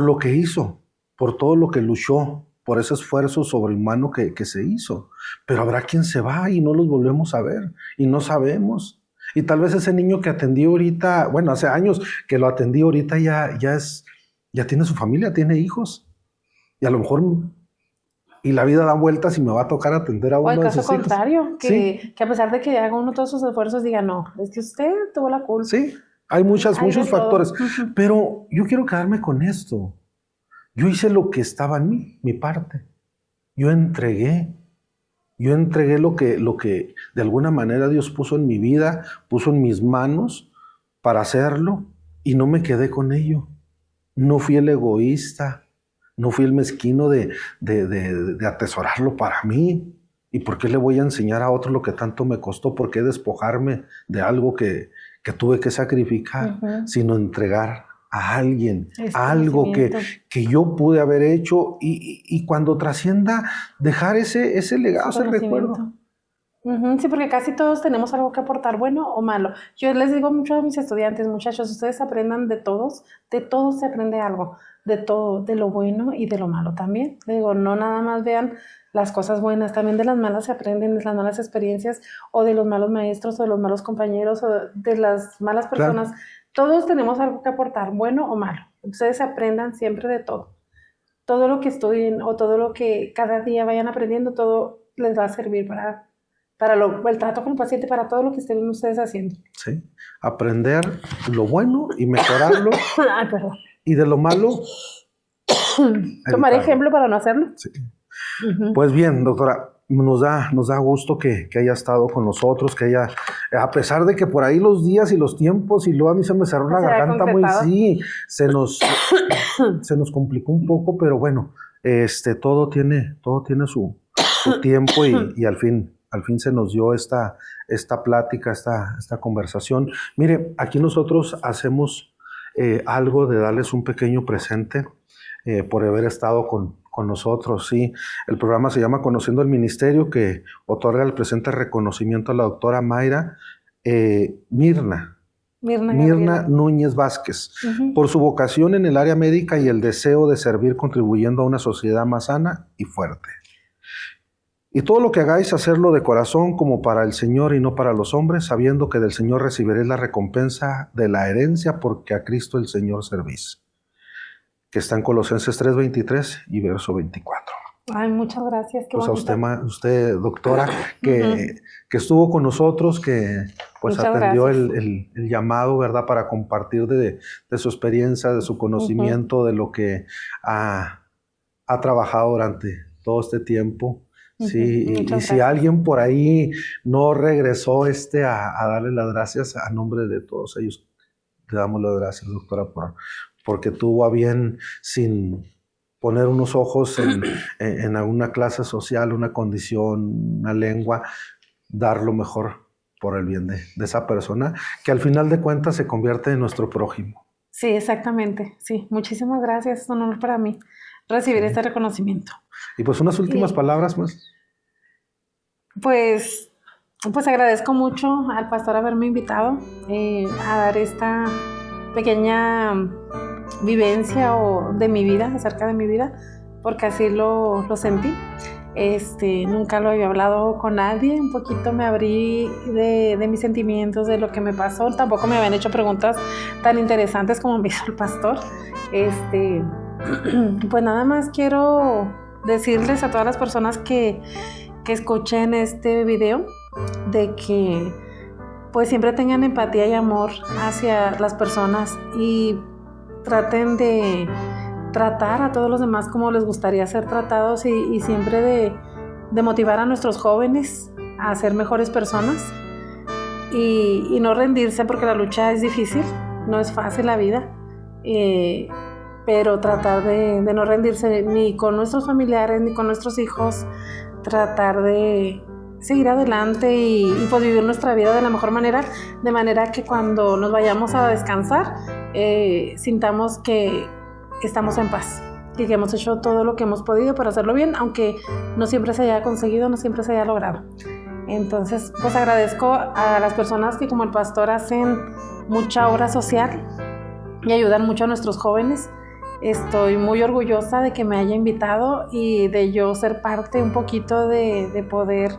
lo que hizo, por todo lo que luchó, por ese esfuerzo sobrehumano que se hizo. Pero habrá quien se va y no los volvemos a ver y no sabemos. Y tal vez ese niño que atendí ahorita, bueno, hace años que lo atendí ahorita ya tiene su familia, tiene hijos. Y a lo mejor, y la vida da vueltas y me va a tocar atender a O uno el de caso sus hijos. contrario, Sí. que a pesar de que haga uno todos sus esfuerzos, diga, no, es que usted tuvo la culpa. Sí, hay muchos Hay de todo. factores. Ujú. Pero yo quiero quedarme con esto. Yo hice lo que estaba en mí, mi parte. Yo entregué lo que de alguna manera Dios puso en mi vida, puso en mis manos para hacerlo y no me quedé con ello. No fui el egoísta, no fui el mezquino de atesorarlo para mí. ¿Y por qué le voy a enseñar a otro lo que tanto me costó? ¿Por qué despojarme de algo que tuve que sacrificar, sino entregar a alguien algo que yo pude haber hecho y cuando trascienda dejar ese legado, ese recuerdo? Sí, porque casi todos tenemos algo que aportar, bueno o malo. Yo les digo mucho a mis estudiantes, muchachos, ustedes aprendan de todos se aprende algo, de todo, de lo bueno y de lo malo también. Les digo, no nada más vean las cosas buenas, también de las malas se aprenden, de las malas experiencias o de los malos maestros o de los malos compañeros o de las malas personas. Claro. Todos tenemos algo que aportar, bueno o malo. Ustedes aprendan siempre de todo. Todo lo que estudien o todo lo que cada día vayan aprendiendo, todo les va a servir para el trato con el paciente, para todo lo que estén ustedes haciendo. Sí, aprender lo bueno y mejorarlo. Ay, perdón. Y de lo malo, tomar ejemplo para no hacerlo. Sí. Pues bien, doctora, nos da gusto que haya estado con nosotros, que haya, a pesar de que por ahí los días y los tiempos, y luego a mí se me cerró la garganta muy, sí, se nos complicó un poco, pero bueno, todo tiene su tiempo y al fin se nos dio esta plática, esta conversación. Mire, aquí nosotros hacemos algo de darles un pequeño presente por haber estado con nosotros, sí. El programa se llama Conociendo el Ministerio, que otorga el presente reconocimiento a la doctora Mirna Núñez Vázquez, por su vocación en el área médica y el deseo de servir contribuyendo a una sociedad más sana y fuerte. Y todo lo que hagáis, hacerlo de corazón como para el Señor y no para los hombres, sabiendo que del Señor recibiréis la recompensa de la herencia, porque a Cristo el Señor servís. Que está en Colosenses 3:23 y verso 24. Ay, muchas gracias. Qué pues bonito. a usted, doctora, que estuvo con nosotros, que pues muchas atendió gracias. el llamado, ¿verdad?, para compartir de su experiencia, de su conocimiento, de lo que ha trabajado durante todo este tiempo. Sí, y si alguien por ahí no regresó a darle las gracias, a nombre de todos ellos, le damos las gracias, doctora, porque tuvo a bien, sin poner unos ojos en alguna clase social, una condición, una lengua, dar lo mejor por el bien de esa persona, que al final de cuentas se convierte en nuestro prójimo. Sí, exactamente. Sí, muchísimas gracias. Es un honor para mí recibir este reconocimiento. Y pues unas últimas palabras más. Pues agradezco mucho al pastor haberme invitado a dar esta pequeña vivencia de mi vida, acerca de mi vida, porque así lo sentí. Nunca lo había hablado con nadie, un poquito me abrí de mis sentimientos, de lo que me pasó. Tampoco me habían hecho preguntas tan interesantes como me hizo el pastor. Pues nada más quiero decirles a todas las personas que escuchen este video, de que pues siempre tengan empatía y amor hacia las personas y traten de tratar a todos los demás como les gustaría ser tratados y siempre de motivar a nuestros jóvenes a ser mejores personas y no rendirse, porque la lucha es difícil, no es fácil la vida, pero tratar de no rendirse ni con nuestros familiares ni con nuestros hijos, tratar de seguir adelante y pues vivir nuestra vida de la mejor manera, de manera que cuando nos vayamos a descansar sintamos que estamos en paz y que hemos hecho todo lo que hemos podido para hacerlo bien, aunque no siempre se haya conseguido, no siempre se haya logrado. Entonces, pues agradezco a las personas que como el pastor hacen mucha obra social y ayudan mucho a nuestros jóvenes. Estoy muy orgullosa de que me haya invitado y de yo ser parte un poquito de poder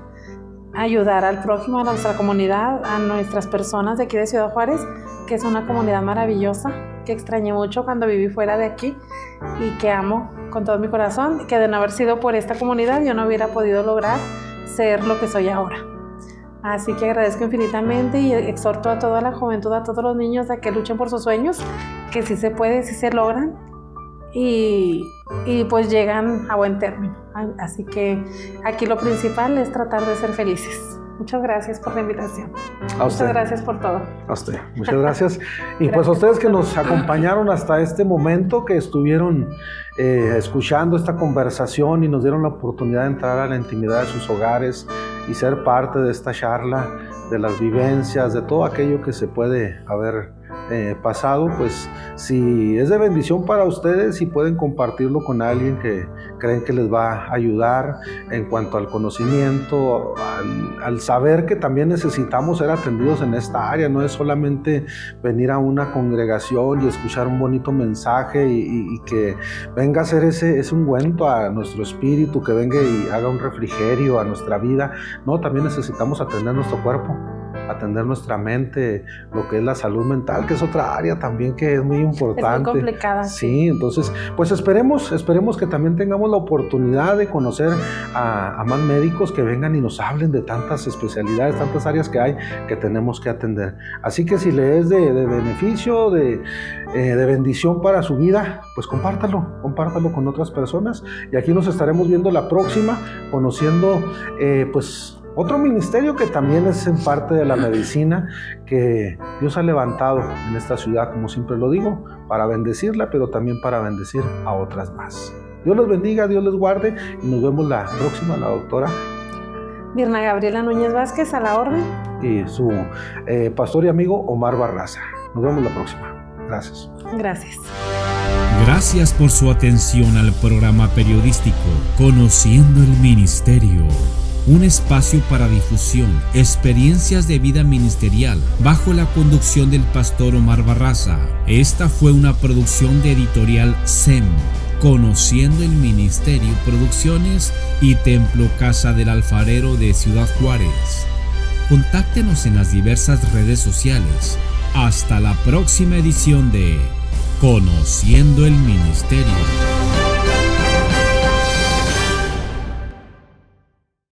ayudar al prójimo, a nuestra comunidad, a nuestras personas de aquí de Ciudad Juárez, que es una comunidad maravillosa, que extrañé mucho cuando viví fuera de aquí y que amo con todo mi corazón, que de no haber sido por esta comunidad yo no hubiera podido lograr ser lo que soy ahora. Así que agradezco infinitamente y exhorto a toda la juventud, a todos los niños a que luchen por sus sueños, que sí se puede, sí se logran y pues llegan a buen término. Así que aquí lo principal es tratar de ser felices. Muchas gracias por la invitación. Muchas gracias por todo. A usted, muchas gracias. Y pues a ustedes que nos acompañaron hasta este momento, que estuvieron escuchando esta conversación y nos dieron la oportunidad de entrar a la intimidad de sus hogares y ser parte de esta charla, de las vivencias, de todo aquello que se puede haber pasado, pues si es de bendición para ustedes y pueden compartirlo con alguien que creen que les va a ayudar en cuanto al conocimiento, al saber que también necesitamos ser atendidos en esta área. No es solamente venir a una congregación y escuchar un bonito mensaje y que venga a ser ese ungüento a nuestro espíritu, que venga y haga un refrigerio a nuestra vida. No, también necesitamos atender nuestro cuerpo. atender nuestra mente, lo que es la salud mental, que es otra área también que es muy importante. Es muy complicada. Sí, entonces, pues esperemos que también tengamos la oportunidad de conocer a más médicos que vengan y nos hablen de tantas especialidades, tantas áreas que hay que tenemos que atender. Así que si le es de beneficio, de bendición para su vida, pues compártalo con otras personas. Y aquí nos estaremos viendo la próxima, conociendo pues otro ministerio que también es en parte de la medicina que Dios ha levantado en esta ciudad, como siempre lo digo, para bendecirla, pero también para bendecir a otras más. Dios los bendiga, Dios les guarde y nos vemos la próxima, la doctora Mirna Gabriela Núñez Vázquez, a la orden. Y su pastor y amigo Omar Barraza. Nos vemos la próxima. Gracias. Gracias. Gracias por su atención al programa periodístico Conociendo el Ministerio, un espacio para difusión, experiencias de vida ministerial, bajo la conducción del pastor Omar Barraza. Esta fue una producción de Editorial SEM, Conociendo el Ministerio Producciones y Templo Casa del Alfarero de Ciudad Juárez. Contáctenos en las diversas redes sociales. Hasta la próxima edición de Conociendo el Ministerio.